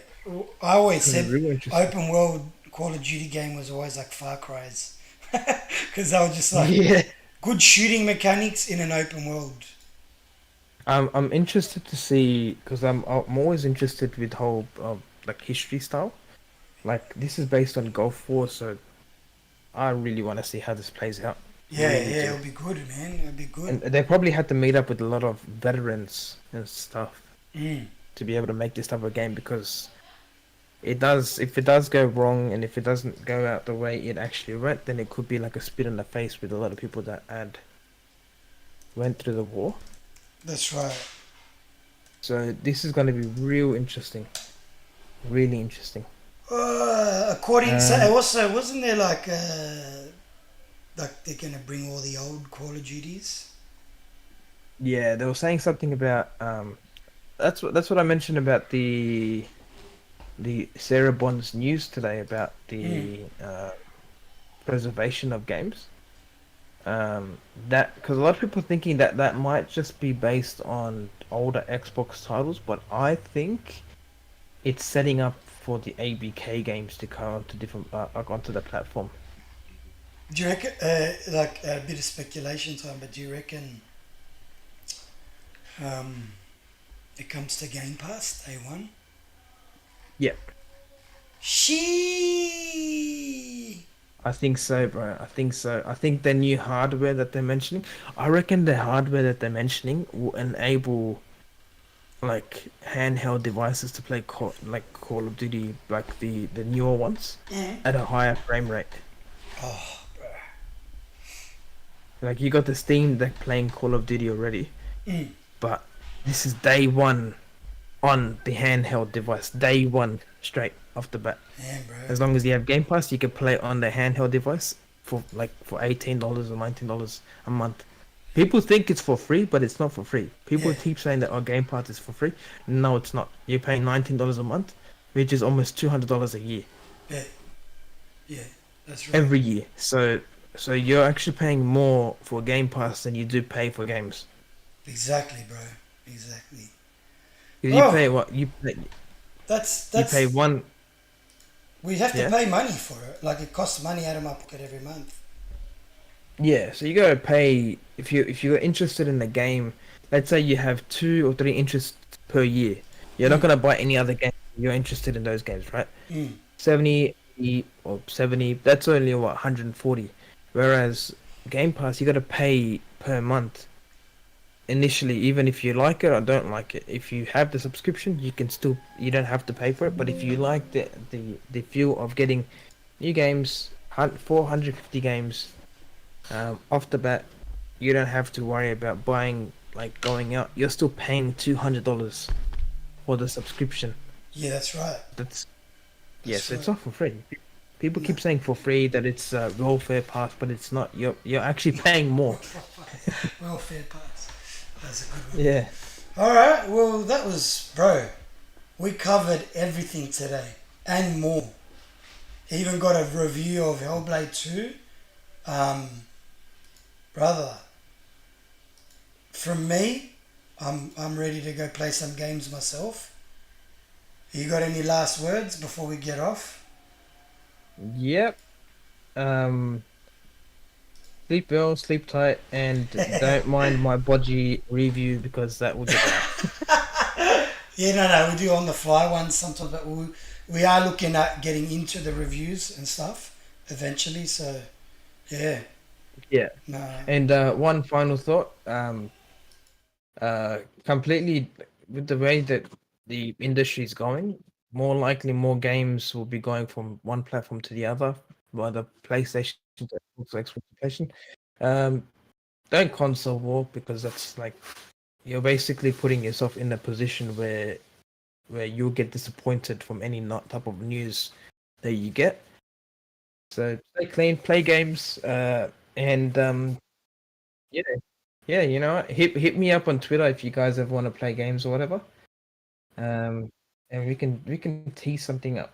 S2: I always
S1: It's gonna be
S2: said
S1: real interesting.
S2: open world Call of Duty game was always like Far Cry's. Because they were just like
S1: Yeah.
S2: good shooting mechanics in an open world.
S1: I'm interested to see because I'm always interested with whole like history style. Like this is based on Gulf War, so I really want to see how this plays out.
S2: Yeah,
S1: Really
S2: yeah,
S1: do.
S2: it'll be good, man. It'll be good.
S1: And they probably had to meet up with a lot of veterans and stuff
S2: Mm.
S1: to be able to make this type of game because it does. If it does go wrong and if it doesn't go out the way it actually went, then it could be like a spit in the face with a lot of people that add went through the war.
S2: That's right.
S1: So this is going to be real interesting, really interesting.
S2: According, so
S1: Um,
S2: also wasn't there like they're gonna bring all the old Call of Duties?
S1: yeah, they were saying something about that's what I mentioned about the Sarah Bond's news today about
S2: Mm.
S1: the preservation of games. That because a lot of people are thinking that that might just be based on older Xbox titles, but I think it's setting up for the ABK games to come onto different onto the platform.
S2: Do you reckon, like a bit of speculation time, but do you reckon um, it comes to Game Pass day one?
S1: Yeah,
S2: She.
S1: I think so, bro. I think so. I think the new hardware that they're mentioning, I reckon the hardware that they're mentioning will enable like handheld devices to play Call of Duty, like the newer ones,
S2: Mm.
S1: at a higher frame rate.
S2: Oh, bro.
S1: Like you got the Steam Deck playing Call of Duty already,
S2: Mm.
S1: but this is day one on the handheld device. Day one straight off the bat.
S2: Damn, bro.
S1: As long as you have Game Pass, you can play it on the handheld device for $18 or $19 a month. People think it's for free, but it's not for free. People
S2: Yeah,
S1: keep saying that our Game Pass is for free. No, it's not. You're paying $19 a month, which is almost $200 a year
S2: yeah, yeah. That's right.
S1: every year. So you're actually paying more for Game Pass than you do pay for games.
S2: Exactly, bro. Exactly.
S1: 'Cause you pay
S2: Oh,
S1: what
S2: that's
S1: you pay
S2: that's.
S1: one.
S2: We have to
S1: Yeah.
S2: pay money for it. Like it costs money out of my pocket every month.
S1: Yeah, so you gotta pay if you're interested in the game. Let's say you have 2 or 3 interests per year. You're not
S2: Mm.
S1: gonna buy any other game. You're interested in those games, right?
S2: Mm.
S1: 70 or 70. That's only what 140. Whereas Game Pass, you gotta pay per month initially, even if you like it or don't like it. If you have the subscription, you don't have to pay for it. But if you like the feel of getting new games, 450 games off the bat, you don't have to worry about buying like going out. You're still paying $200 for the subscription.
S2: Yeah, that's right.
S1: That's
S2: That's
S1: yes,
S2: right.
S1: it's not for free. People
S2: No.
S1: keep saying for free that it's welfare pass, but it's not. You're actually paying more.
S2: Welfare pass. That's a good one.
S1: Yeah.
S2: All right. Well, that was, bro. We covered everything today and more. Even got a review of Hellblade 2. Um, brother, from me, I'm ready to go play some games myself. You got any last words before we get off?
S1: Yep. Um. Sleep well, sleep tight, and don't mind my bodgy review because that will get out.
S2: Yeah, no, we do on the fly ones sometimes, but we are looking at getting into the reviews and stuff eventually. So, yeah,
S1: Yeah.
S2: no,
S1: And one final thought. Completely with the way that the industry is going, more likely more games will be going from one platform to the other, whether PlayStation to Xbox, Xbox to PlayStation. Um, don't console war because that's like you're basically putting yourself in a position where you'll get disappointed from any not type of news that you get. So stay clean, play games, and yeah, yeah. You know, what? Hit me up on Twitter if you guys ever want to play games or whatever. Um, and we can tee something up.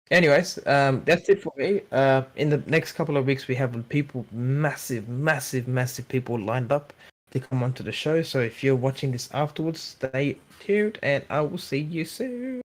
S1: Anyways, that's it for me. In the next couple of weeks, we have people, massive, massive, massive people lined up to come onto the show. So if you're watching this afterwards, stay tuned, and I will see you soon.